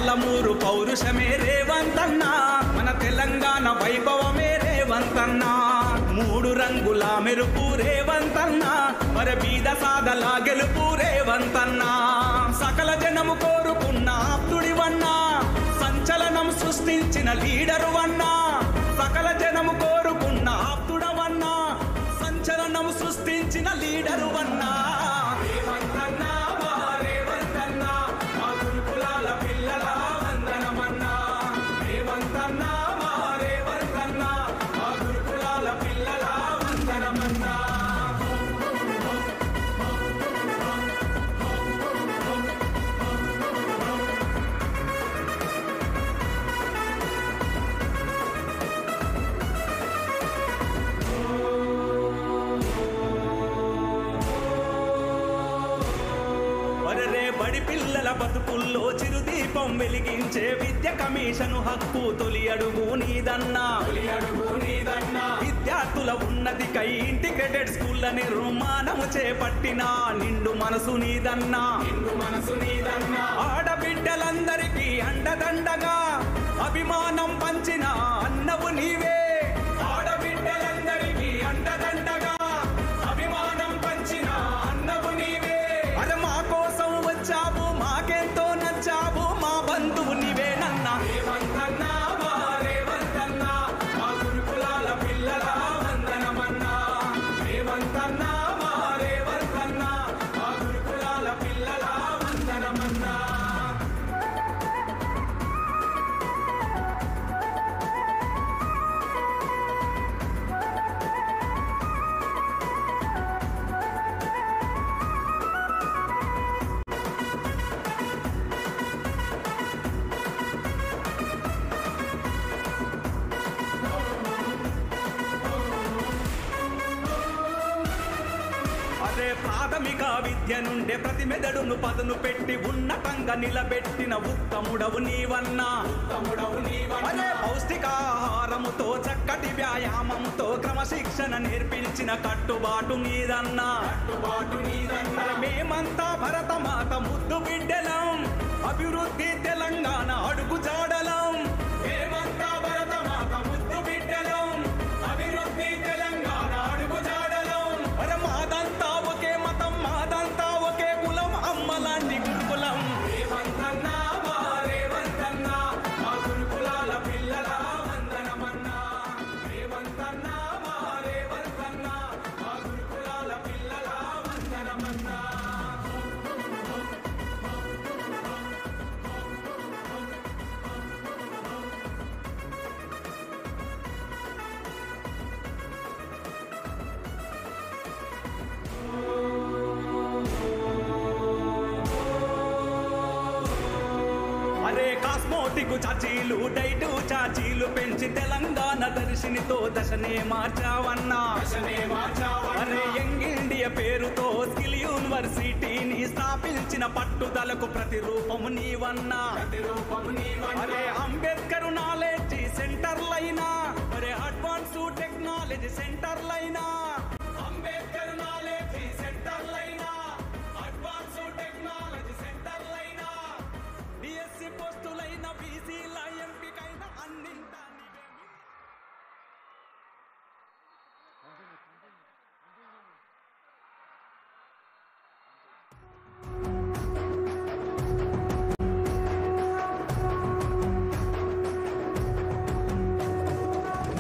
పాలమూరు పౌరుషమే రేవంతన్నా, మన తెలంగాణ వైభవమే రేవంతన్నా. మూడు రంగుల మెరుపు రేవంతన్నా, మరి బీద సాదల గెలుపు రేవంతన్నా. సకల జనము కోరుకున్న ఆప్తుడివన్నా, సంచలనం సృష్టించిన లీడరు అన్నా. సకల జనము కోరుకున్న ఆప్తుడవన్నా, సంచలనం సృష్టించిన లీడరు అన్నా. రేవంతన్నా రేవంతన్నా, మా గురుకులాల పిల్లల వందనమన్నా. రేవంతన్నా రేవంతన్నా, మా గురుకులాల పిల్లల వందనమన్నా. బడి పిల్లల బతుకుల్లో చిరుదీపం వెలిగించే విద్య కమిషను హక్కు తొలి అడుగు నీదన్నా. విద్యార్థుల ఉన్నతికై ఇంటిగ్రేటెడ్ స్కూళ్ల నిర్మాణము చేపట్టిన నిండు మనసు నీదన్నా. ఆడబిడ్డలందరికీ అండదండగా అభిమానం పంచిన అన్నవు నీవే. ఆడబిడ్డలందరికీ అండదండగా అభిమానం పంచిన అన్నవు నీవే. అరే మా కోసం వచ్చావు, మాకెంతో నచ్చావు, మా బంధువు నీవేనన్నా. రేవంతన్నా రేవంతన్నా, మా గురుకులాల పిల్లల వందనమన్నా. రేవంతన్నా రేవంతన్నా, మా గురుకులాల పిల్లల వందనమన్నా. అదే ప్రాథమిక విద్య నుండే ప్రతి మెదడును పదును పెట్టి ఉన్నతంగా నిలబెట్టిన ఉత్తముడవు నీవన్నా. అదే పౌష్టికాహారముతో చక్కటి వ్యాయామంతో క్రమశిక్షణ నేర్పించిన కట్టుబాటు నీదన్నా. మేమంతా భరతమాత ముద్దు బిడ్డలం, అభివృద్ధి తెలంగాణ అడుగు జాడలం. మేమంతా భరతమాత ముద్దు బిడ్డలం, అభివృద్ధి తెలంగాణ అడుగు జాడలం. అరే మాదంతా ఒకే మతం, మాదంతా ఒకే కులం, అమ్మలాంటి గురుకులం. రేవంతన్నా రేవంతన్నా, మా గురుకులాల పిల్లల వందనమన్నా. రేవంతన్నా రేవంతన్నా, మా గురుకులాల పిల్లల వందనమన్నా. అరే కాస్మోటిక్ చాచీలు, డైటు చాచీలు పెంచి తెలంగాణ దర్శినితో దశనే మార్చావన్నా. అరే యంగ్ ఇండియా పేరుతో స్కిల్ యూనివర్సిటీని స్థాపించిన పట్టుదలకు ప్రతిరూపము నీవన్నా. అరే అంబేద్కర్ నాలెడ్జ్ సెంటర్లైనా, అరే అడ్వాన్స్ టెక్నాలజీ సెంటర్లైనా. అంబేద్కర్ నాలెడ్జ్ సెంటర్లైనా, అడ్వాన్స్ టెక్నాలజీ సెంటర్లైనా. డిఎస్సి పోస్టులైన, బీసీల ఎంపికైన అన్నింటా నీవే.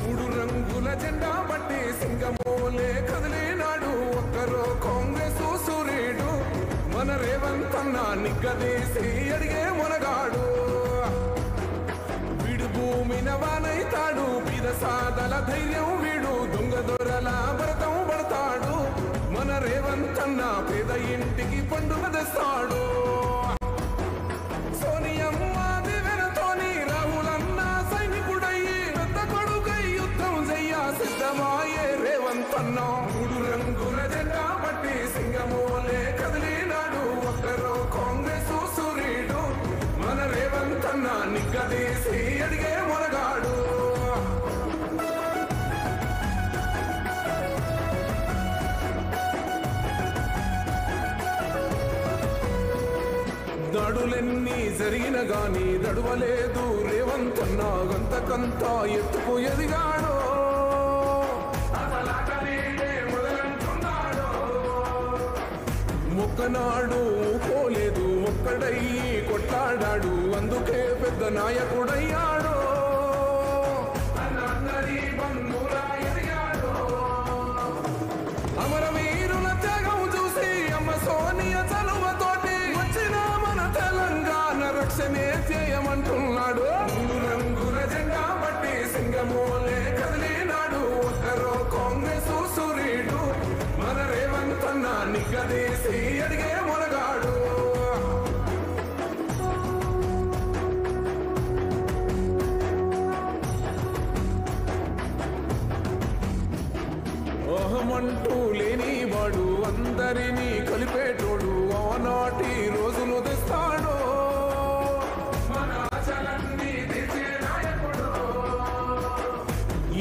మూడు రంగుల జెండా బట్టి సింగమోలే కదిలేనాడు ఒక్కరో కాంగ్రెస్ సూర్యుడు. మన రేవంతన్న నిగ్గదీసి అడిగే మొనగాడు. వీడు భూమిన వానైతాడు, బీద సాదల ధైర్యం వీడు. దొంగ దొరల భరతం పడతాడు. మన రేవంతన్న పేద ఇంటికి పండుగ తెస్తాడు. సోనియమ్మ దివెనతోని రాహులన్న సైనికుడయ్యి పెద్ద కొడుకై యుద్ధం చెయ్య సిద్ధమాయే రేవంతన్న. మూడు రంగుల జెండా బట్టి సింగమోలే కదిలినాడు ఒక్కరో కాంగ్రెస్ సూర్యుడు. మన రేవంతన్న నిగ్గదీసి అడిగే మొనగాడు. దాడులెన్ని జరిగిన గాని దడువలేదు రేవంతన్న గంతకంతా ఎత్తుకు ఎదిగాడో మొక్కనాడు పోలేదు ఒక్కడయ్యి కొట్లాడాడు అందుకే పెద్ద నాయకుడయ్యాడో అమరవీరుల త్యాగం చూసి అమ్మ సోనియ చలువతోటి వచ్చిన మన తెలంగాణ రక్షణే చేయమంటున్నాడు రంగుల జెండా బట్టి సింగమోలే కదిలినాడు ఒక్కరో కాంగ్రెస్ సూర్యుడు మన రేవంతన్న నిగ్గదీసి అడిగే మొనగాడు అహమంటూ లేనివాడు అందరినీ కలిపేటోడు ఆనాటి రోజులు తెస్తాడు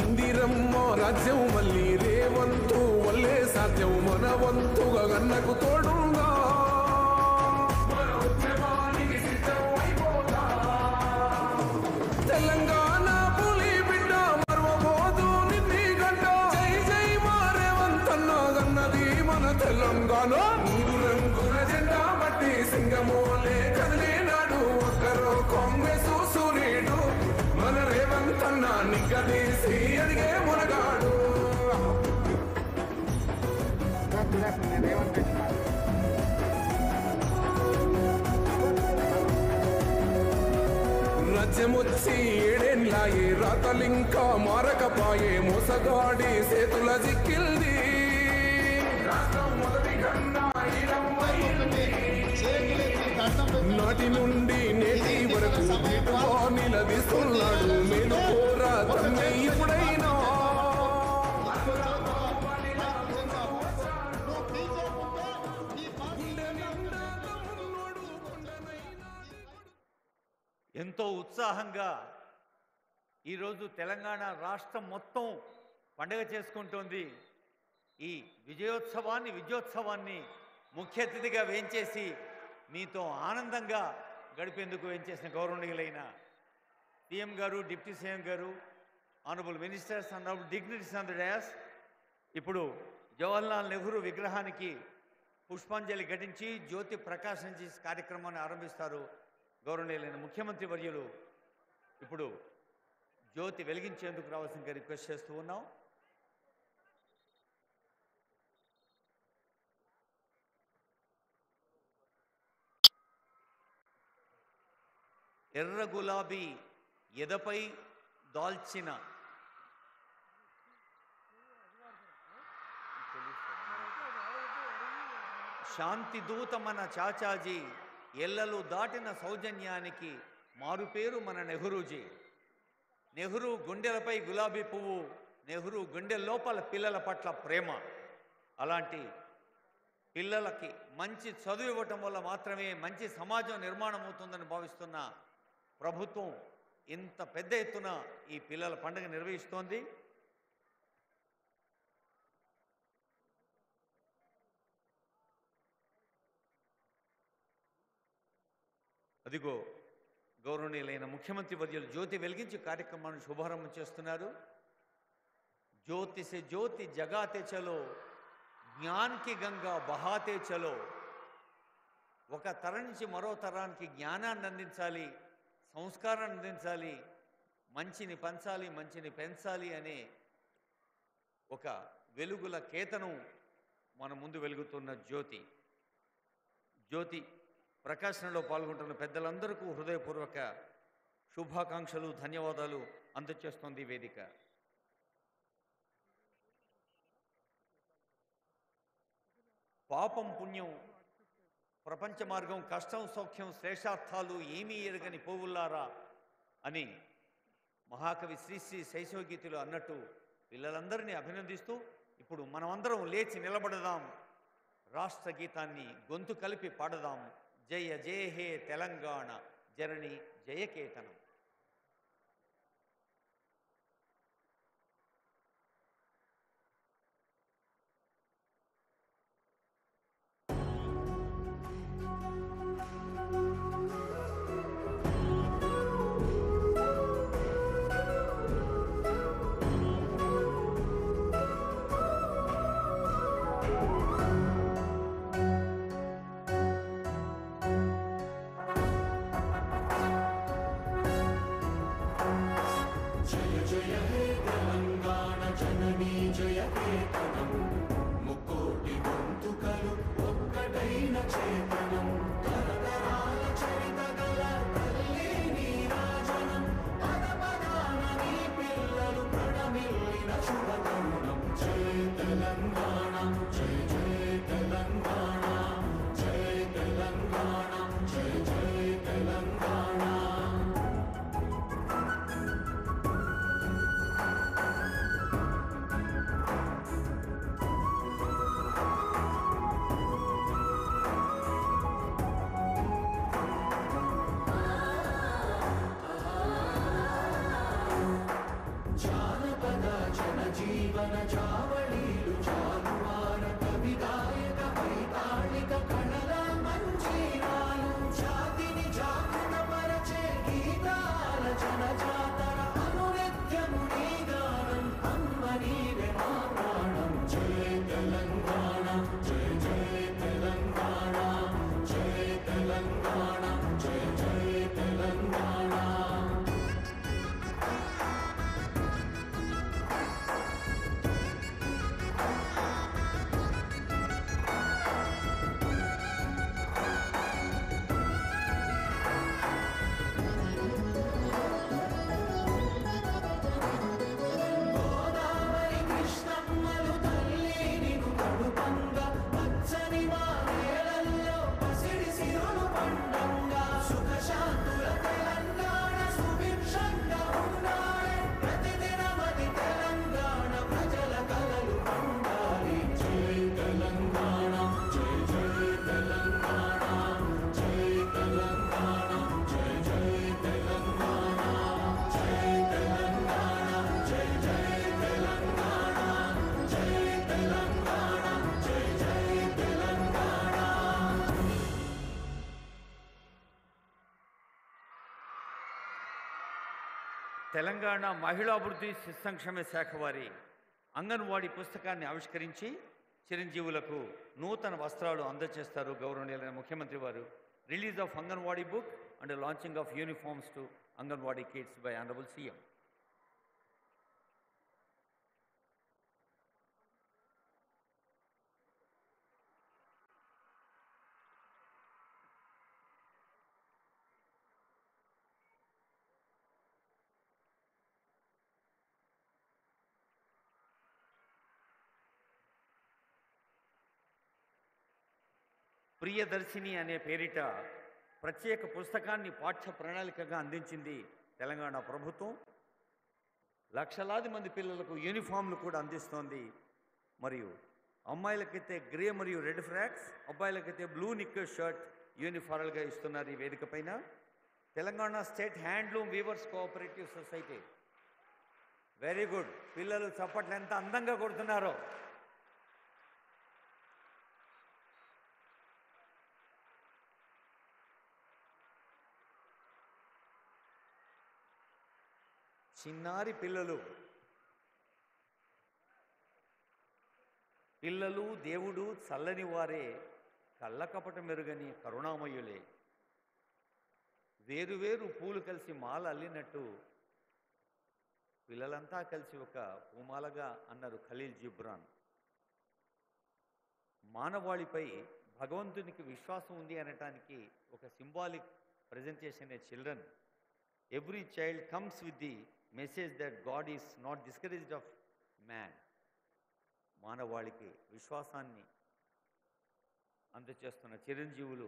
ఇందిరమ్మ రాజ్యం మళ్ళీ రేవంతు వల్లే సాధ్యం మన వంతుగా గన్నకు తోడుగా తెలంగాణ పులి బిడ్డ మరవబోదు నిన్ని గంట జై జై మా రేవంతన్న గన్నది మన తెలంగాణ రంగుల జెండా బట్టి సింగమోలే కదిలినాడు ఒక్కరో కాంగ్రెస్ సూర్యుడు మన రేవంతన్న నిగ్గదీసి అడిగే మునగాడు రాజ్యమొచ్చి ఏడేళ్ళాయే రాతలింకా మారకపాయే మోసగాడి సేతుల జిక్కిల్ది నాటి నుండి నేటి వరకు నిలదీస్తున్నాడు మేలు కోరా తమ్మి ఇప్పుడైనా ఎంతో ఉత్సాహంగా ఈరోజు తెలంగాణ రాష్ట్రం మొత్తం పండుగ చేసుకుంటోంది. ఈ విజయోత్సవాన్ని ముఖ్య అతిథిగా వేంచేసి మీతో ఆనందంగా గడిపేందుకు వేంచేసిన గౌరవనీయులైన సీఎం గారు, డిప్యూటీ సీఎం గారు, honourable ministers, honourable dignities on the dais ఇప్పుడు జవహర్లాల్ నెహ్రూ విగ్రహానికి పుష్పాంజలి ఘటించి జ్యోతి ప్రకాశించి కార్యక్రమాన్ని ఆరంభిస్తారు. గౌరవనీయులైన ముఖ్యమంత్రి వర్యులు ఇప్పుడు జ్యోతి వెలిగించేందుకు రావాల్సిందిగా రిక్వెస్ట్ చేస్తూ ఉన్నాం. ఎర్ర గులాబీ ఎదపై దాల్చిన శాంతి దూత మన చాచాజీ ఎల్లలు దాటిన సౌజన్యానికి మారుపేరు మన నెహ్రూజీ. నెహ్రూ గుండెలపై గులాబీ పువ్వు, నెహ్రూ గుండె లోపల పిల్లల పట్ల ప్రేమ. అలాంటి పిల్లలకి మంచి చదువు ఇవ్వటం వల్ల మాత్రమే మంచి సమాజం నిర్మాణం అవుతుందని భావిస్తున్న ప్రభుత్వం ఇంత పెద్ద ఎత్తున ఈ పిల్లల పండుగ నిర్వహిస్తోంది. అదిగో గౌరవనీయులైన ముఖ్యమంత్రి వర్యులు జ్యోతి వెలిగించి కార్యక్రమాన్ని శుభారంభం చేస్తున్నారు. జ్యోతి సే జ్యోతి జగాతే చలో, జ్ఞాన్ కి గంగా బహాతే చలో. ఒక తరం నుంచి మరో తరానికి జ్ఞానాన్ని అందించాలి, సంస్కారాన్ని అందించాలి, మంచిని పంచాలి, మంచిని పెంచాలి అనే ఒక వెలుగుల కేతను మన ముందు వెలుగుతున్న జ్యోతి ప్రకాశనలో పాల్గొంటున్న పెద్దలందరికీ హృదయపూర్వక శుభాకాంక్షలు, ధన్యవాదాలు అందజేస్తోంది వేదిక. పాపం పుణ్యం, ప్రపంచ మార్గం, కష్టం సౌఖ్యం, శ్రేష్టార్థాలు ఏమీ ఎరగని పోవుల్లారా అని మహాకవి శ్రీశ్రీ శైశవగీతిలో అన్నట్టు పిల్లలందరినీ అభినందిస్తూ ఇప్పుడు మనమందరం లేచి నిలబడదాం, రాష్ట్ర గీతాన్ని గొంతు కలిపి పాడదాం. జయ జయ హే తెలంగాణ జనని జయకేతనం. తెలంగాణ మహిళాభివృద్ధి శిశు సంక్షేమ శాఖ వారి అంగన్వాడీ పుస్తకాన్ని ఆవిష్కరించి చిరంజీవులకు నూతన వస్త్రాలు అందజేస్తారు గౌరవనీయులైన ముఖ్యమంత్రి వారు. Release of anganwadi book and launching of uniforms to anganwadi kids by honourable CM. Priyadarshini అనే పేరిట ప్రత్యేక పుస్తకాన్ని పాఠ్య ప్రణాళికగా అందించింది తెలంగాణ ప్రభుత్వం. లక్షలాది మంది పిల్లలకు యూనిఫామ్లు కూడా అందిస్తోంది. మరియు అమ్మాయిలకైతే గ్రే మరియు రెడ్ ఫ్రాక్స్, అబ్బాయిలకైతే బ్లూ నిక్కర్ షర్ట్ యూనిఫార్మ్లుగా ఇస్తున్నారు ఈ వేదిక పైన. Telangana state handloom weavers cooperative society. Very good. పిల్లలు చప్పట్లు ఎంత అందంగా కొడుతున్నారో. చిన్నారి పిల్లలు దేవుడు చల్లని వారే, కళ్ళకపట మెరుగని కరుణామయులే. వేరువేరు పూలు కలిసి మాల అల్లినట్టు పిల్లలంతా కలిసి ఒక పూమాలగా అన్నారు ఖలీల్ జిబ్రాన్. మానవాళిపై భగవంతునికి విశ్వాసం ఉంది అనటానికి ఒక symbolic presentation. A children, every child comes with the message that God is not discouraged of man. మానవాళికి విశ్వాసాన్ని అందచేస్తున్న చిరంజీవులు.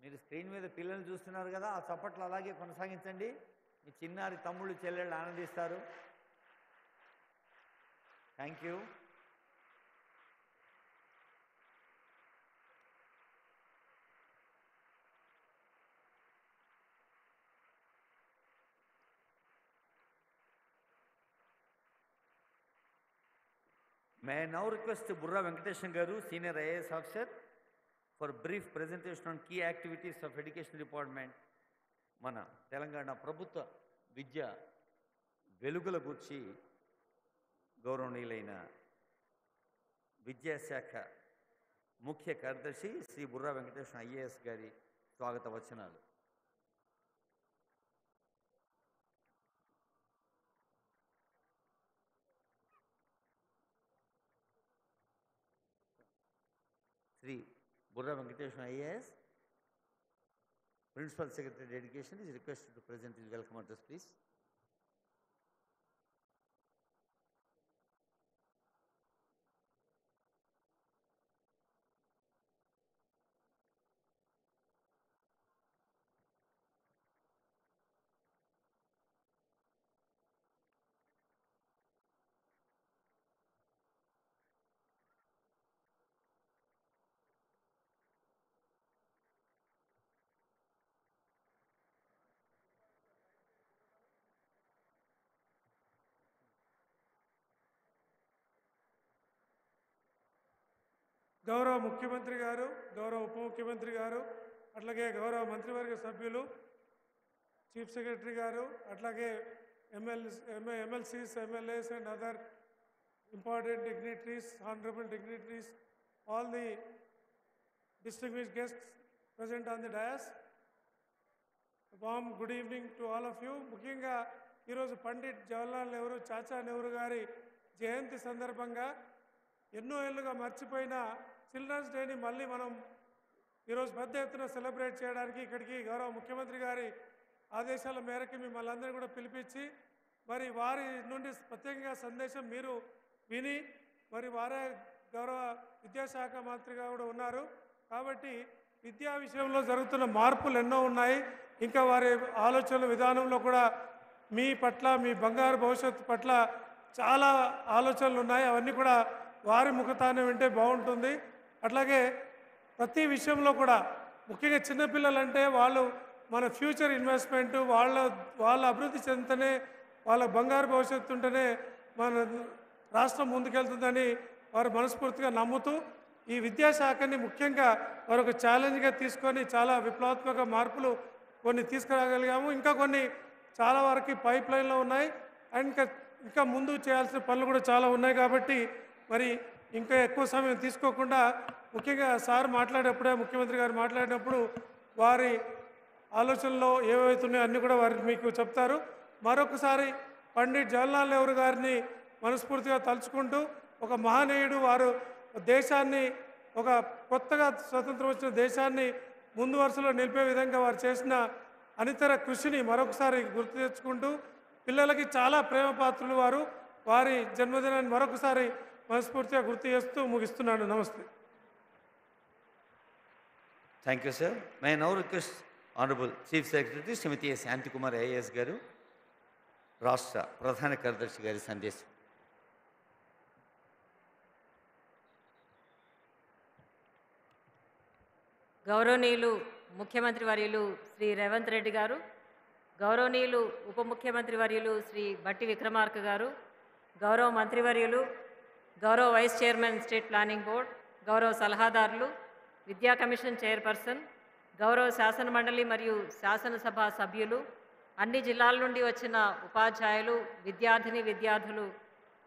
మీరు స్క్రీన్ మీద పిల్లల్ని చూస్తున్నారు కదా, ఆ చప్పట్లు అలాగే కొనసాగించండి. మీ చిన్నారి తమ్ముళ్ళు చెల్లెళ్ళు ఆనందిస్తారు. Thank you. May I now request Burra Venkateshan Garu, Senior IAS Officer, for a brief presentation on key activities of Education Department. మన తెలంగాణ ప్రభుత్వ విద్య వెలుగుల గురించి గౌరవనీయులైన విద్యాశాఖ ముఖ్య కార్యదర్శి శ్రీ బుర్రా వెంకటేశ్వర ఐఏఎస్ గారి స్వాగత వచనాలు. Sri Burra Venkateshan IAS, Principal Secretary Education, is requested to present his welcome address, please. గౌరవ ముఖ్యమంత్రి గారు, గౌరవ ఉప ముఖ్యమంత్రి గారు, అట్లాగే గౌరవ మంత్రివర్గ సభ్యులు, చీఫ్ సెక్రటరీ గారు, అట్లాగే MLCs, MLAs and other important dignitaries, honorable dignitaries, all the distinguished guests present on the dais. A warm good evening to all of you. ముఖ్యంగా ఈరోజు పండిట్ జవహర్లాల్ నెహ్రూ, చాచా నెహ్రూ గారి జయంతి సందర్భంగా ఎన్నో ఏళ్ళుగా మర్చిపోయిన చిల్డ్రన్స్ డేని మళ్ళీ మనం ఈరోజు పెద్ద ఎత్తున సెలబ్రేట్ చేయడానికి ఇక్కడికి గౌరవ ముఖ్యమంత్రి గారి ఆదేశాల మేరకు మిమ్మల్ని అందరూ కూడా పిలిపించి మరి వారి నుండి ప్రత్యేకంగా సందేశం మీరు విని మరి వారే గౌరవ విద్యాశాఖ మంత్రిగా కూడా ఉన్నారు కాబట్టి విద్యా విషయంలో జరుగుతున్న మార్పులు ఎన్నో ఉన్నాయి. ఇంకా వారి ఆలోచనల విధానంలో కూడా మీ పట్ల, మీ బంగారు భవిష్యత్తు పట్ల చాలా ఆలోచనలు ఉన్నాయి. అవన్నీ కూడా వారి ముఖతాన్ని వింటే బాగుంటుంది. అట్లాగే ప్రతి విషయంలో కూడా ముఖ్యంగా చిన్నపిల్లలంటే వాళ్ళు మన ఫ్యూచర్ ఇన్వెస్ట్మెంట్, వాళ్ళ అభివృద్ధి చెందితేనే, వాళ్ళ బంగారు భవిష్యత్తు ఉంటేనే మన రాష్ట్రం ముందుకెళ్తుందని వారు మనస్ఫూర్తిగా నమ్ముతూ ఈ విద్యాశాఖని ముఖ్యంగా వారు ఒక ఛాలెంజ్గా తీసుకొని చాలా విప్లవాత్మక మార్పులు కొన్ని తీసుకురాగలిగాము. ఇంకా కొన్ని చాలా వరకు పైప్ లైన్లో ఉన్నాయి. అండ్ ఇంకా ముందు చేయాల్సిన పనులు కూడా చాలా ఉన్నాయి. కాబట్టి మరి ఇంకా ఎక్కువ సమయం తీసుకోకుండా ముఖ్యంగా సార్ మాట్లాడేటప్పుడే ముఖ్యమంత్రి గారు మాట్లాడినప్పుడు వారి ఆలోచనలో ఏవైతున్నాయో అన్నీ కూడా వారికి మీకు చెప్తారు. మరొకసారి పండిట్ జవహర్లాల్ నెహ్రూ గారిని మనస్ఫూర్తిగా తలుచుకుంటూ, ఒక మహనీయుడు, వారు దేశాన్ని ఒక కొత్తగా స్వతంత్రం వచ్చిన దేశాన్ని ముందు వరుసలో నిలిపే విధంగా వారు చేసిన అనితర కృషిని మరొకసారి గుర్తు తెచ్చుకుంటూ, పిల్లలకి చాలా ప్రేమ పాత్రులు వారు. వారి జన్మదినాన్ని మరొకసారి మనస్ఫూర్తిగా గుర్తు చేస్తూ ముగిస్తున్నాను. నమస్తే. Thank you sir. My now request honourable chief secretary Shrimati S Shantikumar IAS garu, రాష్ట్ర ప్రధాన కార్యదర్శి గారి సందేశం. గౌరవనీయులు ముఖ్యమంత్రి వర్యులు శ్రీ రేవంత్ రెడ్డి గారు, గౌరవనీయులు ఉప ముఖ్యమంత్రి వర్యులు శ్రీ బట్టి విక్రమార్క గారు, గౌరవ మంత్రివర్యులు, గౌరవ vice chairman state planning board, గౌరవ సలహాదారులు, విద్యా కమిషన్ చైర్పర్సన్, గౌరవ శాసన మండలి మరియు శాసనసభ సభ్యులు, అన్ని జిల్లాల నుండి వచ్చిన ఉపాధ్యాయులు, విద్యార్థులు,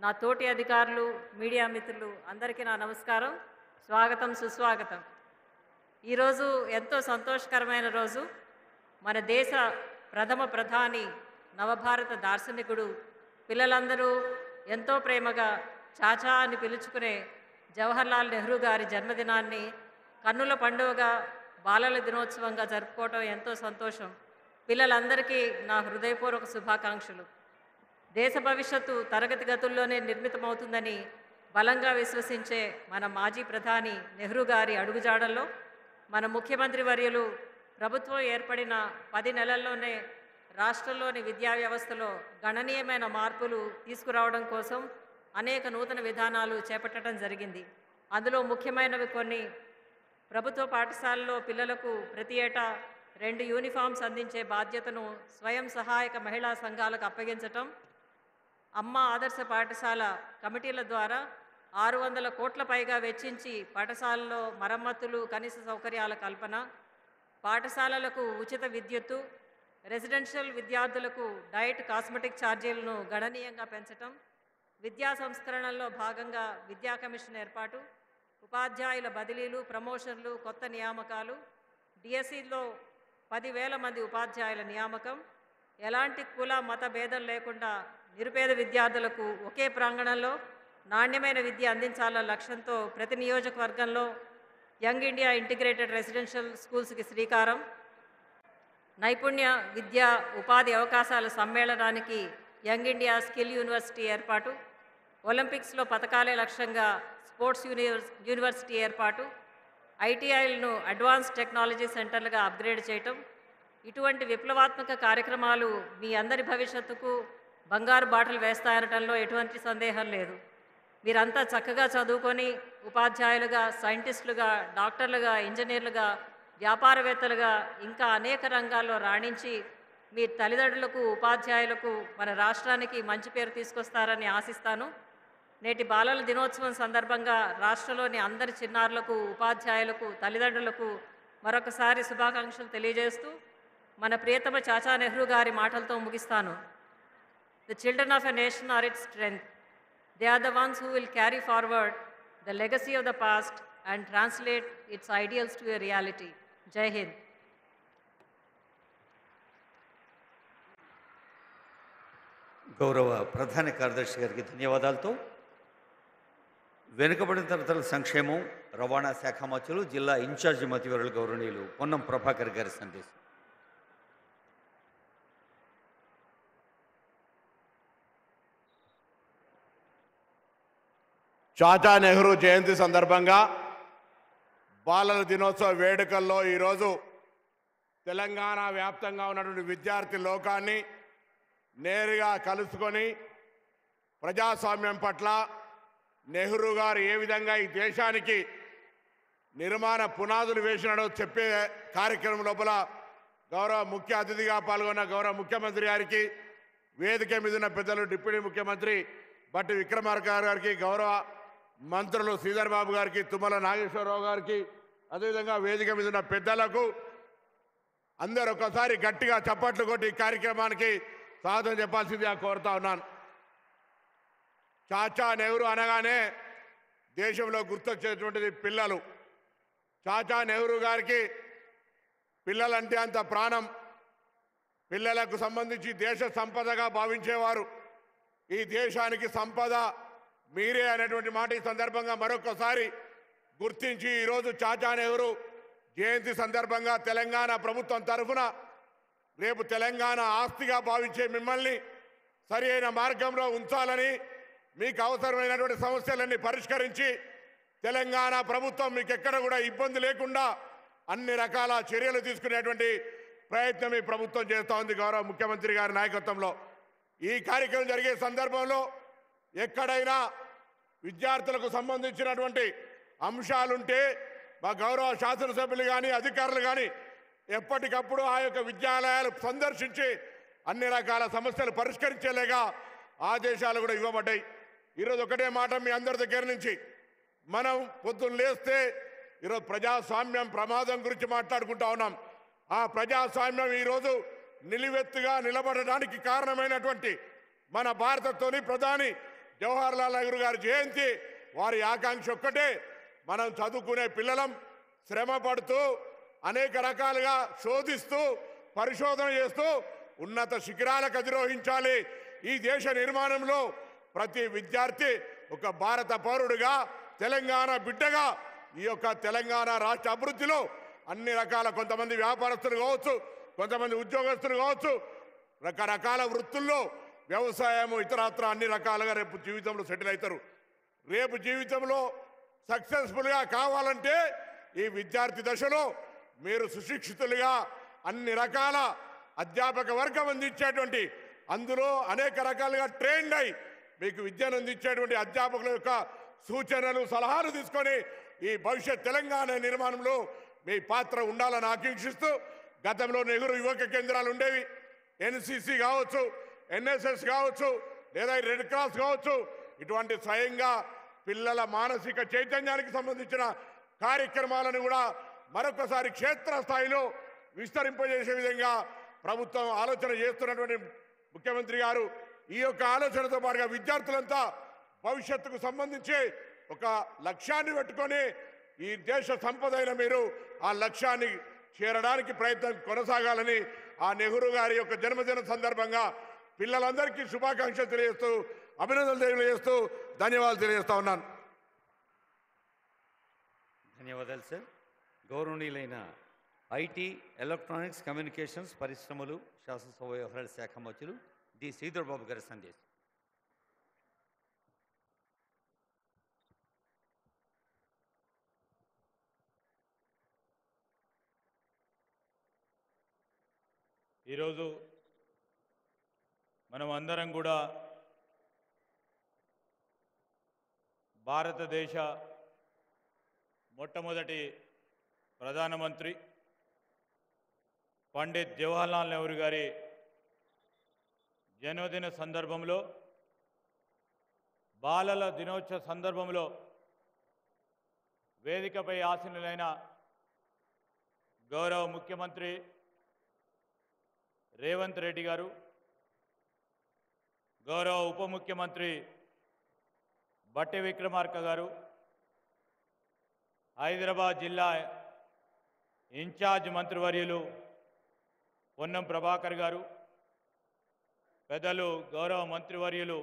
నా తోటి అధికారులు, మీడియా మిత్రులు అందరికీ నా నమస్కారం, స్వాగతం, సుస్వాగతం. ఈరోజు ఎంతో సంతోషకరమైన రోజు. మన దేశ ప్రథమ ప్రధాని, నవభారత దార్శనికుడు, పిల్లలందరూ ఎంతో ప్రేమగా చాచా అని పిలుచుకునే జవహర్లాల్ నెహ్రూ గారి జన్మదినాన్ని కన్నుల పండుగగా, బాలల దినోత్సవంగా జరుపుకోవటం ఎంతో సంతోషం. పిల్లలందరికీ నా హృదయపూర్వక శుభాకాంక్షలు. దేశ భవిష్యత్తు తరగతి గతుల్లోనే నిర్మితమవుతుందని బలంగా విశ్వసించే మన మాజీ ప్రధాని నెహ్రూ గారి అడుగుజాడల్లో మన ముఖ్యమంత్రి వర్యులు ప్రభుత్వం ఏర్పడిన 10 నెలల్లోనే రాష్ట్రంలోని విద్యా వ్యవస్థలో గణనీయమైన మార్పులు తీసుకురావడం కోసం అనేక నూతన విధానాలు చేపట్టడం జరిగింది. అందులో ముఖ్యమైనవి కొన్ని. ప్రభుత్వ పాఠశాలలో పిల్లలకు ప్రతి ఏటా 2 యూనిఫామ్స్ అందించే బాధ్యతను స్వయం సహాయక మహిళా సంఘాలకు అప్పగించటం, అమ్మ ఆదర్శ పాఠశాల కమిటీల ద్వారా 600 కోట్ల పైగా వెచ్చించి పాఠశాలలో మరమ్మతులు, కనీస సౌకర్యాల కల్పన, పాఠశాలలకు ఉచిత విద్యుత్తు, రెసిడెన్షియల్ విద్యార్థులకు డైట్, కాస్మెటిక్ ఛార్జీలను గణనీయంగా పెంచటం, విద్యా సంస్కరణల్లో భాగంగా విద్యా కమిషన్ ఏర్పాటు, ఉపాధ్యాయుల బదిలీలు, ప్రమోషన్లు, కొత్త నియామకాలు, డిఎస్సిలో 10,000 మంది ఉపాధ్యాయుల నియామకం, ఎలాంటి కుల మత భేదం లేకుండా నిరుపేద విద్యార్థులకు ఒకే ప్రాంగణంలో నాణ్యమైన విద్య అందించాలన్న లక్ష్యంతో ప్రతి నియోజకవర్గంలో యంగ్ ఇండియా ఇంటిగ్రేటెడ్ రెసిడెన్షియల్ స్కూల్స్కి శ్రీకారం, నైపుణ్య విద్యా ఉపాధి అవకాశాల సమ్మేళనానికి యంగ్ ఇండియా స్కిల్ యూనివర్సిటీ ఏర్పాటు, ఒలింపిక్స్లో పథకాలే లక్ష్యంగా స్పోర్ట్స్ యూనివర్సిటీ ఏర్పాటు, ఐటీఐలను అడ్వాన్స్ టెక్నాలజీ సెంటర్లుగా అప్గ్రేడ్ చేయటం. ఇటువంటి విప్లవాత్మక కార్యక్రమాలు మీ అందరి భవిష్యత్తుకు బంగారు బాటలు వేస్తాయనటంలో ఎటువంటి సందేహం లేదు. మీరంతా చక్కగా చదువుకొని ఉపాధ్యాయులుగా, సైంటిస్టులుగా, డాక్టర్లుగా, ఇంజనీర్లుగా, వ్యాపారవేత్తలుగా ఇంకా అనేక రంగాల్లో రాణించి మీ తల్లిదండ్రులకు, ఉపాధ్యాయులకు, మన రాష్ట్రానికి మంచి పేరు తీసుకొస్తారని ఆశిస్తాను. నేటి బాలల దినోత్సవం సందర్భంగా రాష్ట్రంలోని అందరి చిన్నారులకు, ఉపాధ్యాయులకు, తల్లిదండ్రులకు మరొకసారి శుభాకాంక్షలు తెలియజేస్తూ మన ప్రియతమ చాచా నెహ్రూ గారి మాటలతో ముగిస్తాను. The children of a nation are its strength. They are the ones who will carry forward the legacy of the past and translate its ideals to a reality. Jai Hind. గౌరవ ప్రధాన కార్యదర్శి గారికి ధన్యవాదాలతో వెనుకబడిన తరగతుల సంక్షేమం, రవాణా శాఖ మంత్రులు, జిల్లా ఇన్ఛార్జి మంత్రివర్యులు గౌరవనీయులు పొన్నం ప్రభాకర్ గారి సందేశం. చాచా నెహ్రూ జయంతి సందర్భంగా బాలల దినోత్సవ వేడుకల్లో ఈరోజు తెలంగాణ వ్యాప్తంగా ఉన్నటువంటి విద్యార్థి లోకాన్ని నేరుగా కలుసుకొని ప్రజాస్వామ్యం పట్ల నెహ్రూ గారు ఏ విధంగా ఈ దేశానికి నిర్మాణ పునాదులు వేసినాడో చెప్పే కార్యక్రమం లోపల గౌరవ ముఖ్య అతిథిగా పాల్గొన్న గౌరవ ముఖ్యమంత్రి గారికి, వేదిక మీద ఉన్న పెద్దలు డిప్యూటీ ముఖ్యమంత్రి బట్టి విక్రమార్క గారికి, గౌరవ మంత్రులు శ్రీధర్ బాబు గారికి, తుమ్మల నాగేశ్వరరావు గారికి, అదేవిధంగా వేదిక మీద ఉన్న పెద్దలకు అందరూ ఒకసారి గట్టిగా చప్పట్లు కొట్టి ఈ కార్యక్రమానికి స్వాగతం చెప్పాల్సిందిగా కోరుతా ఉన్నాను. చాచా నెహ్రూ అనగానే దేశంలో గుర్తొచ్చేటువంటిది పిల్లలు. చాచా నెహ్రూ గారికి పిల్లలంటే అంత ప్రాణం. పిల్లలకు సంబంధించి దేశ సంపదగా భావించేవారు. ఈ దేశానికి సంపద మీరే అనేటువంటి మాట ఈ సందర్భంగా మరొకసారి గుర్తించి ఈరోజు చాచా నెహ్రూ జయంతి సందర్భంగా తెలంగాణ ప్రభుత్వం తరఫున రేపు తెలంగాణ ఆస్తిగా భావించే మిమ్మల్ని సరి అయిన మార్గంలో ఉంచాలని, మీకు అవసరమైనటువంటి సమస్యలన్నీ పరిష్కరించి తెలంగాణ ప్రభుత్వం మీకు ఎక్కడ కూడా ఇబ్బంది లేకుండా అన్ని రకాల చర్యలు తీసుకునేటువంటి ప్రయత్నం ఈ ప్రభుత్వం చేస్తూ ఉంది గౌరవ ముఖ్యమంత్రి గారి నాయకత్వంలో. ఈ కార్యక్రమం జరిగే సందర్భంలో ఎక్కడైనా విద్యార్థులకు సంబంధించినటువంటి అంశాలుంటే మా గౌరవ శాసనసభ్యులు కానీ అధికారులు కానీ ఎప్పటికప్పుడు ఆ యొక్క విద్యాలయాలు సందర్శించి అన్ని రకాల సమస్యలు పరిష్కరించేలాగా ఆదేశాలు కూడా ఇవ్వబడ్డాయి. ఈరోజు ఒకటే మాట మీ అందరి దగ్గర నుంచి, మనం పొద్దున్న లేస్తే ఈరోజు ప్రజాస్వామ్యం ప్రమాదం గురించి మాట్లాడుకుంటా ఉన్నాం. ఆ ప్రజాస్వామ్యం ఈరోజు నిలువెత్తుగా నిలబడడానికి కారణమైనటువంటి మన భారత తొలి ప్రధాని జవహర్ లాల్ నెహ్రూ గారి జయంతి. వారి ఆకాంక్ష ఒక్కటే, మనం చదువుకునే పిల్లలం శ్రమ పడుతూ అనేక రకాలుగా శోధిస్తూ పరిశోధన చేస్తూ ఉన్నత శిఖరాలకు అధిరోహించాలి. ఈ దేశ నిర్మాణంలో ప్రతి విద్యార్థి ఒక భారత పౌరుడిగా, తెలంగాణ బిడ్డగా ఈ యొక్క తెలంగాణ రాష్ట్ర అభివృద్ధిలో అన్ని రకాల, కొంతమంది వ్యాపారస్తులు కావచ్చు, కొంతమంది ఉద్యోగస్తులు కావచ్చు, రకరకాల వృత్తుల్లో వ్యవసాయము ఇతరత్ర అన్ని రకాలుగా రేపు జీవితంలో సెటిల్ అవుతారు. రేపు జీవితంలో సక్సెస్ఫుల్గా కావాలంటే ఈ విద్యార్థి దశలో మీరు సుశిక్షితులుగా అన్ని రకాల అధ్యాపక వర్గం అందించేటువంటి, అందులో అనేక రకాలుగా ట్రైన్డ్ అయి మీకు విద్యను అందించేటువంటి అధ్యాపకుల యొక్క సూచనలు సలహాలు తీసుకొని ఈ భవిష్యత్ తెలంగాణ నిర్మాణంలో మీ పాత్ర ఉండాలని ఆకాంక్షిస్తూ, గతంలో నెహ్రూ యువక కేంద్రాలు ఉండేవి, ఎన్సిసి కావచ్చు, ఎన్ఎస్ఎస్ కావచ్చు, లేదా రెడ్ క్రాస్ కావచ్చు, ఇటువంటి స్వయంగా పిల్లల మానసిక చైతన్యానికి సంబంధించిన కార్యక్రమాలను కూడా మరొకసారి క్షేత్రస్థాయిలో విస్తరింపజేసే విధంగా ప్రభుత్వం ఆలోచన చేస్తున్నటువంటి ముఖ్యమంత్రి గారు ఈ యొక్క ఆలోచనతో పాటుగా విద్యార్థులంతా భవిష్యత్తుకు సంబంధించి ఒక లక్ష్యాన్ని పెట్టుకొని ఈ దేశ సంపద అయిన మీరు ఆ లక్ష్యాన్ని చేరడానికి ప్రయత్నం కొనసాగాలని ఆ నెహ్రూ గారి యొక్క జన్మదిన సందర్భంగా పిల్లలందరికీ శుభాకాంక్షలు తెలియజేస్తూ, అభినందనలు తెలియజేస్తూ ధన్యవాదాలు తెలియజేస్తా ఉన్నాను. ధన్యవాదాలు సార్. గౌరవనీయులైన ఐటీ, ఎలక్ట్రానిక్స్, కమ్యూనికేషన్స్, పరిశ్రమలు, శాసనసభ వ్యవహారాల శాఖ మంత్రులు డి శ్రీధర్ బాబు గారి సందేశం. ఈరోజు మనం అందరం కూడా భారతదేశ మొట్టమొదటి ప్రధానమంత్రి పండిత్ జవహర్లాల్ నెహ్రూ గారి జన్మదిన సందర్భంలో, బాలల దినోత్సవ సందర్భంలో వేదికపై ఆసీనులైన గౌరవ ముఖ్యమంత్రి రేవంత్ రెడ్డి గారు, గౌరవ ఉప ముఖ్యమంత్రి బట్టి విక్రమార్క గారు, హైదరాబాద్ జిల్లా ఇన్ఛార్జ్ మంత్రివర్యులు పొన్నం ప్రభాకర్ గారు, పెద్దలు గౌరవ మంత్రివర్యులు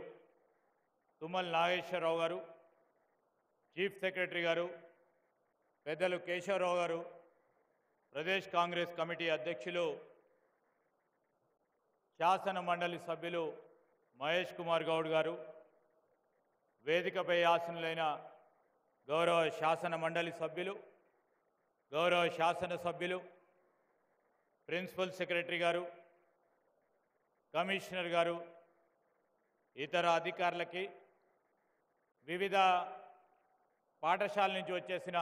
తుమ్మల నాగేశ్వరరావు గారు, చీఫ్ సెక్రటరీ గారు, పెద్దలు కేశవరావు గారు, ప్రదేశ్ కాంగ్రెస్ కమిటీ అధ్యక్షులు శాసన మండలి సభ్యులు మహేష్ కుమార్ గౌడ్ గారు, వేదికపై ఆసీనులైన గౌరవ శాసన మండలి సభ్యులు, గౌరవ శాసన సభ్యులు, ప్రిన్సిపల్ సెక్రటరీ గారు, కమిషనర్ గారు, ఇతర అధికారులకి, వివిధ పాఠశాల నుంచి వచ్చేసిన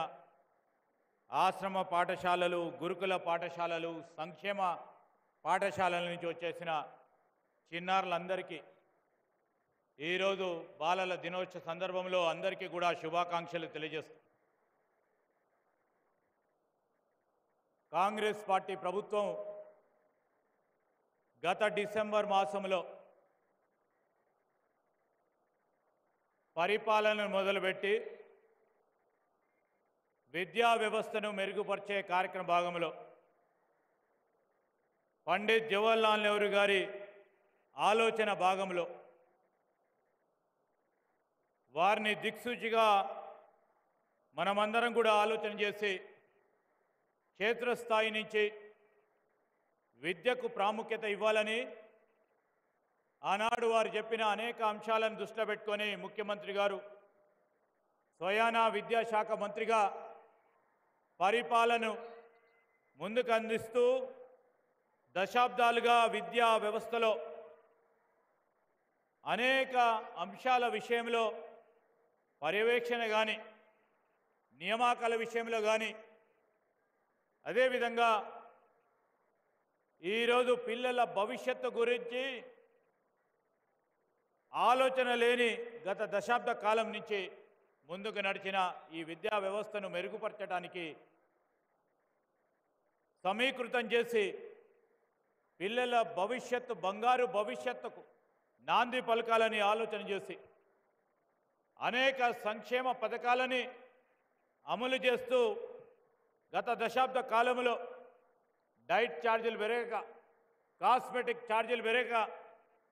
ఆశ్రమ పాఠశాలలు, గురుకుల పాఠశాలలు, సంక్షేమ పాఠశాలల నుంచి వచ్చేసిన చిన్నారులందరికీ ఈరోజు బాలల దినోత్సవ సందర్భంలో అందరికీ కూడా శుభాకాంక్షలు తెలియజేస్తాం. కాంగ్రెస్ పార్టీ ప్రభుత్వం గత డిసెంబర్ మాసంలో పరిపాలనను మొదలుపెట్టి విద్యా వ్యవస్థను మెరుగుపరిచే కార్యక్రమ భాగంలో పండిత్ జవహర్లాల్ నెహ్రూ గారి ఆలోచన భాగంలో వారిని దిక్సూచిగా మనమందరం కూడా ఆలోచన చేసి క్షేత్రస్థాయి నుంచి విద్యకు ప్రాముఖ్యత ఇవ్వాలని ఆనాడు వారు చెప్పిన అనేక అంశాలను దృష్టిలో పెట్టుకొని ముఖ్యమంత్రి గారు స్వయానా విద్యాశాఖ మంత్రిగా పరిపాలనను ముందుకు అందిస్తూ దశాబ్దాలుగా విద్యా వ్యవస్థలో అనేక అంశాల విషయంలో పర్యవేక్షణ కానీ నియామకాల విషయంలో కానీ అదేవిధంగా ఈరోజు పిల్లల భవిష్యత్తు గురించి ఆలోచన లేని గత దశాబ్ద కాలం నుంచి ముందుకు నడిచిన ఈ విద్యా వ్యవస్థను మెరుగుపరచడానికి సమీకృతం చేసి పిల్లల భవిష్యత్తు బంగారు భవిష్యత్తుకు నాంది పలకాలని ఆలోచన చేసి అనేక సంక్షేమ పథకాలని అమలు చేస్తూ గత దశాబ్ద కాలంలో డైట్ ఛార్జీలు పెరగక కాస్మెటిక్ ఛార్జీలు పెరగక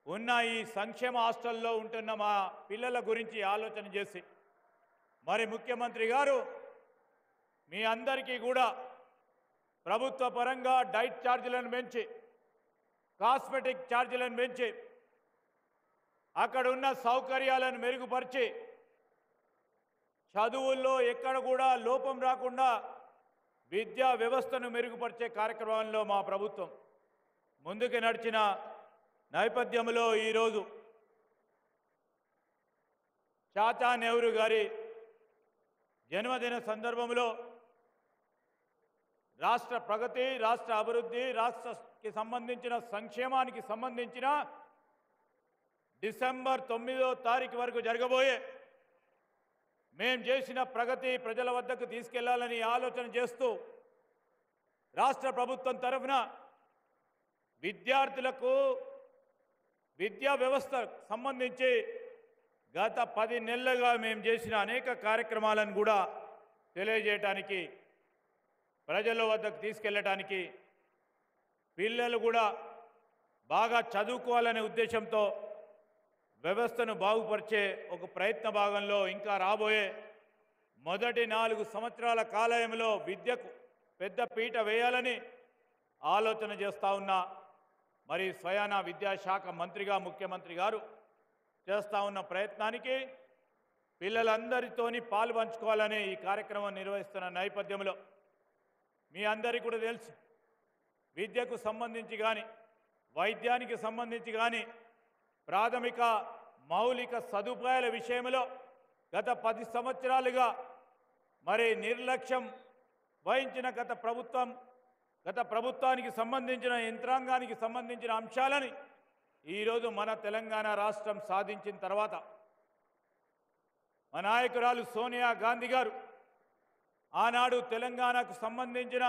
ఉన్న ఈ సంక్షేమ హాస్టల్లో ఉంటున్న మా పిల్లల గురించి ఆలోచన చేసి మరి ముఖ్యమంత్రి గారు మీ అందరికీ కూడా ప్రభుత్వ పరంగా డైట్ ఛార్జీలను పెంచి కాస్మెటిక్ ఛార్జీలను పెంచి అక్కడ ఉన్న సౌకర్యాలను మెరుగుపరిచి చదువుల్లో ఎక్కడ కూడా లోపం రాకుండా విద్యా వ్యవస్థను మెరుగుపరిచే కార్యక్రమంలో మా ప్రభుత్వం ముందుకు నడిచిన నేపథ్యంలో ఈరోజు చాచా నెహ్రూ గారి జన్మదిన సందర్భంలో రాష్ట్ర ప్రగతి, రాష్ట్ర అభివృద్ధి, రాష్ట్రకి సంబంధించిన సంక్షేమానికి సంబంధించిన డిసెంబర్ 9వ తారీఖు వరకు జరగబోయే మేం చేసిన ప్రగతి ప్రజల వద్దకు తీసుకెళ్లాలని ఆలోచన చేస్తూ రాష్ట్ర ప్రభుత్వం తరఫున విద్యార్థులకు విద్యా వ్యవస్థకు సంబంధించి గత 10 నెలలుగా మేము చేసిన అనేక కార్యక్రమాలను కూడా తెలియజేయడానికి ప్రజల వద్దకు తీసుకెళ్ళటానికి పిల్లలు కూడా బాగా చదువుకోవాలనే ఉద్దేశంతో వ్యవస్థను బాగుపరిచే ఒక ప్రయత్న భాగంలో ఇంకా రాబోయే మొదటి 4 సంవత్సరాల కాలంలో విద్యకు పెద్ద పీట వేయాలని ఆలోచన చేస్తూ ఉన్నా. మరి స్వయానా విద్యాశాఖ మంత్రిగా ముఖ్యమంత్రి గారు చేస్తూ ఉన్న ప్రయత్నానికి పిల్లలందరితోని పాలు పంచుకోవాలని ఈ కార్యక్రమం నిర్వహిస్తున్న నేపథ్యంలో మీ అందరికీ కూడా తెలుసు, విద్యకు సంబంధించి కానీ వైద్యానికి సంబంధించి కానీ ప్రాథమిక మౌలిక సదుపాయాల విషయంలో గత 10 సంవత్సరాలుగా మరి నిర్లక్ష్యం వహించిన గత ప్రభుత్వానికి సంబంధించిన యంత్రాంగానికి సంబంధించిన అంశాలని ఈరోజు మన తెలంగాణ రాష్ట్రం సాధించిన తర్వాత మా నాయకురాలు సోనియా గాంధీ గారు ఆనాడు తెలంగాణకు సంబంధించిన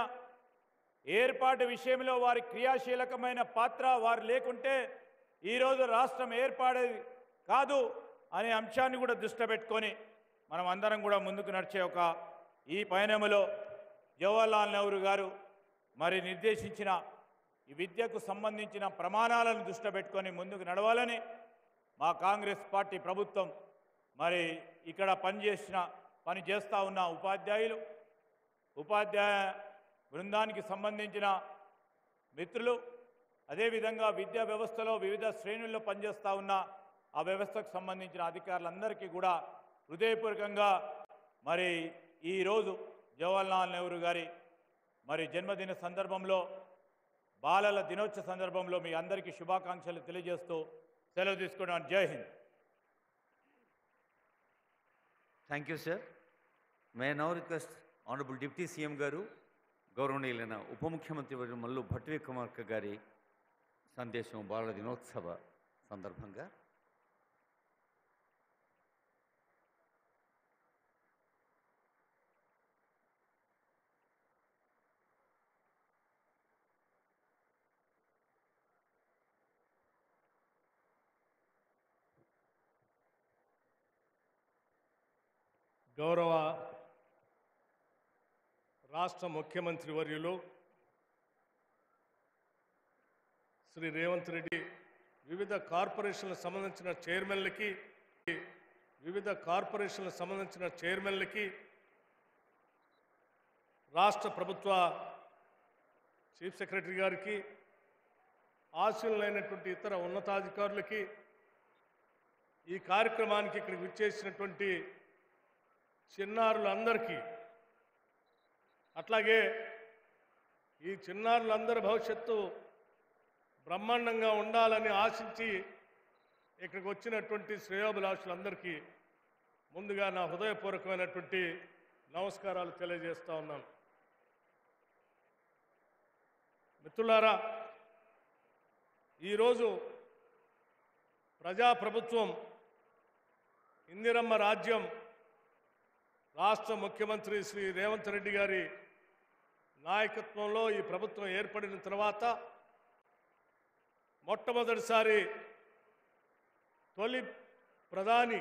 ఏర్పాటు విషయంలో వారి క్రియాశీలకమైన పాత్ర వారు లేకుంటే ఈరోజు రాష్ట్రం ఏర్పడేది కాదు అనే అంశాన్ని కూడా దృష్టిలో పెట్టుకొని మనం అందరం కూడా ముందుకు నడిచే ఒక ఈ పయనంలో జవహర్లాల్ నెహ్రూ గారు మరి నిర్దేశించిన ఈ విద్యకు సంబంధించిన ప్రమాణాలను దృష్టిలో పెట్టుకొని ముందుకు నడవాలని మా కాంగ్రెస్ పార్టీ ప్రభుత్వం మరి ఇక్కడ పని చేస్తూ ఉన్న ఉపాధ్యాయ బృందానికి సంబంధించిన మిత్రులు, అదేవిధంగా విద్యా వ్యవస్థలో వివిధ శ్రేణుల్లో పనిచేస్తూ ఉన్న ఆ వ్యవస్థకు సంబంధించిన అధికారులందరికీ కూడా హృదయపూర్వకంగా మరి ఈరోజు జవహర్లాల్ నెహ్రూ గారి మరి జన్మదిన సందర్భంలో బాలల దినోత్సవ సందర్భంలో మీ అందరికీ శుభాకాంక్షలు తెలియజేస్తూ సెలవు తీసుకున్నాను. జై Hind. Thank you sir. May now request honourable deputy CM గారు, గౌరవనీయులైన ఉప ముఖ్యమంత్రి వర్యులు మల్లు భట్టి విక్రమార్క గారి సందేశం బాలల దినోత్సవ సందర్భంగా. గౌరవ రాష్ట్ర ముఖ్యమంత్రి వర్యులు శ్రీ రేవంత్ రెడ్డి వివిధ కార్పొరేషన్లకు సంబంధించిన చైర్మన్లకి రాష్ట్ర ప్రభుత్వ చీఫ్ సెక్రటరీ గారికి ఆశీనులైనటువంటి ఇతర ఉన్నతాధికారులకి ఈ కార్యక్రమానికి ఇక్కడికి విచ్చేసినటువంటి చిన్నారులందరికీ అట్లాగే ఈ చిన్నారులందరి భవిష్యత్తు బ్రహ్మాండంగా ఉండాలని ఆశించి ఇక్కడికి వచ్చినటువంటి శ్రేయోభిలాషులందరికీ ముందుగా నా హృదయపూర్వకమైనటువంటి నమస్కారాలు తెలియజేస్తా ఉన్నాను. మిత్రులారా, ఈరోజు ప్రజాప్రభుత్వం, ఇందిరమ్మ రాజ్యం రాష్ట్ర ముఖ్యమంత్రి శ్రీ రేవంత్ రెడ్డి గారి నాయకత్వంలో ఈ ప్రభుత్వం ఏర్పడిన తర్వాత మొట్టమొదటిసారి తొలి ప్రధాని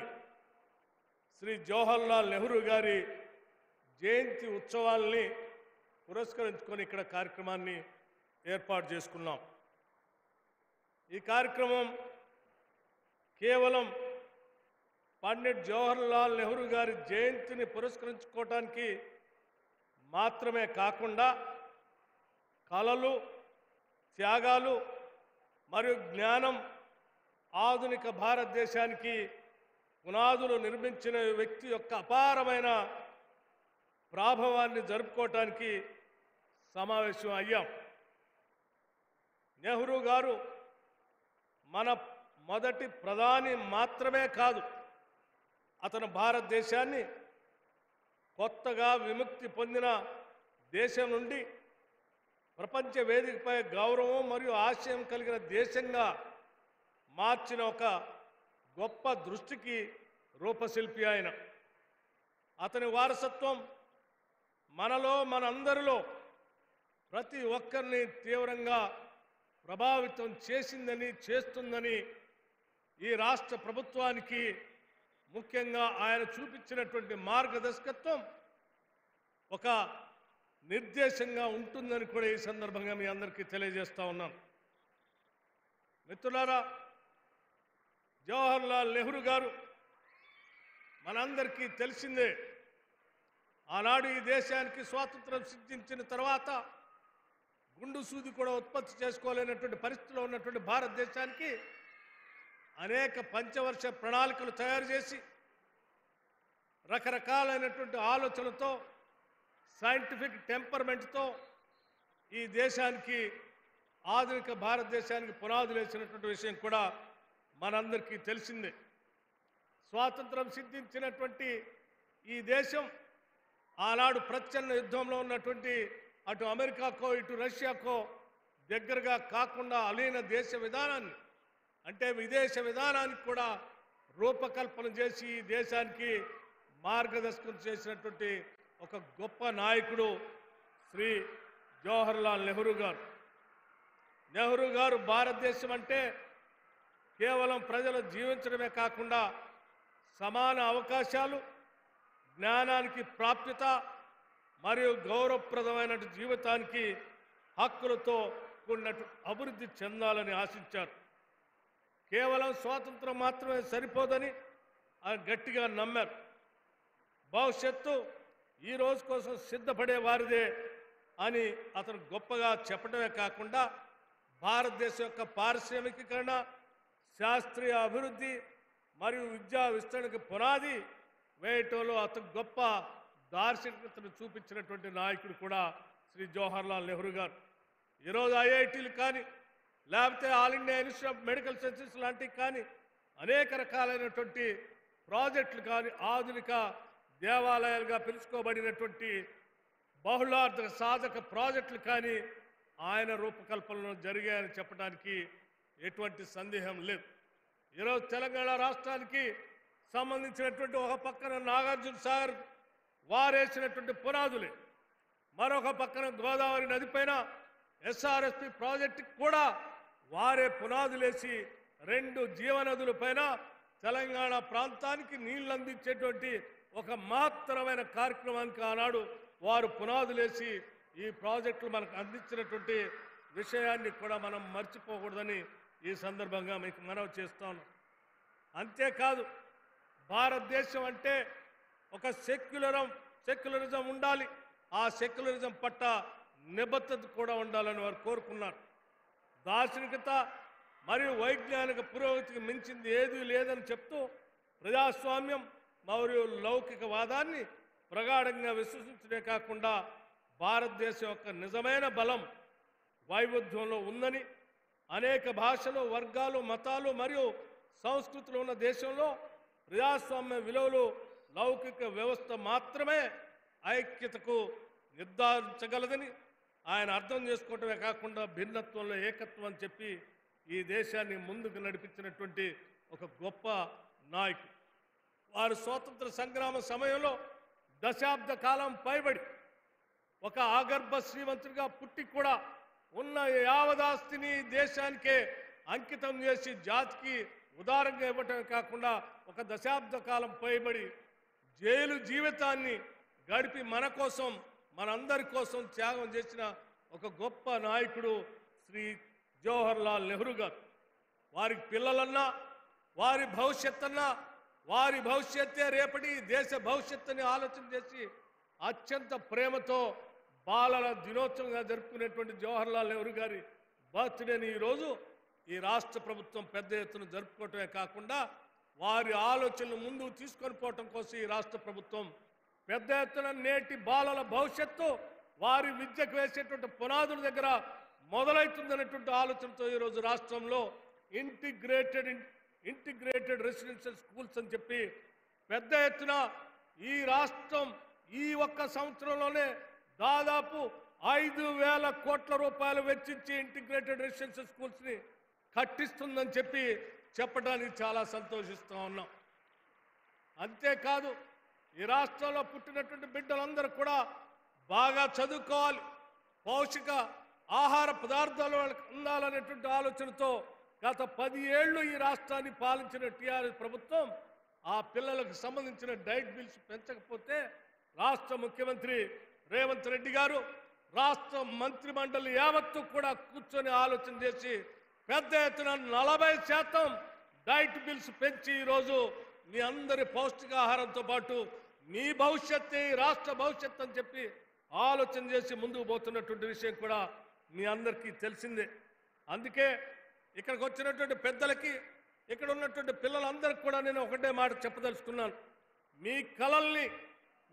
శ్రీ జవహర్లాల్ నెహ్రూ గారి జయంతి ఉత్సవాల్ని పురస్కరించుకొని ఇక్కడ కార్యక్రమాన్ని ఏర్పాటు చేసుకున్నాం. ఈ కార్యక్రమం కేవలం పండిట్ జవహర్లాల్ నెహ్రూ గారి జయంతిని పురస్కరించుకోవటానికి మాత్రమే కాకుండా కళలు, త్యాగాలు మరియు జ్ఞానం, ఆధునిక భారతదేశానికి పునాదులు నిర్మించిన వ్యక్తి యొక్క అపారమైన ప్రాభవాన్ని జరుపుకోవటానికి సమావేశం అయ్యాం. నెహ్రూ గారు మన మొదటి ప్రధాని మాత్రమే కాదు, అతను భారతదేశాన్ని కొత్తగా విముక్తి పొందిన దేశం నుండి ప్రపంచ వేదికపై గౌరవం మరియు ఆశయం కలిగిన దేశంగా మార్చిన ఒక గొప్ప దృష్టికి రూపశిల్పి ఆయన. అతని వారసత్వం మనలో, మనందరిలో ప్రతి ఒక్కరిని తీవ్రంగా ప్రభావితం చేసిందని, చేస్తుందని ఈ రాష్ట్ర ప్రభుత్వానికి ముఖ్యంగా ఆయన చూపించినటువంటి మార్గదర్శకత్వం ఒక నిర్దేశంగా ఉంటుందని కూడా ఈ సందర్భంగా మీ అందరికీ తెలియజేస్తా ఉన్నాను. మిత్రులారా, జవహర్లాల్ నెహ్రూ గారు మనందరికీ తెలిసిందే. ఆనాడు ఈ దేశానికి స్వాతంత్రం సిద్ధించిన తర్వాత గుండు సూది కూడా ఉత్పత్తి చేసుకోలేనటువంటి పరిస్థితిలో ఉన్నటువంటి భారతదేశానికి అనేక పంచవర్ష ప్రణాళికలు తయారు చేసి రకరకాలైనటువంటి ఆలోచనలతో, సైంటిఫిక్ టెంపర్మెంట్తో ఈ దేశానికి, ఆధునిక భారతదేశానికి పునాదులు వేసినటువంటి విషయం కూడా మనందరికీ తెలిసిందే. స్వాతంత్రం సిద్ధించినటువంటి ఈ దేశం ఆనాడు ప్రచ్ఛన్న యుద్ధంలో ఉన్నటువంటి అటు అమెరికాకో ఇటు రష్యాకో దగ్గరగా కాకుండా అలీన దేశ విధానాన్ని, అంటే విదేశ విధానానికి కూడా రూపకల్పన చేసి ఈ దేశానికి మార్గదర్శకం చేసినటువంటి ఒక గొప్ప నాయకుడు శ్రీ జవహర్లాల్ నెహ్రూ గారు. నెహ్రూ గారు భారతదేశం అంటే కేవలం ప్రజలు జీవించడమే కాకుండా సమాన అవకాశాలు, జ్ఞానానికి ప్రాప్యత మరియు గౌరవప్రదమైన జీవితానికి హక్కులతో కూడినట్టు అభివృద్ధి చెందాలని ఆశించారు. కేవలం స్వాతంత్రం మాత్రమే సరిపోదని ఆయన గట్టిగా నమ్మారు. భవిష్యత్తు ఈ రోజు కోసం సిద్ధపడే వారిదే అని అతను గొప్పగా చెప్పడమే కాకుండా భారతదేశం యొక్క పారిశ్రామికీకరణ, శాస్త్రీయ అభివృద్ధి మరియు విద్యా విస్తరణకు పునాది వేయటంలో అతను గొప్ప దార్శనికతను చూపించినటువంటి నాయకుడు కూడా శ్రీ జవహర్లాల్ నెహ్రూ గారు. ఈరోజు ఐఐటీలు కానీ, లేకపోతే all India institute of medical sciences లాంటివి కానీ, అనేక రకాలైనటువంటి ప్రాజెక్టులు కానీ, ఆధునిక దేవాలయాలుగా పిలుచుకోబడినటువంటి బహుళార్థక సాధక ప్రాజెక్టులు కానీ ఆయన రూపకల్పనలో జరిగాయని చెప్పడానికి ఎటువంటి సందేహం లేదు. ఈరోజు తెలంగాణ రాష్ట్రానికి సంబంధించినటువంటి ఒక పక్కన నాగార్జున సాగర్ వారేసినటువంటి పునాదులే, మరొక పక్కన గోదావరి నదిపైన ఎస్ఆర్ఎస్పి ప్రాజెక్టుకి కూడా వారే పునాదులేసి 2 జీవనదుల పైన తెలంగాణ ప్రాంతానికి నీళ్లు అందించేటువంటి ఒక మహత్తరమైన కార్యక్రమానికి ఆనాడు వారు పునాదులేసి ఈ ప్రాజెక్టులు మనకు అందించినటువంటి విషయాన్ని కూడా మనం మర్చిపోకూడదని ఈ సందర్భంగా మీకు మనవి చేస్తాను. అంతేకాదు భారతదేశం అంటే ఒక సెక్యులరిజం ఉండాలి. ఆ సెక్యులరిజం పట్ల నిబద్ధత కూడా ఉండాలని వారు కోరుకున్నారు. దార్శనికత మరియు వైజ్ఞానిక పురోగతికి మించింది ఏదీ లేదని చెప్తూ ప్రజాస్వామ్యం మరియు లౌకికవాదాన్ని ప్రగాఢంగా విశ్వసించడే కాకుండా భారతదేశం యొక్క నిజమైన బలం వైవిధ్యంలో ఉందని, అనేక భాషలు, వర్గాలు, మతాలు మరియు సంస్కృతులు ఉన్న దేశంలో ప్రజాస్వామ్య విలువలు, లౌకిక వ్యవస్థ మాత్రమే ఐక్యతకు నిర్ధారించగలదని ఆయన అర్థం చేసుకోవటమే కాకుండా భిన్నత్వంలో ఏకత్వం అని చెప్పి ఈ దేశాన్ని ముందుకు నడిపించినటువంటి ఒక గొప్ప నాయకుడు. వారు స్వాతంత్ర సంగ్రామ సమయంలో దశాబ్ద కాలం పైబడి ఒక ఆగర్భ శ్రీమంతుడిగా పుట్టి కూడా ఉన్న యావదాస్తిని దేశానికే అంకితం చేసి జాతికి ఉదారంగా ఇవ్వటమే కాకుండా ఒక దశాబ్ద కాలం పైబడి జైలు జీవితాన్ని గడిపి మన కోసం, మనందరి కోసం త్యాగం చేసిన ఒక గొప్ప నాయకుడు శ్రీ జవహర్ లాల్ నెహ్రూ గారు. వారికి పిల్లలన్నా, వారి భవిష్యత్తన్నా, వారి భవిష్యత్తే రేపటి దేశ భవిష్యత్తుని ఆలోచన చేసి అత్యంత ప్రేమతో బాలల దినోత్సవంగా జరుపుకునేటువంటి జవహర్ లాల్ నెహ్రూ గారి బర్త్డేని ఈరోజు ఈ రాష్ట్ర ప్రభుత్వం పెద్ద ఎత్తున జరుపుకోవటమే కాకుండా వారి ఆలోచనలు ముందుకు తీసుకొని పోవటం కోసం ఈ రాష్ట్ర ప్రభుత్వం పెద్ద ఎత్తున నేటి బాలల భవిష్యత్తు వారి విద్యకు వేసేటువంటి పునాదుల దగ్గర మొదలవుతుందనేటువంటి ఆలోచనతో ఈరోజు రాష్ట్రంలో ఇంటిగ్రేటెడ్ రెసిడెన్షియల్ స్కూల్స్ అని చెప్పి పెద్ద ఎత్తున ఈ రాష్ట్రం ఈ ఒక్క సంవత్సరంలోనే దాదాపు 5,000 కోట్ల రూపాయలు వెచ్చించి ఇంటిగ్రేటెడ్ రెసిడెన్షియల్ స్కూల్స్ని కట్టిస్తుందని చెప్పి చెప్పడానికి చాలా సంతోషిస్తూ ఉన్నాం. అంతేకాదు ఈ రాష్ట్రంలో పుట్టినటువంటి బిడ్డలందరూ కూడా బాగా చదువుకోవాలి, పౌష్టిక ఆహార పదార్థాలు వాళ్ళకి అందాలనేటువంటి ఆలోచనతో గత 10 ఏళ్ళు ఈ రాష్ట్రాన్ని పాలించిన టీఆర్ఎస్ ప్రభుత్వం ఆ పిల్లలకు సంబంధించిన డైట్ బిల్స్ పెంచకపోతే రాష్ట్ర ముఖ్యమంత్రి రేవంత్ రెడ్డి గారు రాష్ట్ర మంత్రి మండలి యావత్తు కూడా కూర్చొని ఆలోచన చేసి పెద్ద ఎత్తున 40% డైట్ బిల్స్ పెంచి ఈరోజు మీ అందరి పౌష్టికాహారంతో పాటు మీ భవిష్యత్తే రాష్ట్ర భవిష్యత్తు అని చెప్పి ఆలోచన చేసి ముందుకు పోతున్నటువంటి విషయం కూడా మీ అందరికీ తెలిసిందే. అందుకే ఇక్కడికి వచ్చినటువంటి పెద్దలకి, ఇక్కడ ఉన్నటువంటి పిల్లలందరికీ కూడా నేను ఒకటే మాట చెప్పదలుచుకున్నాను. మీ కలల్ని,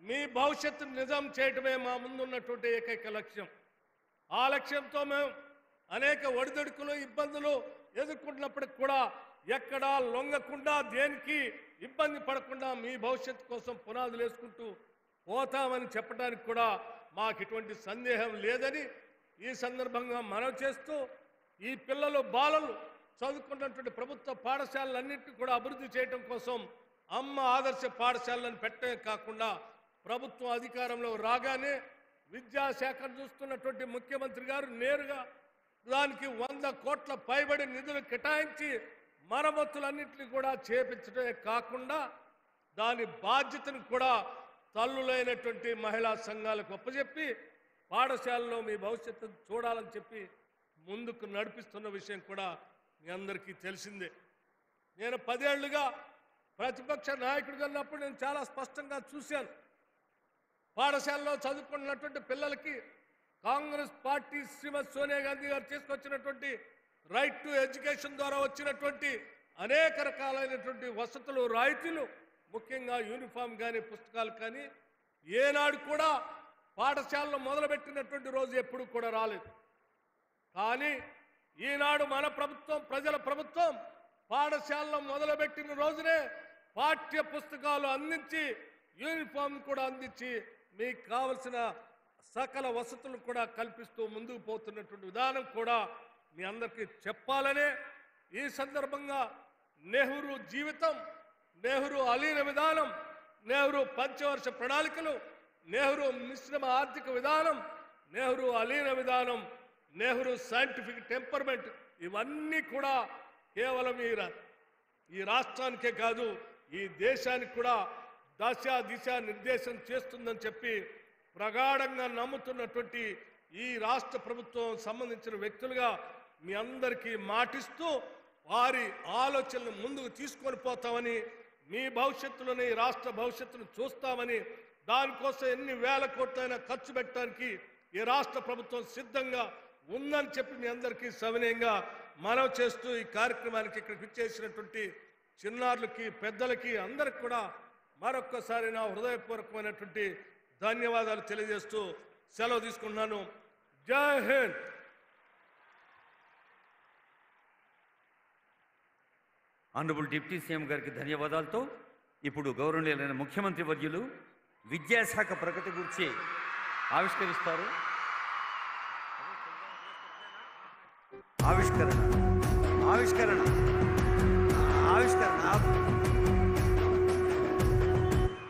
మీ భవిష్యత్తును నిజం చేయటమే మా ముందున్నటువంటి ఏకైక లక్ష్యం. ఆ లక్ష్యంతో మేము అనేక ఒడిదొడుకులు, ఇబ్బందులు ఎదుర్కొంటున్నప్పటికి కూడా ఎక్కడా లొంగకుండా, దేనికి ఇబ్బంది పడకుండా మీ భవిష్యత్తు కోసం పునాదులు వేసుకుంటూ పోతామని చెప్పడానికి కూడా మాకు ఇటువంటి సందేహం లేదని ఈ సందర్భంగా మనవి చేస్తూ, ఈ పిల్లలు, బాలలు చదువుకున్నటువంటి ప్రభుత్వ పాఠశాలలన్నింటినీ కూడా అభివృద్ధి చేయడం కోసం అమ్మ ఆదర్శ పాఠశాలను పెట్టడమే కాకుండా ప్రభుత్వం అధికారంలో రాగానే విద్యాశాఖను చూస్తున్నటువంటి ముఖ్యమంత్రి గారు నేరుగా దానికి 100 కోట్ల పైబడి నిధులు కేటాయించి మరమ్మతులన్నింటినీ కూడా చేపించడమే కాకుండా దాని బాధ్యతను కూడా తల్లులైనటువంటి మహిళా సంఘాలకు అప్పచెప్పి పాఠశాలలో మీ భవిష్యత్తును చూడాలని చెప్పి ముందుకు నడిపిస్తున్న విషయం కూడా మీ అందరికీ తెలిసిందే. నేను 10 ఏళ్లుగా ప్రతిపక్ష నాయకుడిగా ఉన్నప్పుడు నేను చాలా స్పష్టంగా చూశాను. పాఠశాలలో చదువుకున్నటువంటి పిల్లలకి కాంగ్రెస్ పార్టీ శ్రీమతి సోనియా గాంధీ గారు తీసుకొచ్చినటువంటి రైట్ టు ఎడ్యుకేషన్ ద్వారా వచ్చినటువంటి అనేక రకాలైనటువంటి వసతులు, రాయితీలు, ముఖ్యంగా యూనిఫామ్ కానీ పుస్తకాలు కానీ ఏనాడు కూడా పాఠశాలలో మొదలుపెట్టినటువంటి రోజు ఎప్పుడు కూడా రాలేదు. కానీ ఈనాడు మన ప్రభుత్వం, ప్రజల ప్రభుత్వం పాఠశాలలో మొదలుపెట్టిన రోజునే పాఠ్య పుస్తకాలు అందించి, యూనిఫామ్ కూడా అందించి, మీకు కావలసిన సకల వసతులు కూడా కల్పిస్తూ ముందుకు పోతున్నటువంటి విధానం కూడా మీ అందరికీ చెప్పాలనే ఈ సందర్భంగా నెహ్రూ జీవితం, నెహ్రూ అలీన విధానం, నెహ్రూ పంచవర్ష ప్రణాళికలు, నెహ్రూ మిశ్రమ ఆర్థిక విధానం, నెహ్రూ అలీన విధానం, నెహ్రూ సైంటిఫిక్ టెంపర్మెంట్, ఇవన్నీ కూడా కేవలం ఈ రాష్ట్రానికే కాదు ఈ దేశానికి కూడా దిశ నిర్దేశం చేస్తుందని చెప్పి ప్రగాఢంగా నమ్ముతున్నటువంటి ఈ రాష్ట్ర ప్రభుత్వం సంబంధించిన వ్యక్తులుగా మీ అందరికీ మాటిస్తూ వారి ఆలోచనలు ముందుకు తీసుకొని పోతామని, మీ భవిష్యత్తులోనే ఈ రాష్ట్ర భవిష్యత్తును చూస్తామని, దానికోసం ఎన్ని వేల కోట్లైనా ఖర్చు పెట్టడానికి ఈ రాష్ట్ర ప్రభుత్వం సిద్ధంగా ఉందని చెప్పి మీ అందరికీ సవినయంగా మనవి చేస్తూ ఈ కార్యక్రమానికి ఇక్కడికి విచ్చేసినటువంటి చిన్నారులకి, పెద్దలకి అందరికి కూడా మరొక్కసారి నా హృదయపూర్వకమైనటువంటి ధన్యవాదాలు తెలియజేస్తూ సెలవు తీసుకుంటున్నాను. జై హింద్. ఆనరబుల్ డిప్యూటీ సీఎం గారికి ధన్యవాదాలతో ఇప్పుడు గౌరవనీయులైన ముఖ్యమంత్రి వర్యులు విద్యాశాఖ ప్రగతి గురించి ఆవిష్కరిస్తారు.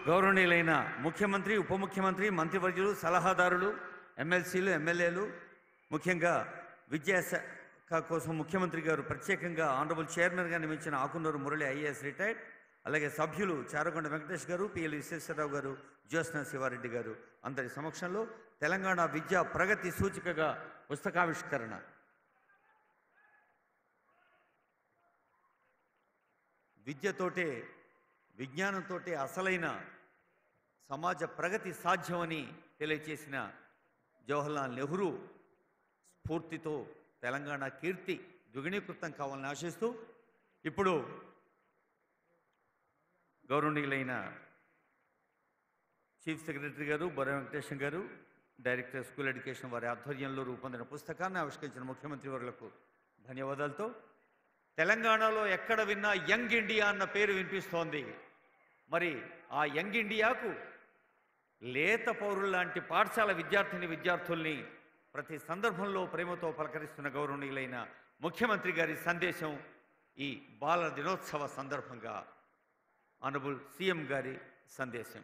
గౌరవనీయులైన ముఖ్యమంత్రి, ఉప ముఖ్యమంత్రి, మంత్రివర్యులు, సలహాదారులు, ఎమ్మెల్సీలు, ఎమ్మెల్యేలు, ముఖ్యంగా విద్యాశాఖ కోసం ముఖ్యమంత్రి గారు ప్రత్యేకంగా ఆనరబుల్ చైర్మన్గా నియమించిన ఆకునూరు మురళి ఐఏఎస్ రిటైర్డ్, అలాగే సభ్యులు చారకొండ వెంకటేష్ గారు, పిఎల్ విశ్వేశ్వరరావు గారు, జ్యోత్స్న శివారెడ్డి గారు అందరి సమక్షంలో తెలంగాణ విద్యా ప్రగతి సూచికగా పుస్తకావిష్కరణ. విద్యతోటే, విజ్ఞానంతోటే అసలైన సమాజ ప్రగతి సాధ్యమని తెలియచేసిన జవహర్లాల్ నెహ్రూ స్ఫూర్తితో తెలంగాణ కీర్తి ద్విగుణీకృతం కావాలని ఆశిస్తూ ఇప్పుడు గౌరవనీయులైన చీఫ్ సెక్రటరీ గారు బొర్రా వెంకటేశం గారు, డైరెక్టర్ స్కూల్ ఎడ్యుకేషన్ వారి ఆధ్వర్యంలో రూపొందిన పుస్తకాన్ని ఆవిష్కరించిన ముఖ్యమంత్రి వర్యులకు ధన్యవాదాలతో తెలంగాణలో ఎక్కడ విన్నా యంగ్ ఇండియా అన్న పేరు వినిపిస్తోంది. మరి ఆ యంగ్ ఇండియాకు లేత పౌరుల్లాంటి పాఠశాల విద్యార్థుల్ని ప్రతి సందర్భంలో ప్రేమతో పలకరిస్తున్న గౌరవనీయులైన ముఖ్యమంత్రి గారి సందేశం ఈ బాలల దినోత్సవ సందర్భంగా ఆనరబుల్ సీఎం గారి సందేశం.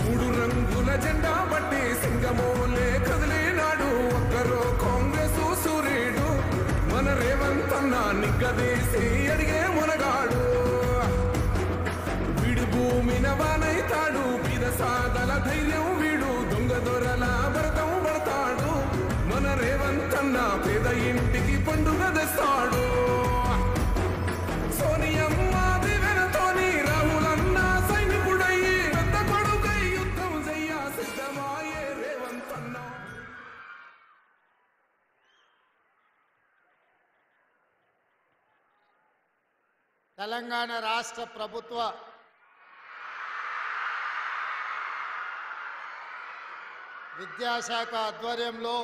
మూడు రంగుల జెండా బట్టి సింగమోలే కదిలేనాడు ఒక్కరో కాంగ్రెసు సూర్యుడు మన రేవంత్ అన్న నిగ్గదీసి అడిగే మునగాడు వీడు భూమిన వానైతాడు సాదల ధైర్యం వీడు దొంగ దొరల భరతం పడతాడు మన రేవంత్ అన్న పేద ఇంటికి పండుగ తెస్తాడు సోనియమ్మ దివెనతోని రాహులన్న సైనికుడయ్యి పెద్ద కొడుకై యుద్ధం చెయ్య సిద్ధమాయే రేవంత్ అన్న. తెలంగాణ రాష్ట్ర ప్రభుత్వ విద్యాశాఖ ఆధ్వర్యంలో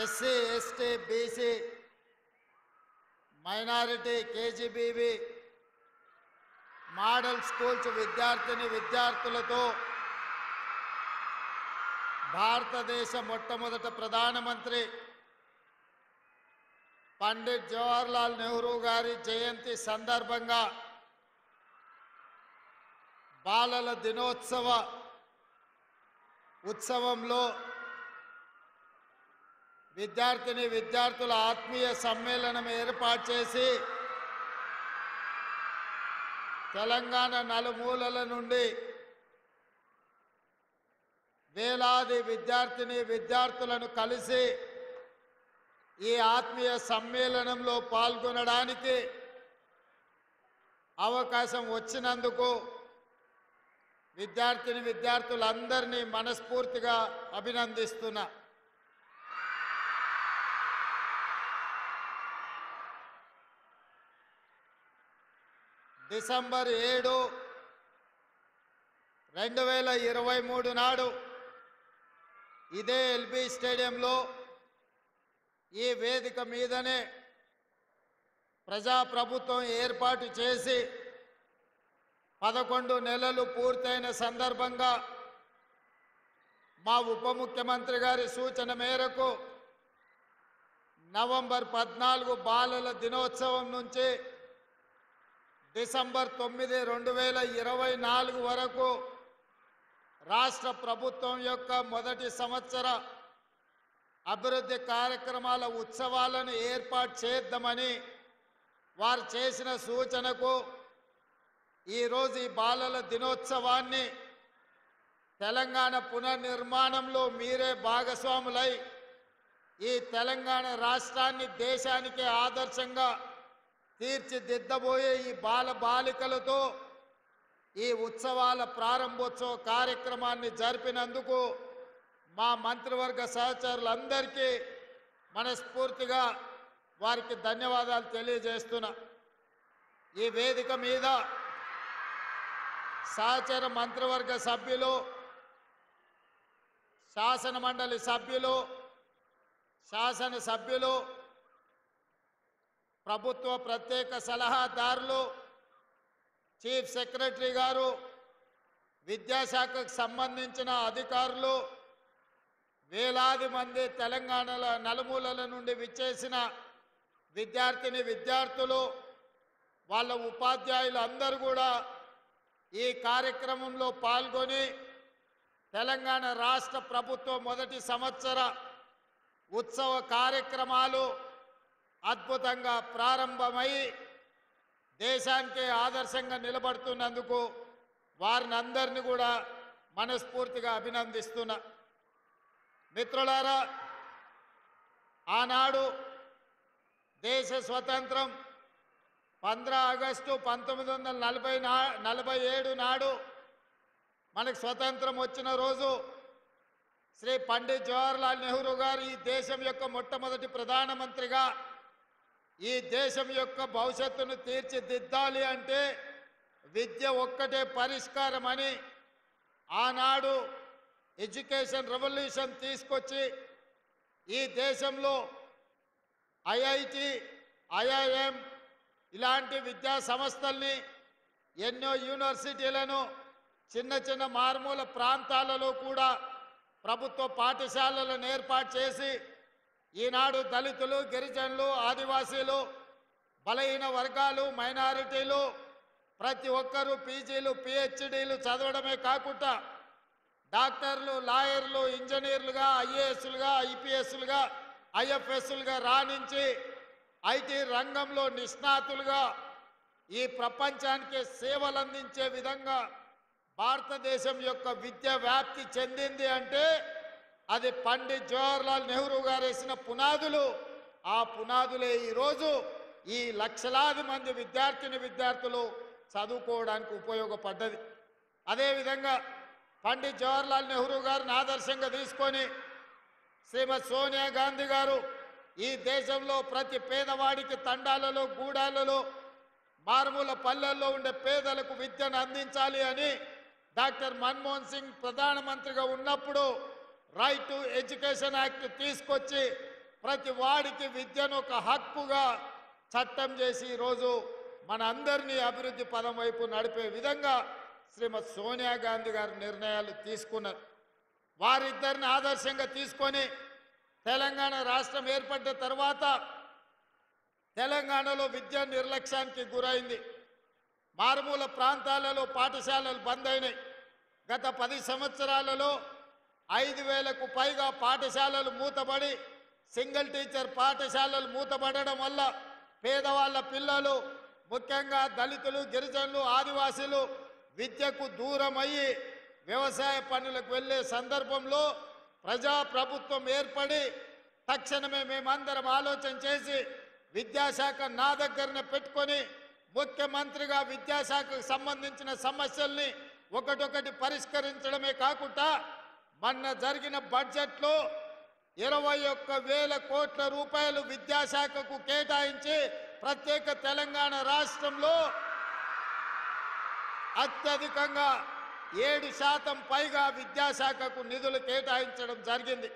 SC, ST, BC, minority, KGBV model schools విద్యార్థులతో భారతదేశ మొట్టమొదట ప్రధానమంత్రి పండిట్ జవహర్లాల్ నెహ్రూ గారి జయంతి సందర్భంగా బాలల దినోత్సవ ఉత్సవంలో విద్యార్థుల ఆత్మీయ సమ్మేళనం ఏర్పాటు చేసి తెలంగాణ నలుమూలల నుండి వేలాది విద్యార్థులను కలిసి ఈ ఆత్మీయ సమ్మేళనంలో పాల్గొనడానికి అవకాశం వచ్చినందుకు విద్యార్థులందరినీ మనస్ఫూర్తిగా అభినందిస్తున్నా. డిసెంబర్ 7, 2023 నాడు ఇదే ఎల్బీ స్టేడియంలో ఈ వేదిక మీదనే ప్రజాప్రభుత్వం ఏర్పాటు చేసి 11 నెలలు పూర్తయిన సందర్భంగా మా ఉప ముఖ్యమంత్రి గారి సూచన మేరకు నవంబర్ 14 బాలల దినోత్సవం నుంచి డిసెంబర్ 9, 2024 వరకు రాష్ట్ర ప్రభుత్వం యొక్క మొదటి సంవత్సర అభివృద్ధి కార్యక్రమాల ఉత్సవాలను ఏర్పాటు చేద్దామని వారు చేసిన సూచనకు ఈరోజు ఈ బాలల దినోత్సవాన్ని తెలంగాణ పునర్నిర్మాణంలో మీరే భాగస్వాములై ఈ తెలంగాణ రాష్ట్రాన్ని దేశానికి ఆదర్శంగా తీర్చిదిద్దబోయే ఈ బాలికలతో ఈ ఉత్సవాల ప్రారంభోత్సవ కార్యక్రమాన్ని జరిపినందుకు మా మంత్రివర్గ సహచరులందరికీ మనస్ఫూర్తిగా వారికి ధన్యవాదాలు తెలియజేస్తున్నా. ఈ వేదిక మీద సహచర మంత్రివర్గ సభ్యులు, శాసన మండలి సభ్యులు, శాసనసభ్యులు, ప్రభుత్వ ప్రత్యేక సలహాదారులు, చీఫ్ సెక్రటరీ గారు, విద్యాశాఖకు సంబంధించిన అధికారులు, వేలాది మంది తెలంగాణల నలుమూలల నుండి విచ్చేసిన విద్యార్థులు, వాళ్ళ ఉపాధ్యాయులు అందరూ కూడా ఈ కార్యక్రమంలో పాల్గొని తెలంగాణ రాష్ట్ర ప్రభుత్వం మొదటి సంవత్సర ఉత్సవ కార్యక్రమాలు అద్భుతంగా ప్రారంభమై దేశానికి ఆదర్శంగా నిలబడుతున్నందుకు వారిని అందరినీ కూడా మనస్ఫూర్తిగా అభినందిస్తున్నా. మిత్రులారా, ఆనాడు దేశ స్వతంత్రం 15 ఆగస్టు 1947 నాడు మనకు స్వతంత్రం వచ్చిన రోజు శ్రీ పండిత్ జవహర్లాల్ నెహ్రూ గారు ఈ దేశం యొక్క మొట్టమొదటి ప్రధానమంత్రిగా ఈ దేశం యొక్క భవిష్యత్తును తీర్చిదిద్దాలి అంటే విద్య ఒక్కటే పరిష్కారం అని ఆనాడు ఎడ్యుకేషన్ రెవల్యూషన్ తీసుకొచ్చి ఈ దేశంలో ఐఐటి, ఐఐఎం ఇలాంటి విద్యా సంస్థల్ని, ఎన్నో యూనివర్సిటీలను చిన్న చిన్న మారుమూల ప్రాంతాలలో కూడా ప్రభుత్వ పాఠశాలలను ఏర్పాటు చేసి ఈనాడు దళితులు, గిరిజనులు, ఆదివాసీలు, బలహీన వర్గాలు, మైనారిటీలు ప్రతి ఒక్కరూ పీజీలు, పిహెచ్డీలు చదవడమే కాకుండా డాక్టర్లు, లాయర్లు, ఇంజనీర్లుగా, ఐఏఎస్లుగా, ఐపీఎస్లుగా, ఐఎఫ్ఎస్లుగా రాణించి ఐటీ రంగంలో నిష్ణాతులుగా ఈ ప్రపంచానికి సేవలు అందించే విధంగా భారతదేశం యొక్క విద్య వ్యాప్తి చెందింది అంటే అది పండిత్ జవహర్లాల్ నెహ్రూ గారు వేసిన పునాదులు. ఆ పునాదులే ఈరోజు ఈ లక్షలాది మంది విద్యార్థులు చదువుకోవడానికి ఉపయోగపడ్డది. అదేవిధంగా పండిత్ జవహర్లాల్ నెహ్రూ గారిని ఆదర్శంగా తీసుకొని శ్రీమతి సోనియా గాంధీ గారు ఈ దేశంలో ప్రతి పేదవాడికి తండాలలో, గూడాలలో, మారుమూల పల్లెల్లో ఉండే పేదలకు విద్యను అందించాలి అని డాక్టర్ మన్మోహన్ సింగ్ ప్రధానమంత్రిగా ఉన్నప్పుడు రైట్ టు ఎడ్యుకేషన్ యాక్ట్ తీసుకొచ్చి ప్రతి వాడికి విద్యను ఒక హక్కుగా చట్టం చేసి ఈరోజు మన అందరినీ అభివృద్ధి పదం వైపు నడిపే విధంగా శ్రీమతి సోనియా గాంధీ గారు నిర్ణయాలు తీసుకున్నారు. వారిద్దరిని ఆదర్శంగా తీసుకొని తెలంగాణ రాష్ట్రం ఏర్పడ్డ తర్వాత తెలంగాణలో విద్య నిర్లక్ష్యానికి గురైంది. మారుమూల ప్రాంతాలలో పాఠశాలలు బంద్ అయినాయి. గత 10 సంవత్సరాలలో 5,000కు పైగా పాఠశాలలు మూతబడి, సింగిల్ టీచర్ పాఠశాలలు మూతబడడం వల్ల పేదవాళ్ళ పిల్లలు, ముఖ్యంగా దళితులు, గిరిజనులు, ఆదివాసీలు విద్యకు దూరమయ్యి వ్యవసాయ పనులకు వెళ్ళే సందర్భంలో ప్రజాప్రభుత్వం ఏర్పడి తక్షణమే మేమందరం ఆలోచన చేసి విద్యాశాఖ నా దగ్గరనే పెట్టుకొని ముఖ్యమంత్రిగా విద్యాశాఖకు సంబంధించిన సమస్యల్ని ఒకటొకటి పరిష్కరించడమే కాకుండా మొన్న జరిగిన బడ్జెట్లో 21,000 కోట్ల రూపాయలు విద్యాశాఖకు కేటాయించి ప్రత్యేక తెలంగాణ రాష్ట్రంలో అత్యధికంగా 7% పైగా విద్యాశాఖకు నిధులు కేటాయించడం జరిగింది.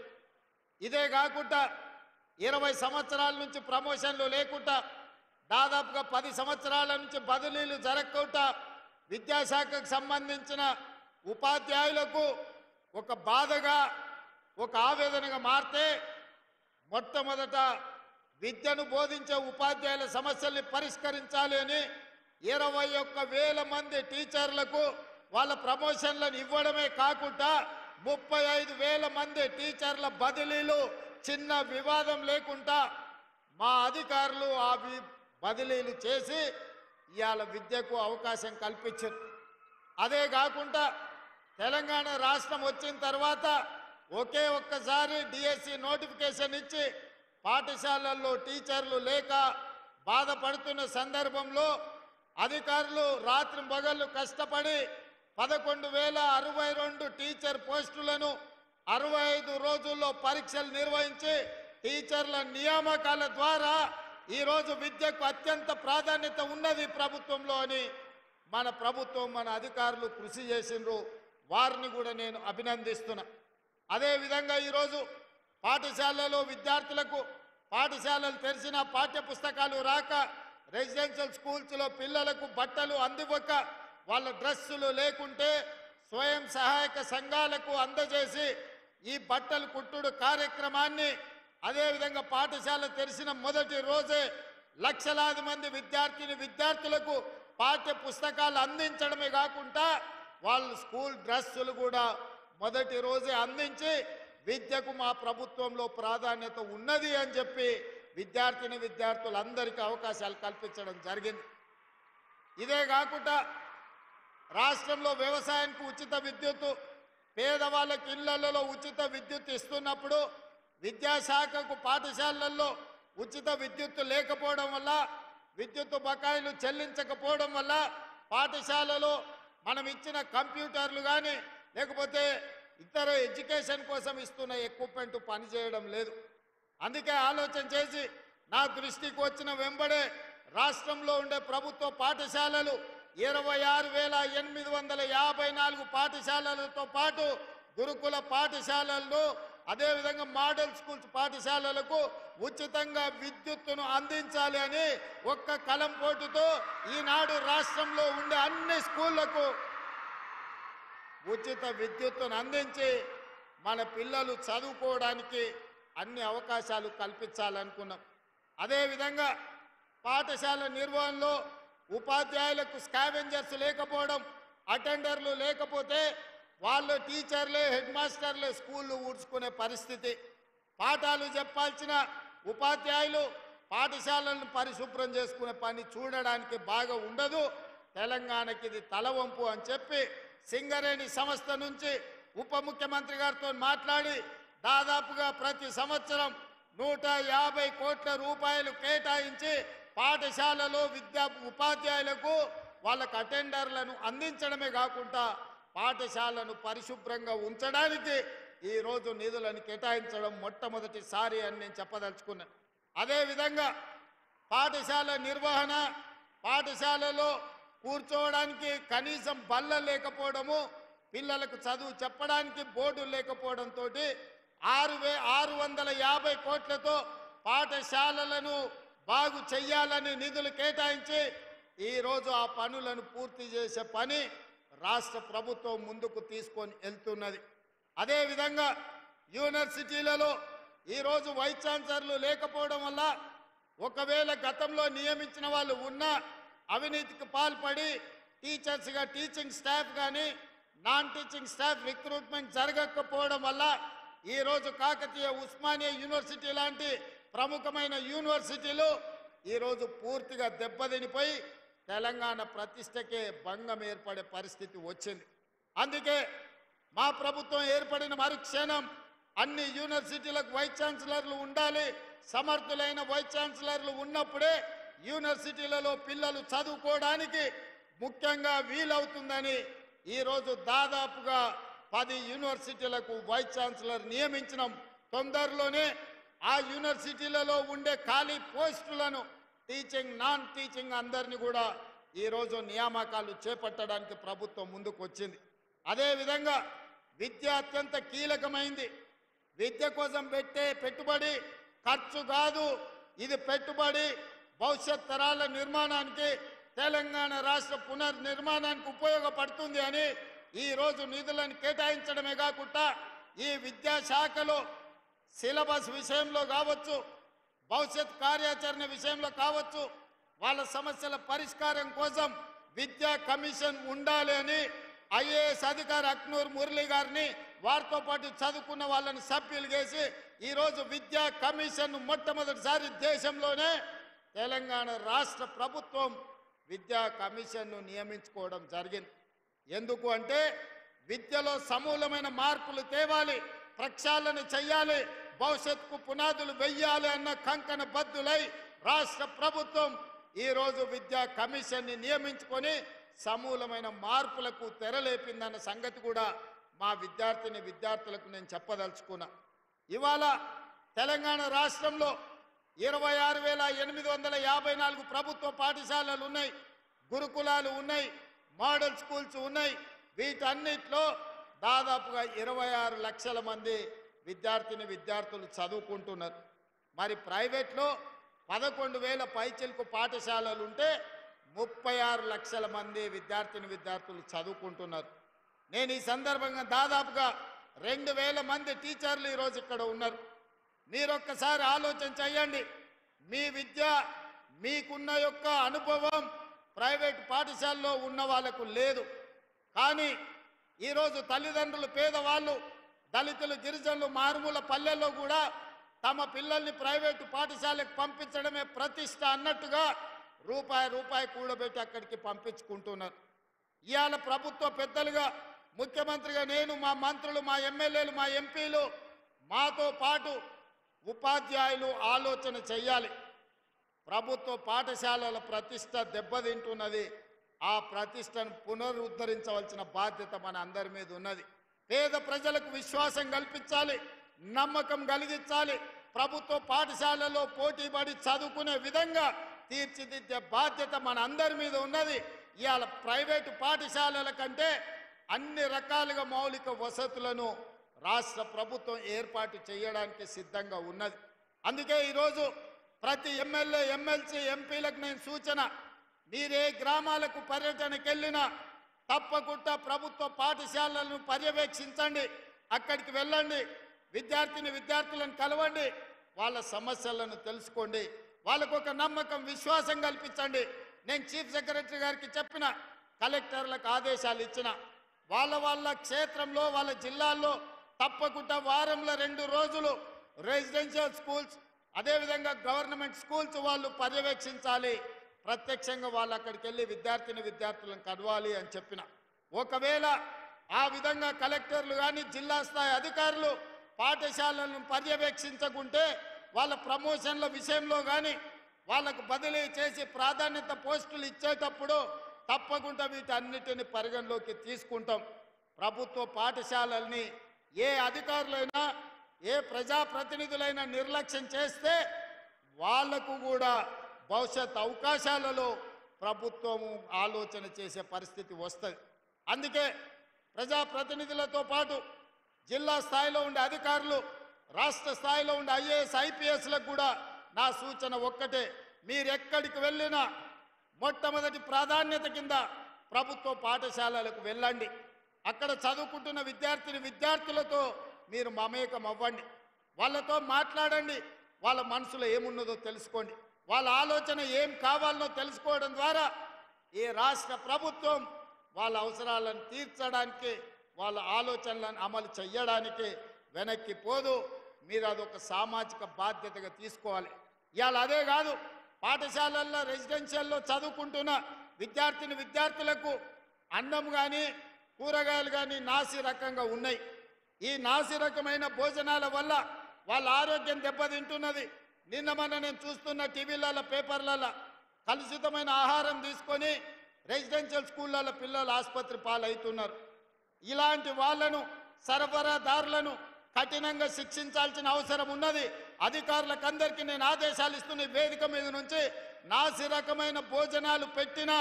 ఇదే కాకుండా 20 సంవత్సరాల నుంచి ప్రమోషన్లు లేకుండా, దాదాపుగా 10 సంవత్సరాల నుంచి బదిలీలు జరగకుండా విద్యాశాఖకు సంబంధించిన ఉపాధ్యాయులకు ఒక బాధగా, ఒక ఆవేదనగా మారితే మొట్టమొదట విద్యను బోధించే ఉపాధ్యాయుల సమస్యల్ని పరిష్కరించాలి అని 21,000 మంది టీచర్లకు వాళ్ళ ప్రమోషన్లను ఇవ్వడమే కాకుండా 35,000 మంది టీచర్ల బదిలీలు చిన్న వివాదం లేకుండా మా అధికారులు ఆ బదిలీలు చేసి ఇవాళ విద్యకు అవకాశం కల్పించారు. అదే కాకుండా తెలంగాణ రాష్ట్రం వచ్చిన తర్వాత ఒకే ఒక్కసారి డిఎస్సి నోటిఫికేషన్ ఇచ్చి పాఠశాలల్లో టీచర్లు లేక బాధపడుతున్న సందర్భంలో అధికారులు రాత్రి పగళ్ళు కష్టపడి 11,062 టీచర్ పోస్టులను 65 రోజుల్లో పరీక్షలు నిర్వహించి టీచర్ల నియామకాల ద్వారా ఈరోజు విద్యకు అత్యంత ప్రాధాన్యత ఉన్నది ప్రభుత్వంలో అని మన ప్రభుత్వం మన అధికారులు కృషి చేసిండ్రు. వారిని కూడా నేను అభినందిస్తున్నా. అదేవిధంగా ఈరోజు పాఠశాలలో విద్యార్థులకు పాఠశాలలు తెరిచిన పాఠ్య పుస్తకాలు రాక రెసిడెన్షియల్ స్కూల్స్లో పిల్లలకు బట్టలు అందివ్వక వాళ్ళ డ్రెస్సులు లేకుంటే స్వయం సహాయక సంఘాలకు అందజేసి ఈ బట్టలు కుట్టుడు కార్యక్రమాన్ని అదేవిధంగా పాఠశాల తెరిచిన మొదటి రోజే లక్షలాది మంది విద్యార్థులకు పాఠ్య పుస్తకాలు అందించడమే కాకుండా వాళ్ళు స్కూల్ డ్రెస్సులు కూడా మొదటి రోజే అందించి విద్యకు మా ప్రభుత్వంలో ప్రాధాన్యత ఉన్నది అని చెప్పి విద్యార్థులందరికీ అవకాశాలు కల్పించడం జరిగింది. ఇదే కాకుండా రాష్ట్రంలో వ్యవసాయానికి ఉచిత విద్యుత్తు, పేదవాళ్ళకి ఇళ్లలో ఉచిత విద్యుత్ ఇస్తున్నప్పుడు విద్యాశాఖకు పాఠశాలల్లో ఉచిత విద్యుత్తు లేకపోవడం వల్ల విద్యుత్తు బకాయిలు చెల్లించకపోవడం వల్ల పాఠశాలలో మనం ఇచ్చిన కంప్యూటర్లు కానీ లేకపోతే ఇతర ఎడ్యుకేషన్ కోసం ఇస్తున్న ఎక్విప్మెంట్ పనిచేయడం లేదు. అందుకే ఆలోచన చేసి నా దృష్టికి వచ్చిన వెంబడే రాష్ట్రంలో ఉండే ప్రభుత్వ పాఠశాలలు 26,854 పాఠశాలలతో పాటు గురుకుల పాఠశాలల్లో అదేవిధంగా మోడల్ స్కూల్స్ పాఠశాలలకు ఉచితంగా విద్యుత్తును అందించాలి అని ఒక్క కలం పోటుతో ఈనాడు రాష్ట్రంలో ఉండే అన్ని స్కూళ్లకు ఉచిత విద్యుత్తును అందించి మన పిల్లలు చదువుకోవడానికి అన్ని అవకాశాలు కల్పించాలనుకున్నాం. అదేవిధంగా పాఠశాల నిర్వహణలో ఉపాధ్యాయులకు స్కావెంజర్స్ లేకపోవడం, అటెండర్లు లేకపోతే వాళ్ళు టీచర్లే హెడ్ మాస్టర్లే స్కూళ్ళు ఊడ్చుకునే పరిస్థితి. పాఠాలు చెప్పాల్సిన ఉపాధ్యాయులు పాఠశాలను పరిశుభ్రం చేసుకునే పని చూడడానికి బాగా ఉండదు. తెలంగాణకి ఇది తలవంపు అని చెప్పి సింగరేణి సంస్థ నుంచి ఉప ముఖ్యమంత్రి గారితో మాట్లాడి దాదాపుగా ప్రతి సంవత్సరం 150 కోట్ల రూపాయలు కేటాయించి పాఠశాలలో ఉపాధ్యాయులకు వాళ్ళకు అటెండర్లను అందించడమే కాకుండా పాఠశాలను పరిశుభ్రంగా ఉంచడానికి ఈరోజు నిధులను కేటాయించడం మొట్టమొదటిసారి అని నేను చెప్పదలుచుకున్నాను. అదేవిధంగా పాఠశాల నిర్వహణ, పాఠశాలలో కూర్చోవడానికి కనీసం బల్ల లేకపోవడము, పిల్లలకు చదువు చెప్పడానికి బోర్డు లేకపోవడంతో 650 కోట్లతో పాఠశాలలను బాగు చెయ్యాలని నిధులు కేటాయించి ఈరోజు ఆ పనులను పూర్తి చేసే పని రాష్ట్ర ప్రభుత్వం ముందుకు తీసుకొని వెళ్తున్నది. అదేవిధంగా యూనివర్సిటీలలో ఈరోజు వైస్ ఛాన్సలర్లు లేకపోవడం వల్ల ఒకవేళ గతంలో నియమించిన వాళ్ళు ఉన్నా అవినీతికి పాల్పడి టీచర్స్గా టీచింగ్ స్టాఫ్ కానీ నాన్ టీచింగ్ స్టాఫ్ రిక్రూట్మెంట్ జరగకపోవడం వల్ల ఈరోజు కాకతీయ ఉస్మానియా యూనివర్సిటీ లాంటి ప్రముఖమైన యూనివర్సిటీలు ఈరోజు పూర్తిగా దెబ్బతినిపోయి తెలంగాణ ప్రతిష్టకే భంగం ఏర్పడే పరిస్థితి వచ్చింది. అందుకే మా ప్రభుత్వం ఏర్పడిన మరుక్షణం అన్ని యూనివర్సిటీలకు వైస్ ఛాన్సలర్లు ఉండాలి. సమర్థులైన వైస్ ఛాన్సలర్లు ఉన్నప్పుడే యూనివర్సిటీలలో పిల్లలు చదువుకోవడానికి ముఖ్యంగా వీలవుతుందని ఈరోజు దాదాపుగా 10 యూనివర్సిటీలకు వైస్ ఛాన్సలర్ నియమించడం. తొందరలోనే ఆ యూనివర్సిటీలలో ఉండే ఖాళీ పోస్టులను టీచింగ్ నాన్ టీచింగ్ అందరినీ కూడా ఈరోజు నియామకాలు చేపట్టడానికి ప్రభుత్వం ముందుకు వచ్చింది. అదేవిధంగా విద్య అత్యంత కీలకమైంది. విద్య కోసం పెట్టే పెట్టుబడి ఖర్చు కాదు, ఇది పెట్టుబడి భవిష్యత్ తరాల నిర్మాణానికి, తెలంగాణ రాష్ట్ర పునర్నిర్మాణానికి ఉపయోగపడుతుంది అని ఈరోజు నిధులను కేటాయించడమే కాకుండా ఈ విద్యాశాఖలో సిలబస్ విషయంలో కావచ్చు, భవిష్యత్ కార్యాచరణ విషయంలో కావచ్చు, వాళ్ళ సమస్యల పరిష్కారం కోసం విద్యా కమిషన్ ఉండాలి అని ఐఏఎస్ అధికారి అక్నూర్ మురళి గారిని వారితో పాటు చదువుకున్న వాళ్ళని సభ్యులు చేసి ఈరోజు విద్యా కమిషన్ మొట్టమొదటిసారి దేశంలోనే తెలంగాణ రాష్ట్ర ప్రభుత్వం విద్యా కమిషన్ను నియమించుకోవడం జరిగింది. ఎందుకు అంటే విద్యలో సమూలమైన మార్పులు తేవాలి, ప్రక్షాళన చెయ్యాలి, భవిష్యత్తుకు పునాదులు వెయ్యాలి అన్న కంకణ బద్దులై రాష్ట్ర ప్రభుత్వం ఈరోజు విద్యా కమిషన్ని నియమించుకొని సమూలమైన మార్పులకు తెరలేపిందన్న సంగతి కూడా మా విద్యార్థులకు నేను చెప్పదలుచుకున్నా. ఇవాళ తెలంగాణ రాష్ట్రంలో 26,854 ప్రభుత్వ పాఠశాలలు ఉన్నాయి, గురుకులాలు ఉన్నాయి, మోడల్ స్కూల్స్ ఉన్నాయి. వీటన్నిటిలో దాదాపుగా 26 లక్షల మంది విద్యార్థులు చదువుకుంటున్నారు. మరి ప్రైవేట్లో 11,000 పైచిలకు పాఠశాలలు ఉంటే 36 లక్షల మంది విద్యార్థులు చదువుకుంటున్నారు. నేను ఈ సందర్భంగా దాదాపుగా 2,000 మంది టీచర్లు ఈరోజు ఇక్కడ ఉన్నారు. మీరొక్కసారి ఆలోచన చేయండి. మీ విద్య మీకున్న యొక్క అనుభవం ప్రైవేట్ పాఠశాలలో ఉన్న వాళ్ళకు లేదు. కానీ ఈరోజు తల్లిదండ్రులు పేదవాళ్ళు, దళితులు, గిరిజనులు, మారుమూల పల్లెల్లో కూడా తమ పిల్లల్ని ప్రైవేటు పాఠశాలకు పంపించడమే ప్రతిష్ట అన్నట్టుగా రూపాయి కూడబెట్టి అక్కడికి పంపించుకుంటున్నారు. ఇవాళ ప్రభుత్వ పెద్దలుగా, ముఖ్యమంత్రిగా నేను, మా మంత్రులు, మా ఎమ్మెల్యేలు, మా ఎంపీలు, మాతో పాటు ఉపాధ్యాయులు ఆలోచన చెయ్యాలి. ప్రభుత్వ పాఠశాలల ప్రతిష్ట దెబ్బతింటున్నది. ఆ ప్రతిష్టను పునరుద్ధరించవలసిన బాధ్యత మన అందరి మీద ఉన్నది. పేద ప్రజలకు విశ్వాసం కల్పించాలి, నమ్మకం కలిగించాలి. ప్రభుత్వ పాఠశాలలో పోటీపడి చదువుకునే విధంగా తీర్చిదిద్దే బాధ్యత మన అందరి మీద ఉన్నది. ఇవాళ ప్రైవేటు పాఠశాలల కంటే అన్ని రకాలుగా మౌలిక వసతులను రాష్ట్ర ప్రభుత్వం ఏర్పాటు చేయడానికి సిద్ధంగా ఉన్నది. అందుకే ఈరోజు ప్రతి ఎమ్మెల్యే, ఎమ్మెల్సీ, ఎంపీలకు నేను సూచన, మీరే గ్రామాలకు పర్యటనకు వెళ్ళినా తప్పకుండా ప్రభుత్వ పాఠశాలలను పర్యవేక్షించండి, అక్కడికి వెళ్ళండి, విద్యార్థులను కలవండి, వాళ్ళ సమస్యలను తెలుసుకోండి, వాళ్ళకు ఒక నమ్మకం, విశ్వాసం కల్పించండి. నేను చీఫ్ సెక్రటరీ గారికి చెప్పిన, కలెక్టర్లకు ఆదేశాలు ఇచ్చిన, వాళ్ళ క్షేత్రంలో, వాళ్ళ జిల్లాల్లో తప్పకుండా వారంలో 2 రోజులు రెసిడెన్షియల్ స్కూల్స్, అదేవిధంగా గవర్నమెంట్ స్కూల్స్ వాళ్ళు పర్యవేక్షించాలి. ప్రత్యక్షంగా వాళ్ళు అక్కడికి వెళ్ళి విద్యార్థులను కలవాలి అని చెప్పిన. ఒకవేళ ఆ విధంగా కలెక్టర్లు కానీ, జిల్లా స్థాయి అధికారులు పాఠశాలలను పర్యవేక్షించకుంటే వాళ్ళ ప్రమోషన్ల విషయంలో కానీ, వాళ్ళకు బదిలీ చేసి ప్రాధాన్యత పోస్టులు ఇచ్చేటప్పుడు తప్పకుండా వీటన్నిటిని పరిగణలోకి తీసుకుంటాం. ప్రభుత్వ పాఠశాలల్ని ఏ అధికారులైనా, ఏ ప్రజాప్రతినిధులైనా నిర్లక్ష్యం చేస్తే వాళ్లకు కూడా భవిష్యత్ అవకాశాలలో ప్రభుత్వము ఆలోచన చేసే పరిస్థితి వస్తుంది. అందుకే ప్రజాప్రతినిధులతో పాటు జిల్లా స్థాయిలో ఉండే అధికారులు, రాష్ట్ర స్థాయిలో ఉండే ఐఏఎస్, ఐపీఎస్లకు కూడా నా సూచన ఒక్కటే, మీరెక్కడికి వెళ్ళినా మొట్టమొదటి ప్రాధాన్యత కింద ప్రభుత్వ పాఠశాలలకు వెళ్ళండి. అక్కడ చదువుకుంటున్న విద్యార్థులతో మీరు మమేకం అవ్వండి, వాళ్ళతో మాట్లాడండి, వాళ్ళ మనసులో ఏమున్నదో తెలుసుకోండి, వాళ్ళ ఆలోచన ఏం కావాలనో తెలుసుకోవడం ద్వారా ఈ రాష్ట్ర ప్రభుత్వం వాళ్ళ అవసరాలను తీర్చడానికి, వాళ్ళ ఆలోచనలను అమలు చేయడానికి వెనక్కి పోదు. మీరు అదొక సామాజిక బాధ్యతగా తీసుకోవాలి. ఇవాళ అదే కాదు, పాఠశాలల్లో, రెసిడెన్షియల్లో చదువుకుంటున్న విద్యార్థులకు అన్నం కానీ, కూరగాయలు కానీ నాసి రకంగా ఉన్నాయి. ఈ నాసి రకమైన భోజనాల వల్ల వాళ్ళ ఆరోగ్యం దెబ్బతింటున్నది. నిన్న మొన్న నేను చూస్తున్న టీవీలలో, పేపర్లలో కలుషితమైన ఆహారం తీసుకొని రెసిడెన్షియల్ స్కూళ్ళలో పిల్లలు ఆసుపత్రి పాలవుతున్నారు. ఇలాంటి వాళ్ళను, సరఫరాదారులను కఠినంగా శిక్షించాల్సిన అవసరం ఉన్నది. అధికారులకు అందరికీ నేను ఆదేశాలు ఇస్తున్న వేదిక మీద నుంచి, నాసి రకమైన భోజనాలు పెట్టినా,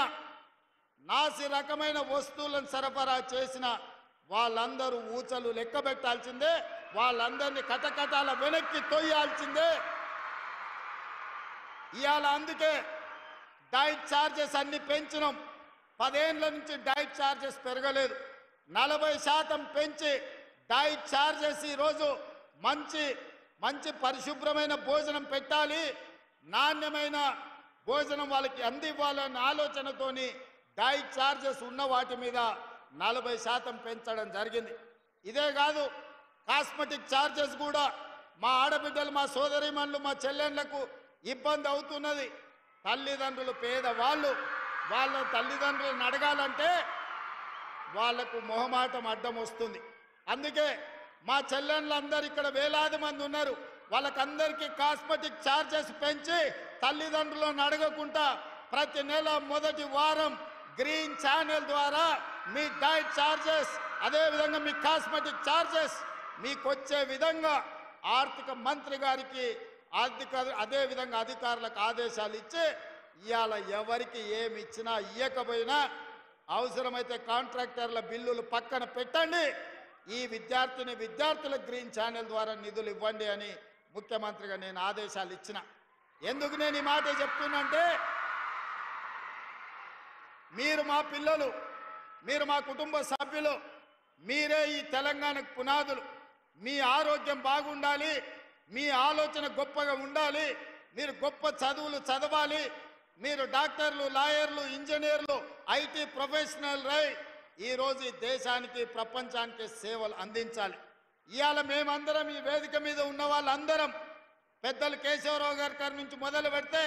నాసి రకమైన వస్తువులను సరఫరా చేసిన వాళ్ళందరూ ఊచలు లెక్క పెట్టాల్సిందే, వాళ్ళందరినీ కటకటాల వెనక్కి తొయ్యాల్సిందే. ఇవాళ అందుకే డైట్ ఛార్జెస్ అన్ని పెంచినాం. 10 ఏళ్ల నుంచి డైట్ ఛార్జెస్ పెరగలేదు. 40% పెంచి డైట్ ఛార్జెస్ ఈరోజు మంచి పరిశుభ్రమైన భోజనం పెట్టాలి, నాణ్యమైన భోజనం వాళ్ళకి అందివ్వాలన్న ఆలోచనతోని డైట్ ఛార్జెస్ ఉన్న వాటి మీద 40% పెంచడం జరిగింది. ఇదే కాదు, కాస్మెటిక్ ఛార్జెస్ కూడా మా ఆడబిడ్డలు, మా సోదరీమణులు, మా చెల్లెళ్లకు ఇబ్బంది అవుతున్నది. తల్లిదండ్రులు పేదవాళ్ళు వాళ్ళ తల్లిదండ్రులను అడగాలంటే వాళ్లకు మొహమాటం అడ్డం వస్తుంది. అందుకే మా చెల్లెళ్ళందరూ ఇక్కడ వేలాది మంది ఉన్నారు, వాళ్ళకందరికీ కాస్మెటిక్ ఛార్జెస్ పెంచి తల్లిదండ్రులను అడగకుండా ప్రతి నెల మొదటి వారం గ్రీన్ ఛానల్ ద్వారా మీ డైట్ ఛార్జెస్, అదేవిధంగా మీ కాస్మెటిక్ ఛార్జెస్ మీకు వచ్చే విధంగా ఆర్థిక మంత్రి గారికి అదేవిధంగా అధికారులకు ఆదేశాలు ఇచ్చి ఇవాళ ఎవరికి ఏమి ఇచ్చినా ఇయ్యకపోయినా అవసరమైతే కాంట్రాక్టర్ల బిల్లులు పక్కన పెట్టండి, ఈ విద్యార్థులకు గ్రీన్ ఛానల్ ద్వారా నిధులు ఇవ్వండి అని ముఖ్యమంత్రిగా నేను ఆదేశాలు ఇచ్చిన. ఎందుకు నేను ఈ మాట చెప్తున్నంటే, మీరు మా పిల్లలు, మీరు మా కుటుంబ సభ్యులు, మీరే ఈ తెలంగాణకు పునాదులు. మీ ఆరోగ్యం బాగుండాలి, మీ ఆలోచన గొప్పగా ఉండాలి, మీరు గొప్ప చదువులు చదవాలి, మీరు డాక్టర్లు, లాయర్లు, ఇంజనీర్లు, ఐటీ ప్రొఫెషనల్ రై ఈరోజు ఈ దేశానికి, ప్రపంచానికి సేవలు అందించాలి. ఇవాళ మేమందరం ఈ వేదిక మీద ఉన్న వాళ్ళందరం పెద్దలు కేశవరావు గారి నుంచి మొదలు పెడితే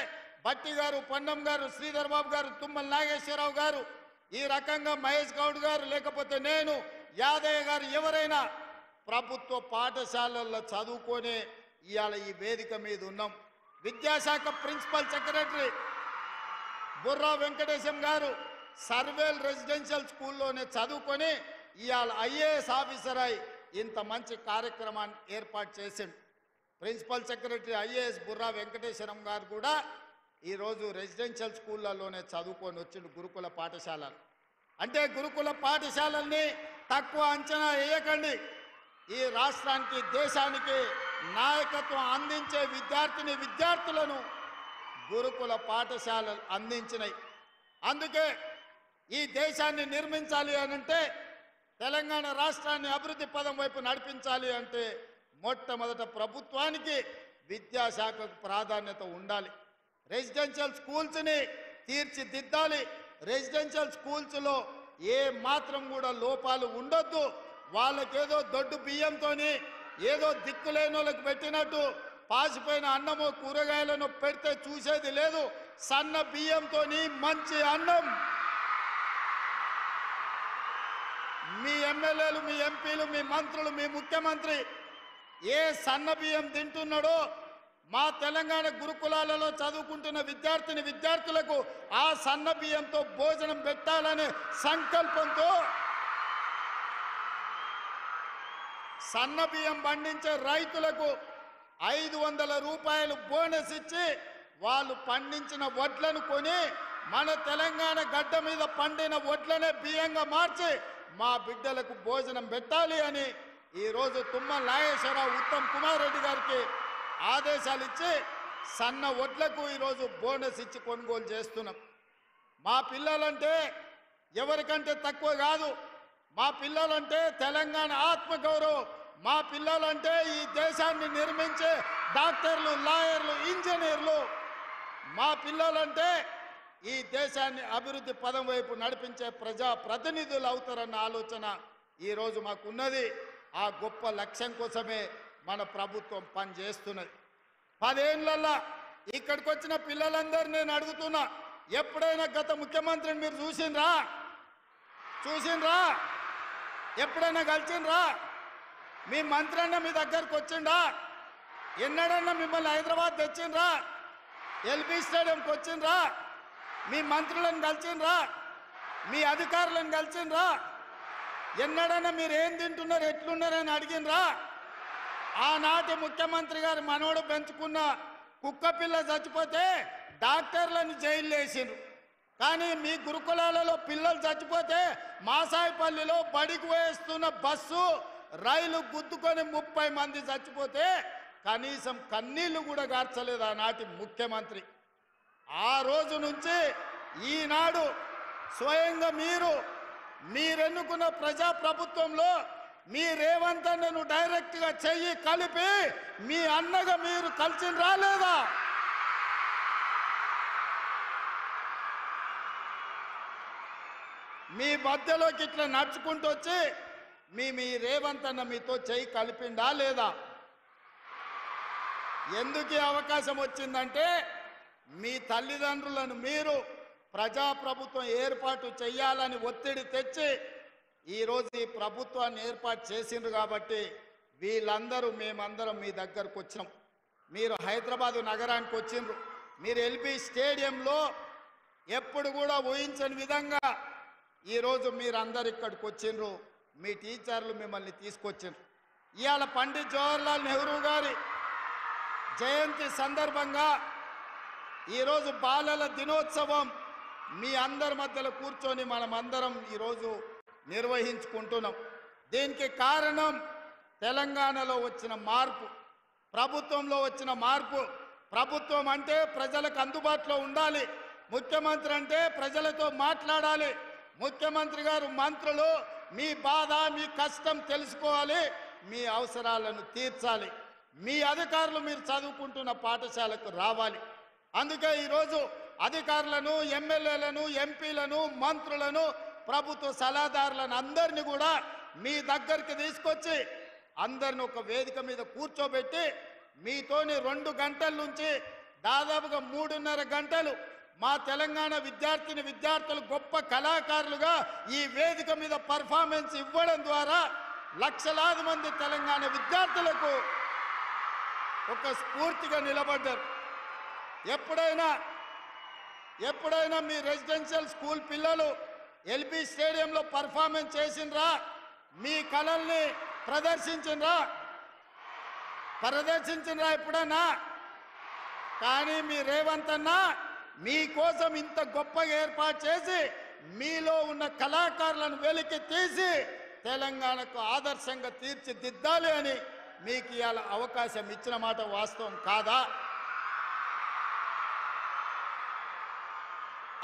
భట్టి గారు, పొన్నం గారు, శ్రీధర్ బాబు గారు, తుమ్మల నాగేశ్వరరావు గారు, ఈ రకంగా మహేష్ గౌడ్ గారు, లేకపోతే నేను, యాదయ్య గారు, ఎవరైనా ప్రభుత్వ పాఠశాలల్లో చదువుకొని ఇవాళ ఈ వేదిక మీద ఉన్నాం. విద్యాశాఖ ప్రిన్సిపల్ సెక్రటరీ బుర్రా వెంకటేశం గారు సర్వేల్ రెసిడెన్షియల్ స్కూల్లోనే చదువుకొని ఇవాళ ఐఏఎస్ ఆఫీసర్ అయి ఇంత మంచి కార్యక్రమాన్ని ఏర్పాటు చేసిండు. ప్రిన్సిపల్ సెక్రటరీ ఐఏఎస్ బుర్రా వెంకటేశ్వరం గారు కూడా ఈరోజు రెసిడెన్షియల్ స్కూళ్ళలోనే చదువుకొని వచ్చిండు, గురుకుల పాఠశాలలు. అంటే గురుకుల పాఠశాలల్ని తక్కువ అంచనా వేయకండి. ఈ రాష్ట్రానికి, దేశానికి నాయకత్వం అందించే విద్యార్థులను గురుకుల పాఠశాలలు అందించినాయి. అందుకే ఈ దేశాన్ని నిర్మించాలి అనంటే, తెలంగాణ రాష్ట్రాన్ని అభివృద్ధి పదం వైపు నడిపించాలి అంటే మొట్టమొదట ప్రభుత్వానికి విద్యాశాఖకు ప్రాధాన్యత ఉండాలి. రెసిడెన్షియల్ స్కూల్స్ని తీర్చిదిద్దాలి. రెసిడెన్షియల్ స్కూల్స్లో ఏ మాత్రం కూడా లోపాలు ఉండొద్దు. వాళ్ళకేదో దొడ్డు బియ్యంతోని ఏదో దిక్కులేని వాళ్ళకి పెట్టినట్టు పాసిపోయిన అన్నమో కూరగాయలను పెడితే చూసేది లేదు. సన్న బియ్యంతోని మంచి అన్నం మీ ఎమ్మెల్యేలు, మీ ఎంపీలు, మీ మంత్రులు, మీ ముఖ్యమంత్రి ఏ సన్న బియ్యం తింటున్నాడో మా తెలంగాణ గురుకులాలలో చదువుకుంటున్న విద్యార్థులకు ఆ సన్న బియ్యంతో భోజనం పెట్టాలనే సంకల్పంతో సన్న బియ్యం పండించే రైతులకు 500 రూపాయలు బోనస్ ఇచ్చి వాళ్ళు పండించిన వడ్లను కొని మన తెలంగాణ గడ్డ మీద పండిన వడ్లనే బియ్యంగా మార్చి మా బిడ్డలకు భోజనం పెట్టాలి అని ఈరోజు తుమ్మల నాగేశ్వరరావు, ఉత్తమ్ కుమార్ రెడ్డి గారికి ఆదేశాలు ఇచ్చి సన్న వడ్లకు ఈరోజు బోనస్ ఇచ్చి కొనుగోలు చేస్తున్నాం. మా పిల్లలంటే ఎవరికంటే తక్కువ కాదు. మా పిల్లలంటే తెలంగాణ ఆత్మగౌరవం. మా పిల్లలంటే ఈ దేశాన్ని నిర్మించే డాక్టర్లు, లాయర్లు, ఇంజనీర్లు. మా పిల్లలంటే ఈ దేశాన్ని అభివృద్ధి పదం వైపు నడిపించే ప్రజా ప్రతినిధులు అవుతారన్న ఆలోచన ఈరోజు మాకున్నది. ఆ గొప్ప లక్ష్యం కోసమే మన ప్రభుత్వం పనిచేస్తున్నది. 10 ఏళ్ళల్లో ఇక్కడికి వచ్చిన పిల్లలందరూ నేను అడుగుతున్నా, ఎప్పుడైనా గత ముఖ్యమంత్రిని మీరు చూసిండ్రా? ఎప్పుడైనా కలిసిండ్రా? మీ మంత్రి అన్న మీ దగ్గరకు వచ్చిండా? ఎన్నడన్నా మిమ్మల్ని హైదరాబాద్ తెచ్చిండ్రా? ఎల్బీ స్టేడియంకి వచ్చిండ్రా? మీ మంత్రులను కలిసిండ్రా? మీ అధికారులను కలిసిండ్రా? ఎన్నడన్నా మీరు ఏం తింటున్నారు, ఎట్లున్నారని అడిగినరా? ఆనాటి ముఖ్యమంత్రి గారు మనోడు పెంచుకున్న కుక్క పిల్ల చచ్చిపోతే డాక్టర్లను జైల్లో వేసిండ్రు. కానీ మీ గురుకులాలలో పిల్లలు చచ్చిపోతే మాసాయిపల్లిలో బడికి వేస్తున్న బస్సు, రైలు గుద్దుకొని 30 మంది చచ్చిపోతే కనీసం కన్నీళ్లు కూడా గార్చలేదు ఆనాటి ముఖ్యమంత్రి. ఆ రోజు నుంచి ఈనాడు స్వయంగా మీరెన్నుకున్న ప్రజాప్రభుత్వంలో మీ రేవంత్ అన్నను డైరెక్ట్గా చెయ్యి కలిపి మీ అన్నగా మీరు కలిసి రాలేదా? మీ మధ్యలోకి ఇట్లా నడుచుకుంటూ వచ్చి మీ రేవంత్ అన్న మీతో చేయి కలిపిండా లేదా? ఎందుకు ఈ అవకాశం వచ్చిందంటే మీ తల్లిదండ్రులను మీరు ప్రజాప్రభుత్వం ఏర్పాటు చేయాలని ఒత్తిడి తెచ్చి ఈరోజు ఈ ప్రభుత్వాన్ని ఏర్పాటు చేసిండ్రు కాబట్టి వీళ్ళందరూ మేమందరం మీ దగ్గరకు వచ్చినాం. మీరు హైదరాబాదు నగరానికి వచ్చిండ్రు. మీరు ఎల్బీ స్టేడియంలో ఎప్పుడు కూడా ఊహించని విధంగా ఈరోజు మీరందరు ఇక్కడికి వచ్చిండ్రు. మీ టీచర్లు మిమ్మల్ని తీసుకొచ్చిండ్రు. ఇవాళ పండిత్ జవహర్లాల్ నెహ్రూ గారి జయంతి సందర్భంగా ఈరోజు బాలల దినోత్సవం మీ అందరి మధ్యలో కూర్చొని మనమందరం ఈరోజు నిర్వహించుకుంటున్నాం. దీనికి కారణం తెలంగాణలో వచ్చిన మార్పు, ప్రభుత్వంలో వచ్చిన మార్పు. ప్రభుత్వం అంటే ప్రజలకు అందుబాటులో ఉండాలి. ముఖ్యమంత్రి అంటే ప్రజలతో మాట్లాడాలి. ముఖ్యమంత్రి గారు మంత్రులు మీ బాధ మీ కష్టం తెలుసుకోవాలి, మీ అవసరాలను తీర్చాలి. మీ అధికారులు మీరు చదువుకుంటున్న పాఠశాలకు రావాలి. అందుకే ఈరోజు అధికారులను, ఎమ్మెల్యేలను, ఎంపీలను, మంత్రులను, ప్రభుత్వ సలహాదారులను అందరినీ కూడా మీ దగ్గరికి తీసుకొచ్చి అందరిని ఒక వేదిక మీద కూర్చోబెట్టి మీతోని 2 గంటల నుంచి దాదాపుగా 3.5 గంటలు మా తెలంగాణ విద్యార్థులు గొప్ప కళాకారులుగా ఈ వేదిక మీద పర్ఫార్మెన్స్ ఇవ్వడం ద్వారా లక్షలాది మంది తెలంగాణ విద్యార్థులకు ఒక స్ఫూర్తిగా నిలబడ్డారు. ఎప్పుడైనా మీ రెసిడెన్షియల్ స్కూల్ పిల్లలు ఎల్బీ స్టేడియంలో పర్ఫార్మెన్స్ చేసిండ్రా? మీ కళల్ని ప్రదర్శించిండ్రా ఎప్పుడన్నా? కానీ మీ రేవంత్ అన్న మీకోసం ఇంత గొప్పగా ఏర్పాటు చేసి మీలో ఉన్న కళాకారులను వెలికి తీసి తెలంగాణకు ఆదర్శంగా తీర్చిదిద్దాలి అని మీకు ఇవాళ అవకాశం ఇచ్చిన మాట వాస్తవం కాదా?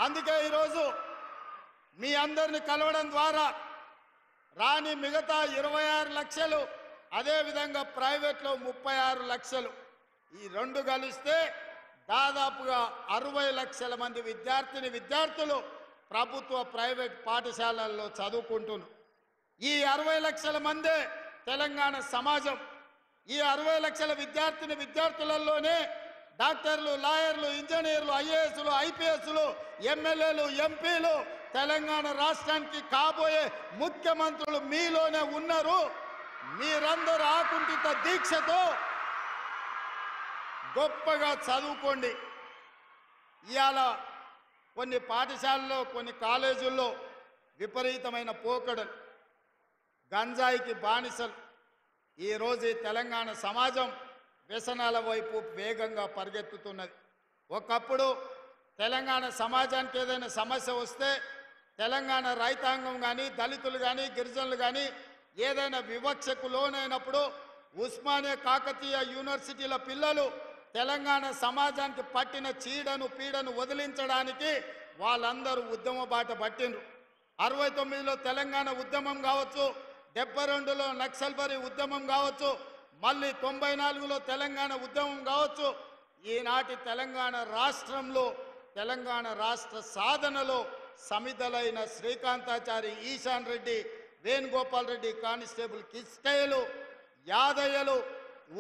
అందుకే ఈరోజు మీ అందరిని కలవడం ద్వారా రాని మిగతా 26 లక్షలు, అదేవిధంగా ప్రైవేట్లో 36 లక్షలు, ఈ 2 కలిస్తే దాదాపుగా 60 లక్షల మంది విద్యార్థులు ప్రభుత్వ ప్రైవేట్ పాఠశాలల్లో చదువుకుంటున్నారు. ఈ 60 లక్షల మందే తెలంగాణ సమాజం. ఈ 60 లక్షల విద్యార్థులలోనే డాక్టర్లు, లాయర్లు, ఇంజనీర్లు, ఐఏఎస్లు, ఐపీఎస్లు, ఎమ్మెల్యేలు, ఎంపీలు, తెలంగాణ రాష్ట్రానికి కాబోయే ముఖ్యమంత్రులు మీలోనే ఉన్నారు. మీరందరూ ఆకుంఠిత దీక్షతో గొప్పగా చదువుకోండి. ఇవాళ కొన్ని పాఠశాలల్లో, కొన్ని కాలేజీల్లో విపరీతమైన పోకడలు, గంజాయికి బానిసలు. ఈరోజు ఈ తెలంగాణ సమాజం వ్యసనాల వైపు వేగంగా పరిగెత్తుతున్నది. ఒకప్పుడు తెలంగాణ సమాజానికి ఏదైనా సమస్య వస్తే తెలంగాణ రైతాంగం కానీ, దళితులు కానీ, గిరిజనులు కానీ ఏదైనా వివక్షకు లోనైనప్పుడు ఉస్మానియా, కాకతీయ యూనివర్సిటీల పిల్లలు తెలంగాణ సమాజానికి పట్టిన చీడను పీడను వదిలించడానికి వాళ్ళందరూ ఉద్యమ బాట పట్టిండ్రు. 69లో తెలంగాణ ఉద్యమం కావచ్చు, 72లో నక్సల్బరీ ఉద్యమం కావచ్చు, మళ్ళీ 94లో తెలంగాణ ఉద్యమం కావచ్చు. ఈనాటి తెలంగాణ రాష్ట్రంలో, తెలంగాణ రాష్ట్ర సాధనలో సమిధలైన శ్రీకాంతాచారి, ఈశాన్ రెడ్డి, వేణుగోపాల్ రెడ్డి, కానిస్టేబుల్ కిష్టయ్యలు, యాదయ్యలు,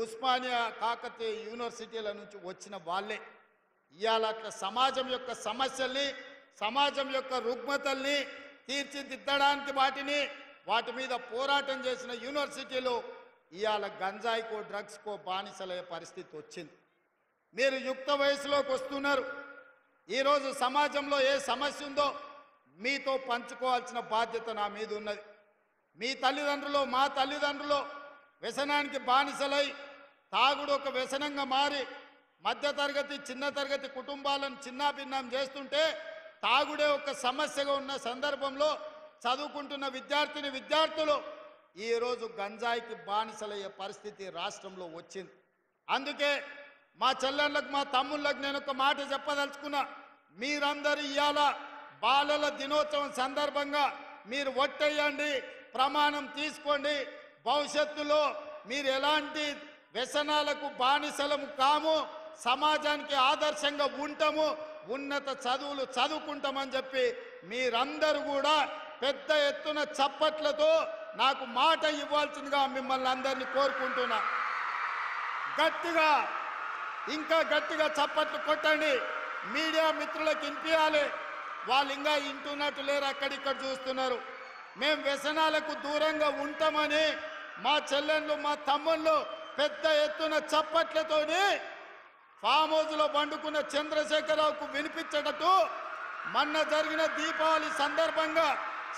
ఉస్మానియా, కాకతీయ యూనివర్సిటీల నుంచి వచ్చిన వాళ్ళే. ఇవాళ అట్లా సమాజం యొక్క సమస్యల్ని, సమాజం యొక్క రుగ్మతల్ని తీర్చిదిద్దడానికి వాటి మీద పోరాటం చేసిన యూనివర్సిటీలు ఇవాళ గంజాయికో, డ్రగ్స్కో బానిసలయ్యే పరిస్థితి వచ్చింది. మీరు యుక్త వయసులోకి వస్తున్నారు. ఈరోజు సమాజంలో ఏ సమస్య ఉందో మీతో పంచుకోవాల్సిన బాధ్యత నా మీద ఉన్నది. మీ తల్లిదండ్రులు, మా తల్లిదండ్రులు వ్యసనానికి బానిసలై తాగుడు ఒక వ్యసనంగా మారి మధ్యతరగతి, చిన్న తరగతి కుటుంబాలను చిన్నాభిన్నం చేస్తుంటే తాగుడే ఒక సమస్యగా ఉన్న సందర్భంలో చదువుకుంటున్న విద్యార్థులు ఈరోజు గంజాయికి బానిసలయ్యే పరిస్థితి రాష్ట్రంలో వచ్చింది. అందుకే మా చెల్లెళ్ళకు, మా తమ్ముళ్ళకు నేను ఒక మాట చెప్పదలుచుకున్నా. మీరందరూ ఇవాళ బాలల దినోత్సవం సందర్భంగా మీరు ఒట్టేయండి, ప్రమాణం తీసుకోండి. భవిష్యత్తులో మీరు ఎలాంటి వ్యసనాలకు బానిసలము కాము, సమాజానికి ఆదర్శంగా ఉంటాము, ఉన్నత చదువులు చదువుకుంటామని చెప్పి మీరందరూ కూడా పెద్ద ఎత్తున చప్పట్లతో నాకు మాట ఇవ్వాల్సిందిగా మిమ్మల్ని అందరినీ కోరుకుంటున్నా. గట్టిగా ఇంకా గట్టిగా చప్పట్లు కొట్టండి. మీడియా మిత్రులకు వినిపించాలి. వాళ్ళు ఇంకా వింటున్నట్టు లేరు, అక్కడిక్కడ చూస్తున్నారు. మేము వ్యసనాలకు దూరంగా ఉంటామని మా చెల్లెళ్ళు మా తమ్ముళ్ళు పెద్ద ఎత్తున చప్పట్లతోని ఫామ్ హౌస్లో పండుకున్న చంద్రశేఖరరావుకు వినిపించేటట్టు మొన్న జరిగిన దీపావళి సందర్భంగా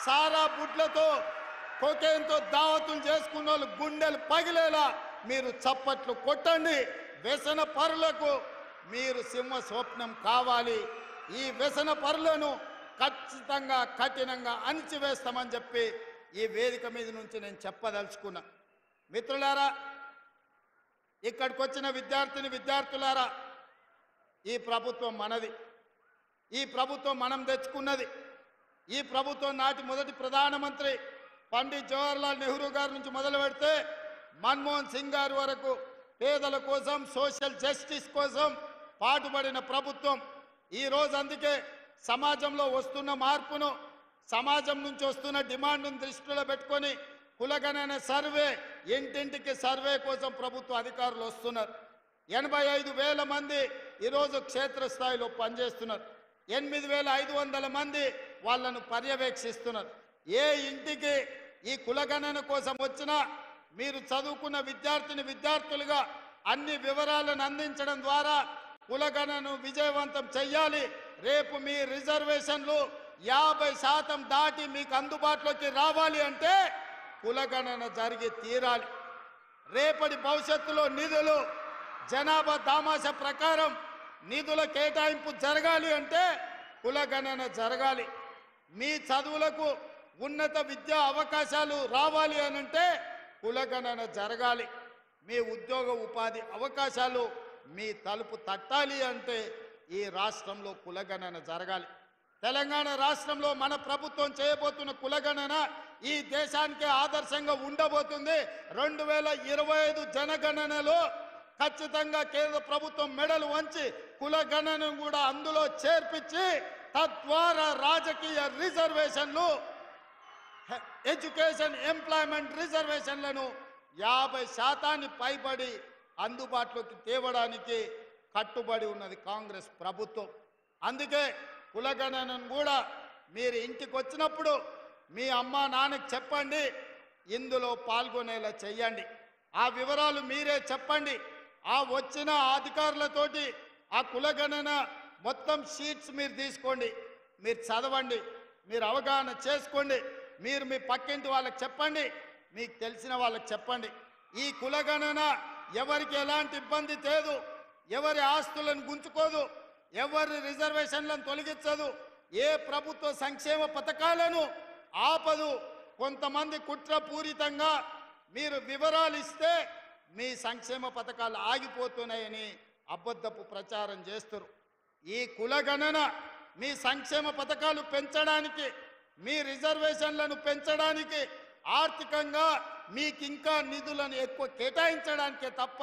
సారా బుడ్లతో కొకేన్తో దావతులు చేసుకున్న వాళ్ళు గుండెలు పగిలేలా మీరు చప్పట్లు కొట్టండి. వ్యసన పరులకు మీరు సింహ స్వప్నం కావాలి. ఈ వ్యసన పరులను ఖచ్చితంగా కఠినంగా అణిచివేస్తామని చెప్పి ఈ వేదిక మీద నుంచి నేను చెప్పదలుచుకున్నా. మిత్రులారా, ఇక్కడికి వచ్చిన విద్యార్థులారా, ఈ ప్రభుత్వం మనది. ఈ ప్రభుత్వం మనం తెచ్చుకున్నది. ఈ ప్రభుత్వం నాటి మొదటి ప్రధానమంత్రి పండిత్ జవహర్లాల్ నెహ్రూ గారి నుంచి మొదలు పెడితే మన్మోహన్ సింగ్ గారి వరకు పేదల కోసం, సోషల్ జస్టిస్ కోసం పాటుపడిన ప్రభుత్వం. ఈరోజు అందుకే సమాజంలో వస్తున్న మార్పును, సమాజం నుంచి వస్తున్న డిమాండ్ను దృష్టిలో పెట్టుకొని కులగణన సర్వే, ఇంటింటికి సర్వే కోసం ప్రభుత్వ అధికారులు వస్తున్నారు. 85,000 మంది ఈరోజు క్షేత్రస్థాయిలో పనిచేస్తున్నారు. 8,500 మంది వాళ్ళను పర్యవేక్షిస్తున్నారు. ఏ ఇంటికి ఈ కులగణన కోసం వచ్చినా మీరు చదువుకున్న విద్యార్థులుగా అన్ని వివరాలను అందించడం ద్వారా కులగణను విజయవంతం చెయ్యాలి. రేపు మీ రిజర్వేషన్లు 50% దాటి మీకు అందుబాటులోకి రావాలి అంటే కులగణన జరిగి తీరాలి. రేపటి భవిష్యత్తులో నిధులు జనాభా దామాష ప్రకారం నిధుల కేటాయింపు జరగాలి అంటే కులగణన జరగాలి. మీ చదువులకు ఉన్నత విద్యా అవకాశాలు రావాలి అనంటే కులగణన జరగాలి. మీ ఉద్యోగ ఉపాధి అవకాశాలు మీ తలుపు తట్టాలి అంటే ఈ రాష్ట్రంలో కులగణన జరగాలి. తెలంగాణ రాష్ట్రంలో మన ప్రభుత్వం చేయబోతున్న కులగణన ఈ దేశానికే ఆదర్శంగా ఉండబోతుంది. 2025 జనగణనలో ఖచ్చితంగా కేంద్ర ప్రభుత్వం మెడలు వంచి కులగణనను కూడా అందులో చేర్పించి తద్వారా రాజకీయ రిజర్వేషన్లు, ఎడ్యుకేషన్, ఎంప్లాయ్మెంట్ రిజర్వేషన్లను 50% పైబడి అందుబాటులోకి తేవడానికి కట్టుబడి ఉన్నది కాంగ్రెస్ ప్రభుత్వం. అందుకే కులగణనను కూడా మీరు ఇంటికి వచ్చినప్పుడు మీ అమ్మ నాన్నకి చెప్పండి, ఇందులో పాల్గొనేలా చెయ్యండి. ఆ వివరాలు మీరే చెప్పండి. ఆ వచ్చిన అధికారులతోటి ఆ కులగణన మొత్తం షీట్స్ మీరు తీసుకోండి, మీరు చదవండి, మీరు అవగాహన చేసుకోండి. మీరు మీ పక్కింటి వాళ్ళకి చెప్పండి, మీకు తెలిసిన వాళ్ళకి చెప్పండి. ఈ కులగణన ఎవరికి ఎలాంటి ఇబ్బంది తేదు, ఎవరి ఆస్తులను గుంచుకోదు, ఎవరి రిజర్వేషన్లను తొలగించదు, ఏ ప్రభుత్వ సంక్షేమ పథకాలను ఆపదు. కొంతమంది కుట్రపూరితంగా మీరు వివరాలు ఇస్తే మీ సంక్షేమ పథకాలు ఆగిపోతున్నాయని అబద్ధపు ప్రచారం చేస్తారు. ఈ కులగణన మీ సంక్షేమ పథకాలు పెంచడానికి, మీ రిజర్వేషన్లను పెంచడానికి, ఆర్థికంగా మీకు ఇంకా నిధులను ఎక్కువ కేటాయించడానికే తప్ప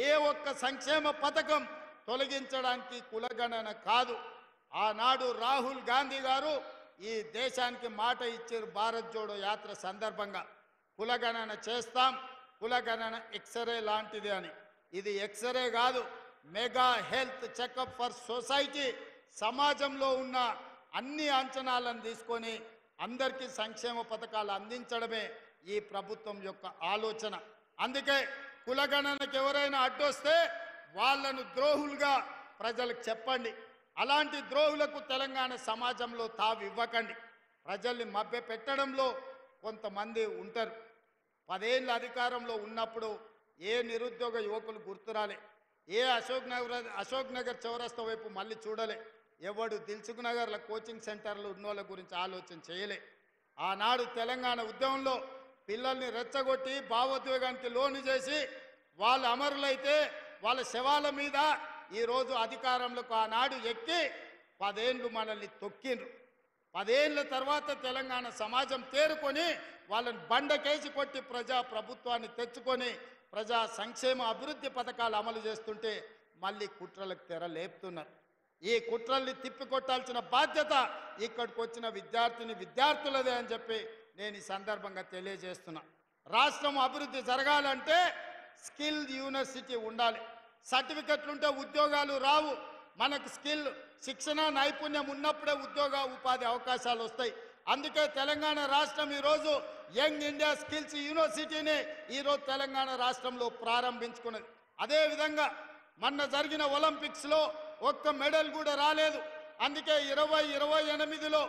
ఏ ఒక్క సంక్షేమ పథకం తొలగించడానికి కులగణన కాదు. ఆనాడు రాహుల్ గాంధీ గారు ఈ దేశానికి మాట ఇచ్చారు. భారత్ జోడో యాత్ర సందర్భంగా కులగణన చేస్తాం, కులగణన ఎక్స్రే లాంటిది అని. ఇది ఎక్స్రే కాదు, mega health checkup for society. సమాజంలో ఉన్న అన్ని అంచనాలను తీసుకొని అందరికీ సంక్షేమ పథకాలు అందించడమే ఈ ప్రభుత్వం యొక్క ఆలోచన. అందుకే కులగణనకు ఎవరైనా అడ్డొస్తే వాళ్ళను ద్రోహులుగా ప్రజలకు చెప్పండి. అలాంటి ద్రోహులకు తెలంగాణ సమాజంలో తావు ఇవ్వకండి. ప్రజల్ని మభ్య పెట్టడంలో కొంతమంది ఉంటారు. 10 ఏళ్ళ అధికారంలో ఉన్నప్పుడు ఏ నిరుద్యోగ యువకులు గుర్తురాలే, ఏ అశోక్ నగర్ చౌరస్తా వైపు మళ్ళీ చూడలే, ఎవడు దిల్సుఖ్ నగర్ల కోచింగ్ సెంటర్లు ఉన్నోళ్ళ గురించి ఆలోచన చేయలే. ఆనాడు తెలంగాణ ఉద్యమంలో పిల్లల్ని రెచ్చగొట్టి భావోద్వేగానికి లోను చేసి వాళ్ళు అమరులైతే వాళ్ళ శవాల మీద ఈరోజు అధికారంలోకి ఆనాడు ఎక్కి 10 ఏళ్ళు మనల్ని తొక్కిండ్రు. 10 ఏళ్ళ తర్వాత తెలంగాణ సమాజం తేరుకొని వాళ్ళని బండకేసి కొట్టి ప్రజా ప్రభుత్వాన్ని తెచ్చుకొని ప్రజా సంక్షేమ అభివృద్ధి పథకాలు అమలు చేస్తుంటే మళ్ళీ కుట్రలకు తెర లేపుతున్నారు. ఈ కుట్రల్ని తిప్పికొట్టాల్సిన బాధ్యత ఇక్కడికి వచ్చిన విద్యార్థులదే అని చెప్పి నేను ఈ సందర్భంగా తెలియజేస్తున్నా. రాష్ట్రం అభివృద్ధి జరగాలంటే స్కిల్ యూనివర్సిటీ ఉండాలి. సర్టిఫికెట్లు ఉంటే ఉద్యోగాలు రావు. మనకు స్కిల్ శిక్షణ నైపుణ్యం ఉన్నప్పుడే ఉపాధి అవకాశాలు వస్తాయి. అందుకే తెలంగాణ రాష్ట్రం ఈరోజు యంగ్ ఇండియా స్కిల్స్ యూనివర్సిటీని ఈరోజు తెలంగాణ రాష్ట్రంలో ప్రారంభించుకున్నది. అదేవిధంగా మొన్న జరిగిన ఒలింపిక్స్లో ఒక్క మెడల్ కూడా రాలేదు. అందుకే 2028లో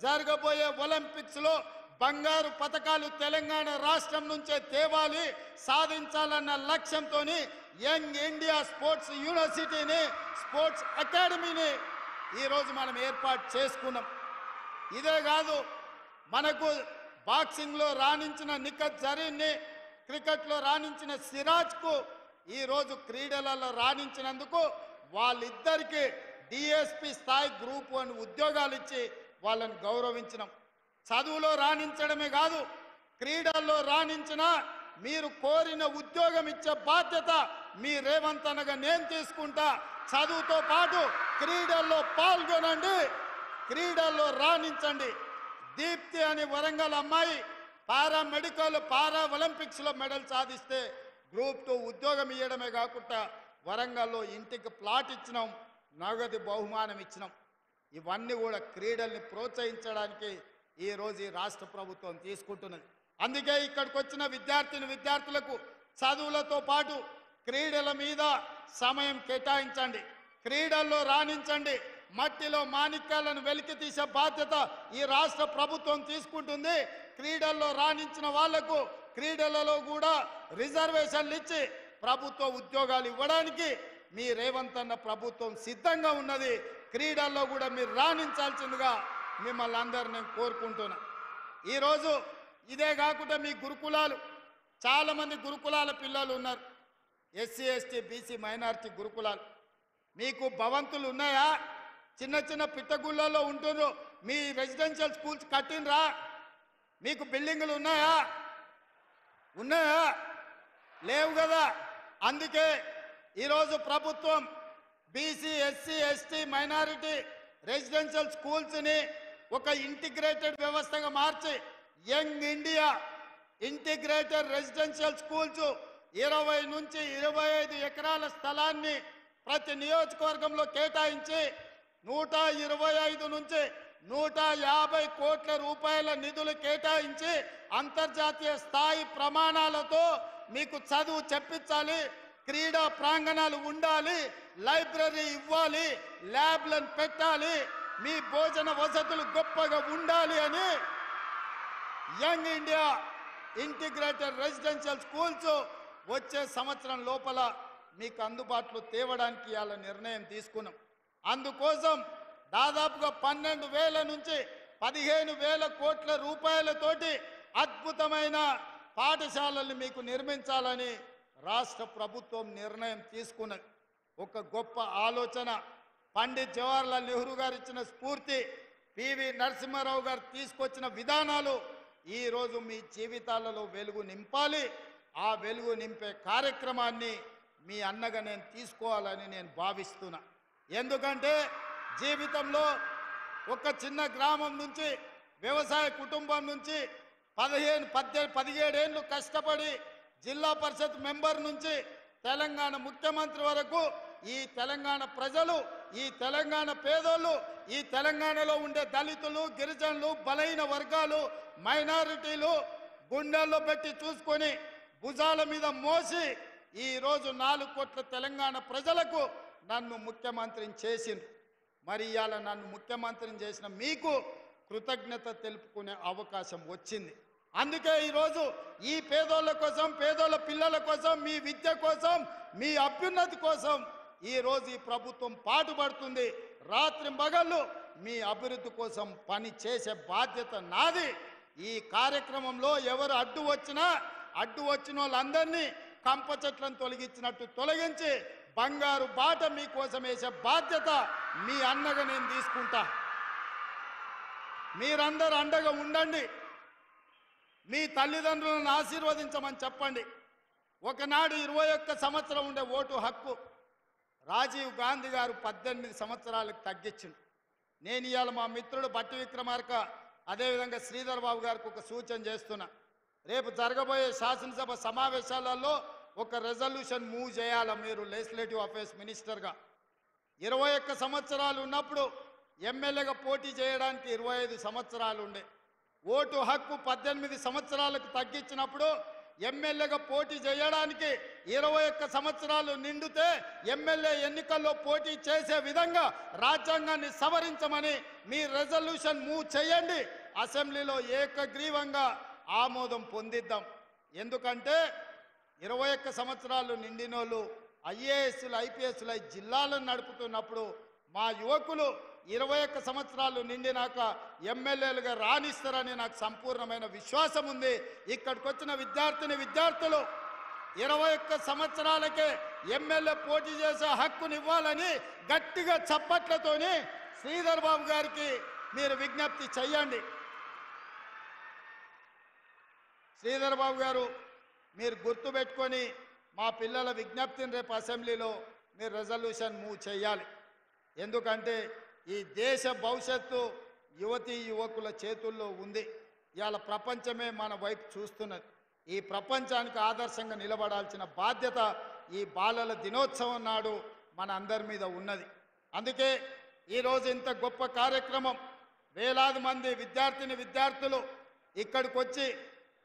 జరగబోయే ఒలింపిక్స్లో బంగారు పతకాలు తెలంగాణ రాష్ట్రం నుంచే తేవాలి, సాధించాలన్న లక్ష్యంతో యంగ్ ఇండియా స్పోర్ట్స్ యూనివర్సిటీని, స్పోర్ట్స్ అకాడమీని ఈరోజు మనం ఏర్పాటు చేసుకున్నాం. ఇదే కాదు, మనకు బాక్సింగ్లో రాణించిన నిఖత్ జరీన్ని, క్రికెట్లో రాణించిన సిరాజ్కు ఈరోజు క్రీడలలో రాణించినందుకు వాళ్ళిద్దరికీ డిఎస్పి స్థాయి గ్రూప్ 1 ఉద్యోగాలు ఇచ్చి వాళ్ళని గౌరవించినాం. చదువులో రాణించడమే కాదు, క్రీడల్లో రాణించిన మీరు కోరిన ఉద్యోగం ఇచ్చే బాధ్యత మీ రేవంత్ అనగా నేను తీసుకుంటా. చదువుతో పాటు క్రీడల్లో పాల్గొనండి, క్రీడల్లో రాణించండి. దీప్తి అని వరంగల్ అమ్మాయి పారా ఒలింపిక్స్లో మెడల్ సాధిస్తే గ్రూప్ 2 ఉద్యోగం ఇవ్వడమే కాకుండా వరంగల్లో ఇంటికి ప్లాట్ ఇచ్చినాం, నగదు బహుమానం ఇచ్చినాం. ఇవన్నీ కూడా క్రీడల్ని ప్రోత్సహించడానికి ఈరోజు ఈ రాష్ట్ర ప్రభుత్వం తీసుకుంటున్నది. అందుకే ఇక్కడికి వచ్చిన విద్యార్థులకు చదువులతో పాటు క్రీడల మీద సమయం కేటాయించండి, క్రీడల్లో రాణించండి. మట్టిలో మాణిక్యాలను వెలికి తీసే బాధ్యత ఈ రాష్ట్ర ప్రభుత్వం తీసుకుంటుంది. క్రీడల్లో రాణించిన వాళ్లకు క్రీడలలో కూడా రిజర్వేషన్లు ఇచ్చి ప్రభుత్వ ఉద్యోగాలు ఇవ్వడానికి మీ రేవంత్ అన్న ప్రభుత్వం సిద్ధంగా ఉన్నది. క్రీడల్లో కూడా మీరు రాణించాల్సిందిగా మిమ్మల్ని అందరినీ నేను కోరుకుంటున్నా. ఈరోజు ఇదే కాకుండా మీ గురుకులాలు, చాలామంది గురుకులాల పిల్లలు ఉన్నారు, ఎస్సీ ఎస్టీ బీసీ మైనారిటీ గురుకులాలు. మీకు భవంతులు ఉన్నాయా? చిన్న చిన్న పిట్టగుళ్ళల్లో ఉంటున్నారు. మీ రెసిడెన్షియల్ స్కూల్స్ కట్టినరా? మీకు బిల్డింగులు ఉన్నాయా? లేవు కదా. అందుకే ఈరోజు ప్రభుత్వం BC SC ST minority residential స్కూల్స్ని ఒక ఇంటిగ్రేటెడ్ వ్యవస్థగా మార్చి young India integrated residential schools 20 నుంచి 25 ఎకరాల స్థలాన్ని ప్రతి నియోజకవర్గంలో కేటాయించి 125 నుంచి 150 కోట్ల రూపాయల నిధులు కేటాయించి అంతర్జాతీయ స్థాయి ప్రమాణాలతో మీకు చదువు చెప్పించాలి, క్రీడా ప్రాంగణాలు ఉండాలి, లైబ్రరీ ఇవ్వాలి, ల్యాబ్లను పెట్టాలి, మీ భోజన వసతులు గొప్పగా ఉండాలి అని young India integrated residential schools వచ్చే సంవత్సరం లోపల మీకు అందుబాటులో తేవడానికి ఇవాళ నిర్ణయం తీసుకున్నాం. అందుకోసం దాదాపుగా 12,000 నుంచి 15,000 కోట్ల రూపాయలతోటి అద్భుతమైన పాఠశాలల్ని మీకు నిర్మించాలని రాష్ట్ర ప్రభుత్వం నిర్ణయం తీసుకున్నది. ఒక గొప్ప ఆలోచన. పండిత్ జవహర్లాల్ నెహ్రూ గారు ఇచ్చిన స్ఫూర్తి, పివి నరసింహారావు గారు తీసుకొచ్చిన విధానాలు ఈరోజు మీ జీవితాలలో వెలుగు నింపాలి. ఆ వెలుగు నింపే కార్యక్రమాన్ని మీ అన్నగా నేను తీసుకోవాలని నేను భావిస్తున్నా. ఎందుకంటే జీవితంలో ఒక చిన్న గ్రామం నుంచి, వ్యవసాయ కుటుంబం నుంచి 17 ఏళ్ళు కష్టపడి జిల్లా పరిషత్ మెంబర్ నుంచి తెలంగాణ ముఖ్యమంత్రి వరకు ఈ తెలంగాణ ప్రజలు, ఈ తెలంగాణ పేదోళ్ళు, ఈ తెలంగాణలో ఉండే దళితులు, గిరిజనులు, బలహీన వర్గాలు, మైనారిటీలు గుండెల్లో పెట్టి చూసుకొని భుజాల మీద మోసి ఈరోజు 4 కోట్ల తెలంగాణ ప్రజలకు నన్ను ముఖ్యమంత్రిని చేసింది. మరి ఇవాళ నన్ను ముఖ్యమంత్రిని చేసిన మీకు కృతజ్ఞత తెలుపుకునే అవకాశం వచ్చింది. అందుకే ఈరోజు ఈ పేదోళ్ళ కోసం, పేదోళ్ళ పిల్లల కోసం, మీ విద్య కోసం, మీ అభ్యున్నతి కోసం ఈరోజు ఈ ప్రభుత్వం పాటుపడుతుంది. రాత్రింబగళ్ళు మీ అభివృద్ధి కోసం పని చేసే బాధ్యత నాది. ఈ కార్యక్రమంలో ఎవరు అడ్డు వచ్చిన వాళ్ళందరినీ కంప చెట్లను తొలగించినట్టు తొలగించి బంగారు బాట మీకోసం వేసే బాధ్యత మీ అన్నగా నేను తీసుకుంటా. మీరందరూ అండగా ఉండండి. మీ తల్లిదండ్రులను ఆశీర్వదించమని చెప్పండి. ఒకనాడు 21 సంవత్సరం ఉండే ఓటు హక్కు రాజీవ్ గాంధీ గారు 18 సంవత్సరాలకు తగ్గించిండు. నేను ఇవాళ మా మిత్రుడు బట్టి విక్రమార్క అదేవిధంగా శ్రీధర్ బాబు గారికి ఒక సూచన చేస్తున్నా. రేపు జరగబోయే శాసనసభ సమావేశాలలో ఒక రెజల్యూషన్ మూవ్ చేయాలి. మీరు లెజిస్లేటివ్ అఫేర్స్ మినిస్టర్గా 21 సంవత్సరాలు ఉన్నప్పుడు ఎమ్మెల్యేగా పోటీ చేయడానికి 25 సంవత్సరాలు ఉండే. ఓటు హక్కు 18 సంవత్సరాలకు తగ్గించినప్పుడు ఎమ్మెల్యేగా పోటీ చేయడానికి 21 సంవత్సరాలు నిండితే ఎమ్మెల్యే ఎన్నికల్లో పోటీ చేసే విధంగా రాజ్యాంగాన్ని సవరించమని మీ రెజల్యూషన్ మూవ్ చేయండి. అసెంబ్లీలో ఏకగ్రీవంగా ఆమోదం పొందిద్దాం. ఎందుకంటే 21 సంవత్సరాలు నిండినోళ్ళు ఐఏఎస్లు ఐపీఎస్లు జిల్లాలను నడుపుతున్నప్పుడు మా యువకులు 21 సంవత్సరాలు నిండినాక ఎమ్మెల్యేలుగా రాణిస్తారని నాకు సంపూర్ణమైన విశ్వాసం ఉంది. ఇక్కడికి వచ్చిన విద్యార్థులు 21 సంవత్సరాలకే ఎమ్మెల్యే పోటీ చేసే హక్కునివ్వాలని గట్టిగా చప్పట్లతోని శ్రీధర్ బాబు గారికి మీరు విజ్ఞప్తి చెయ్యండి. శ్రీధర్ బాబు గారు మీరు గుర్తుపెట్టుకొని మా పిల్లల విజ్ఞప్తిని రేపు అసెంబ్లీలో మీరు రెజల్యూషన్ మూవ్ చేయాలి. ఎందుకంటే ఈ దేశ భవిష్యత్తు యువతీ యువకుల చేతుల్లో ఉంది. ఇవాళ ప్రపంచమే మన వైపు చూస్తున్నది. ఈ ప్రపంచానికి ఆదర్శంగా నిలబడాల్సిన బాధ్యత ఈ బాలల దినోత్సవం నాడు మన అందరి మీద ఉన్నది. అందుకే ఈరోజు ఇంత గొప్ప కార్యక్రమం, వేలాది మంది విద్యార్థులు ఇక్కడికి వచ్చి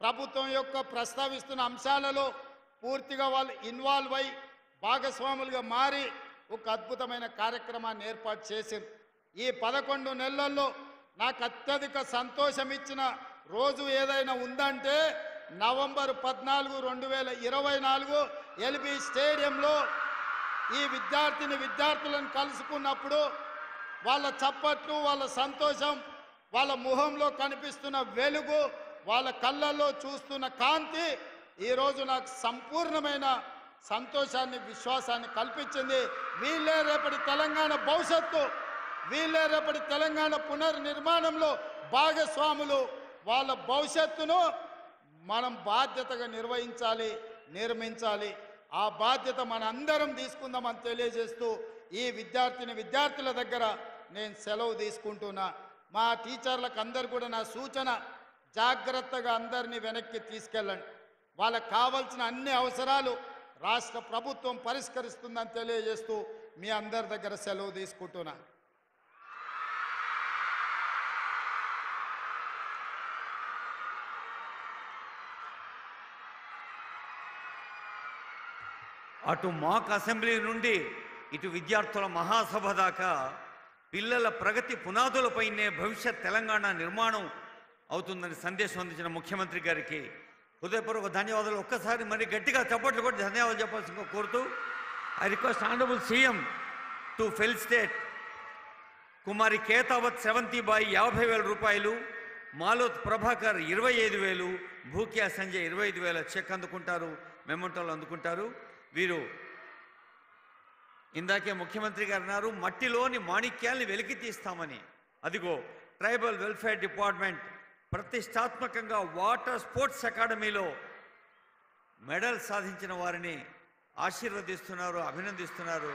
ప్రభుత్వం యొక్క ప్రస్తావిస్తున్న అంశాలలో పూర్తిగా వాళ్ళు ఇన్వాల్వ్ అయి భాగస్వాములుగా మారి ఒక అద్భుతమైన కార్యక్రమాన్ని ఏర్పాటు చేసింది. ఈ 11 నెలల్లో నాకు అత్యధిక సంతోషం ఇచ్చిన రోజు ఏదైనా ఉందంటే నవంబర్ 14, 2024 ఎల్బీ స్టేడియంలో ఈ విద్యార్థులను కలుసుకున్నప్పుడు వాళ్ళ చప్పట్లు, వాళ్ళ సంతోషం, వాళ్ళ ముఖంలో కనిపిస్తున్న వెలుగు, వాళ్ళ కళ్ళల్లో చూస్తున్న కాంతి ఈరోజు నాకు సంపూర్ణమైన సంతోషాన్ని, విశ్వాసాన్ని కల్పించింది. వీళ్ళే రేపటి తెలంగాణ భవిష్యత్తు, వీళ్ళే రేపటి తెలంగాణ పునర్నిర్మాణంలో భాగస్వాములు. వాళ్ళ భవిష్యత్తును మనం బాధ్యతగా నిర్మించాలి. ఆ బాధ్యత మన అందరం తీసుకుందామని తెలియజేస్తూ ఈ విద్యార్థుల దగ్గర నేను సెలవు తీసుకుంటున్నా. మా టీచర్లకు అందరు కూడా నా సూచన, జాగ్రత్తగా అందరినీ వెనక్కి తీసుకెళ్ళండి. వాళ్ళకు కావాల్సిన అన్ని అవసరాలు రాష్ట్ర ప్రభుత్వం పరిష్కరిస్తుందని తెలియజేస్తూ మీ అందరి దగ్గర సెలవు తీసుకుంటున్నా. అటు మాక్ అసెంబ్లీ నుండి ఇటు విద్యార్థుల మహాసభ దాకా పిల్లల ప్రగతి పునాదులపైనే భవిష్యత్ తెలంగాణ నిర్మాణం అవుతుందని సందేశం అందించిన ముఖ్యమంత్రి గారికి హృదయపూర్వక ధన్యవాదాలు. ఒక్కసారి మరి గట్టిగా చప్పట్లు కొట్టి ధన్యవాదాలు చెప్పాల్సిందిగా కోరుతూ I request honourable CM to felicitate కుమారి కేతావత్ శ్రవంతిబాయి 50,000 రూపాయలు, మాలోత్ ప్రభాకర్ 25,000, భూక్యా సంజయ్ 25,000 చెక్ అందుకుంటారు, మెమోంటోలు అందుకుంటారు. వీరు ఇందాకే ముఖ్యమంత్రి గారు అన్నారు మట్టిలోని మాణిక్యాల్ని వెలికి తీస్తామని. అదిగో ట్రైబల్ వెల్ఫేర్ డిపార్ట్మెంట్ ప్రతిష్టాత్మకంగా వాటర్ స్పోర్ట్స్ అకాడమీలో మెడల్ సాధించిన వారిని ఆశీర్వదిస్తున్నారు, అభినందిస్తున్నారు.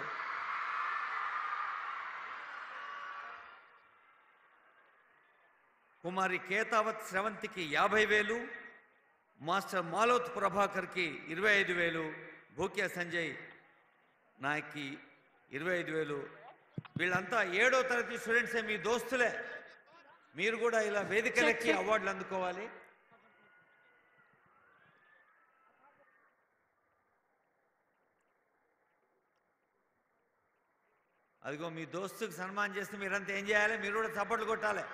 కుమారి కేతావత్ శ్రవంతికి 50,000, మాస్టర్ మాలోత్ ప్రభాకర్కి 25,000, భూక్యా సంజయ్ నాయక్కి 25,000. వీళ్ళంతా 7వ తరగతి స్టూడెంట్సే, మీ దోస్తులే. మీరు కూడా ఇలా వేదికలెక్కి అవార్డులు అందుకోవాలి. అదిగో మీ దోస్తుకు సన్మానం చేస్తే మీరంతా ఏం చేయాలి? మీరు కూడా చప్పట్లు కొట్టాలి.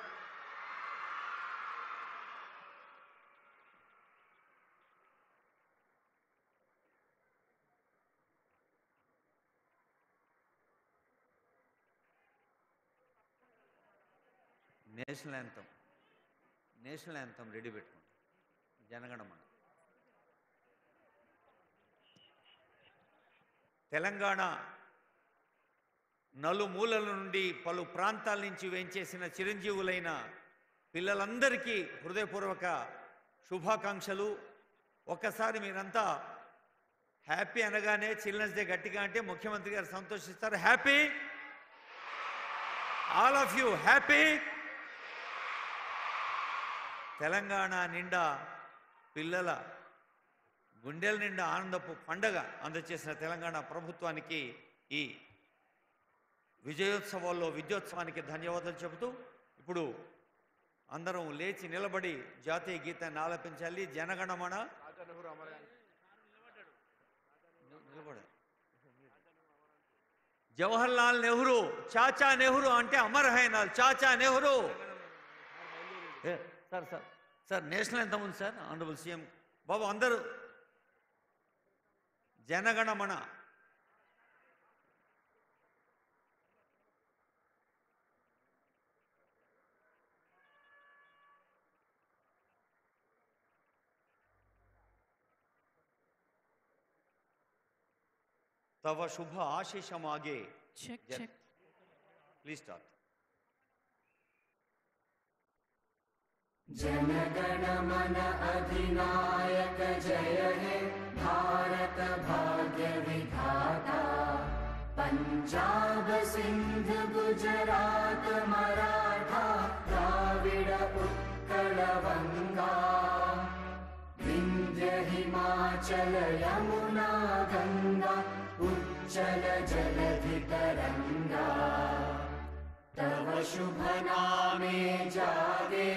నేషనల్ యాంథమ్ రెడీ పెట్టుకోండి. జనగణమన. తెలంగాణ నలుమూలల నుండి పలు ప్రాంతాల నుంచి వేంచేసిన చిరంజీవులైన పిల్లలందరికీ హృదయపూర్వక శుభాకాంక్షలు. ఒక్కసారి మీరంతా హ్యాపీ అనగానే చిల్డ్రన్స్ డే గట్టిగా అంటే ముఖ్యమంత్రి గారు సంతోషిస్తారు. Happy, all of you happy. Telangana నిండా పిల్లల గుండెల నిండా ఆనందపు పండగ అందజేసిన తెలంగాణ ప్రభుత్వానికి ఈ విజయోత్సవాల్లో విద్యోత్సవానికి ధన్యవాదాలు చెబుతూ ఇప్పుడు అందరం లేచి నిలబడి జాతీయ గీతాన్ని ఆలపించాలి. జనగణమన జవహర్లాల్ నెహ్రూ, చాచా నెహ్రూ అంటే అమర్ హై నా చాచా నెహ్రూ. సార్ నేషనల్ ఎంత ఉంది సార్? ఆనరబుల్ సీఎం బాబు అందరూ జనగణమన. तव शुभ आशीष मागे check. Please start. जनगण मन अधिनायक जय हे भारत भाग्य विधाता. पंजाब सिंध गुजरात मराठा द्राविड उत्कल वंगा. विंध्य हिमाचल यमुना गंगा उच्चल जलधि तरंगा. तव शुभ नामे जागे,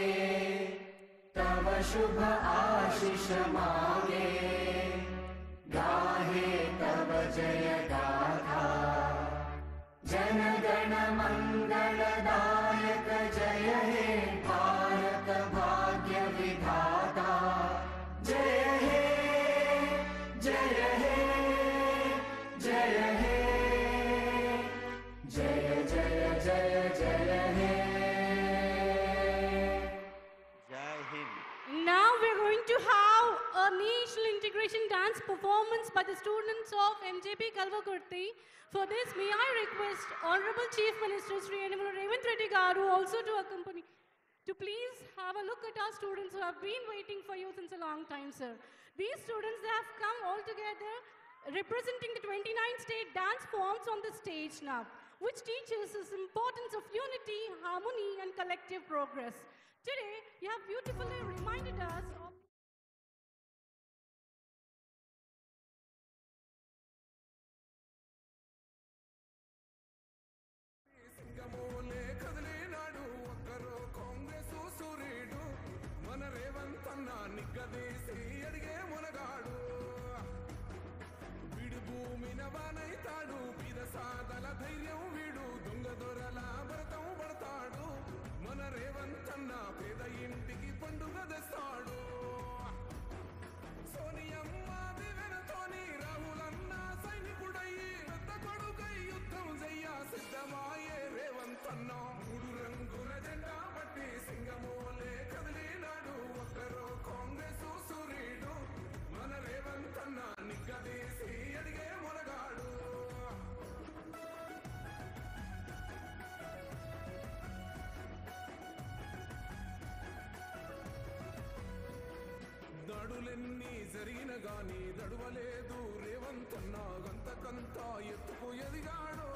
तव शुभ आशीष मागे. गाहे तव जय गाथा. जनगण मंगलदायक जय हे भारत भाग्य विधाता. जय हे जय हे जय हे जय जय जय जय हे. जय Hind. Now we're going to have a national integration dance performance by the students of MJP Kalvakurti. For this, may I request Honorable Chief Minister Sri Revanth Reddy Garu also to accompany, to please have a look at our students who have been waiting for you since a long time, sir. These students, they have come all together representing the 29 state dance forms on the stage now, which teaches us the importance of unity, harmony and collective progress. Today, you have beautifully reminded us of సింగమోలే కదిలినాడు ఒక్కరో Congress సూర్యుడు. మన రేవంత్ అన్న నిగ్గదీసి అడిగే మునగాడు. వీడు భూమిన వానైతాడు, సాదల ధైర్యం వీడు. దొంగ దొరల భరతం పడతాడు. మన రేవంత్ అన్న పేద ఇంటికి పండుగ తెస్తాడు. సోనియమ్మ దివెనతోని రాహులన్న సైనికుడయ్యి పెద్ద కొడుకై యుద్ధం చెయ్య సిద్ధమాయే రేవంత్ అన్న. మూడు రంగుల జెండా పట్టి సింగమోలే కదిలినాడు ఒక్కరో కాంగ్రెస్ సూర్యుడు. మన రేవంత్ అన్న నిగ్గదీసి అడిగే మునగాడు. దాడులెన్ని జరిగిన గాని దడువలేదు రేవంత్ అన్న. గంతకంత ఎత్తుకు ఎదిగాడు.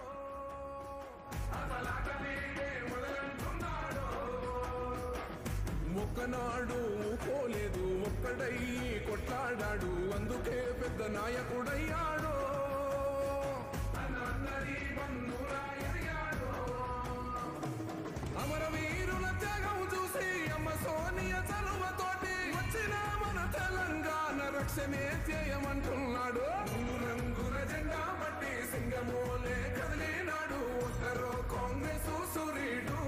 ఒక్కనాడు పోలేదు, ఒక్కడై కొట్లాడాడు. అందుకే పెద్ద నాయకుడయ్యాడు. అమరవీరుల త్యాగం చూసి అమ్మ సోనియ చలువతోటి వచ్చిన మన తెలంగాణ రక్షణే చేయమంటున్నాడు. రంగుల జెండా పట్టి సింగమోలే కదిలినాడు ఒక్కరో కాంగ్రెస్ సూర్యుడు.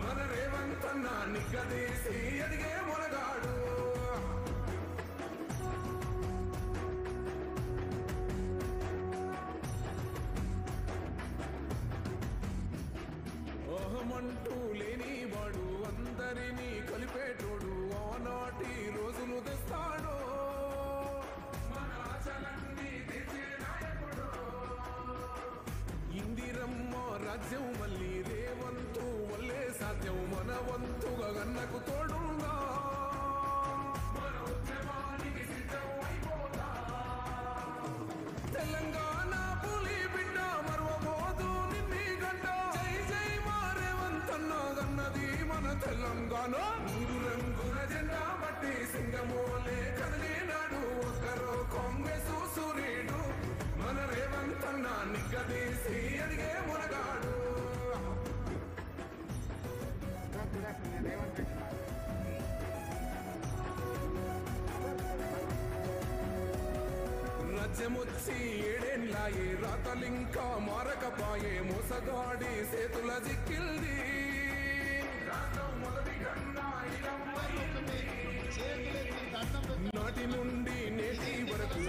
మన రేవంత్ అన్న నిగ్గదీసి అడిగే మునగాడు. ఓహమంటూ లేనివాడు, అందరినీ కలిపేటోడు. ఆనాటి రోజులు తెస్తాడు. మన ఆశలన్నీ తీర్చే నాయకుడు. ఇందిరమ్మ రాజ్యం మళ్ళీ రేవంతు వల్లే సాధ్యం. మన వంతుగా గన్నకు తోడుగా మన ఉద్యమానికి సిద్ధం అయిపోతా. మన తెలంగాణ మూడు రంగుల జెండా బట్టి సింగమోలే కదిలినాడు ఒక్కరో కాంగ్రెస్ సూర్యుడు మన రేవంత్ అన్న నిగ్గదీసి అడిగే మునగాడు రాజ్యమొచ్చి ఏడేళ్ళాయే రాతలింకా మారకపాయే మోసగాడి సేతుల జిక్కిల్ది నాటి నుండి నేటి వరకు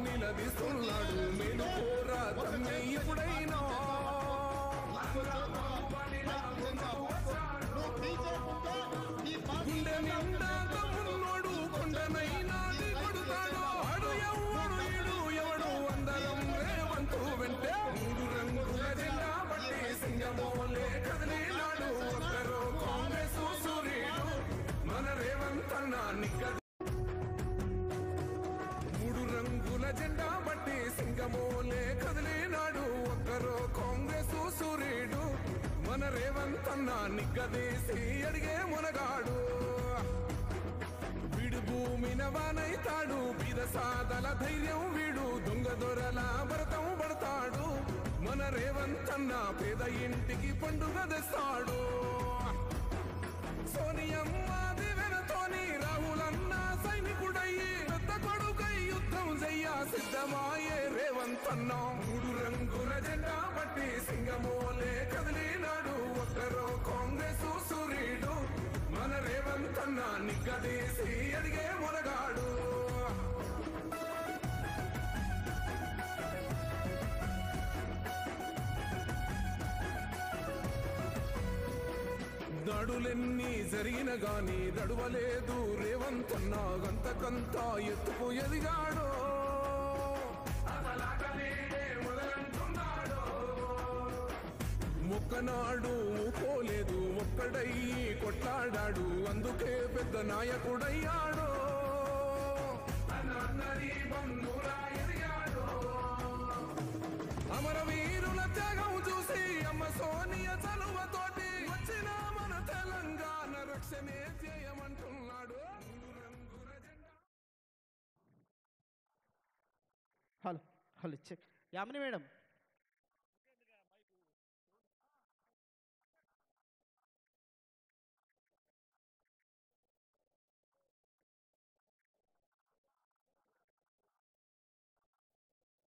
నిలదీస్తున్నాడు నేను కోరా తమ్మి ఎప్పుడైనా గుండె నిండా తమ్ముడు కొండనైనా కొడుతాడు ఆడు ఎవడు ఈడు ఎవడు అందరం రేవంతు వెంటే మూడు రంగుల జెండా బట్టి సింగమోలే కదిలినాడు ఒక్కరో కాంగ్రెస్ సూర్యుడు మన రేవంత్ అన్న మూడు రంగుల జెండా బట్టి సింగమోలే కదిలినాడు ఒక్కరో కాంగ్రెస్ సూర్యుడు మన రేవంత్ అన్న నిగ్గదీసి అడిగే మునగాడు వీడు భూమిన వానైతాడు బీద సాదల ధైర్యం వీడు దొంగ దొరల భరతం పడతాడు మన రేవంత్ అన్న పేద ఇంటికి పండుగ తెస్తాడు సోనియమ్మ దివెనతోని రాహులన్న సైనికుడయ్యి పెద్ద కొడుకై యుద్ధం చెయ్య సిద్ధమాయే రేవంత్ అన్న మూడు రంగుల జెండా బట్టి సింగమోలే కదిలినాడు ఒక్కరో కాంగ్రెస్ సూర్యుడు మన రేవంత్ అన్న నిగ్గదీసి అడిగే మునగాడు దాడులెన్ని జరిగిన గాని దడువలేదు రేవంత్ అన్న గంతకంతా ఎత్తుకు ఎదిగాడు మొక్కనాడు పోలేదు ఒక్కడయ్యి కొట్లాడాడు అందుకే పెద్ద నాయకుడయ్యాడు అమరవీరుల త్యాగం చూసి అమ్మ సోనియ చలువతోటి వచ్చిన మన తెలంగాణ రక్షణే చేయమంటున్నాడు hello hello check Yamini madam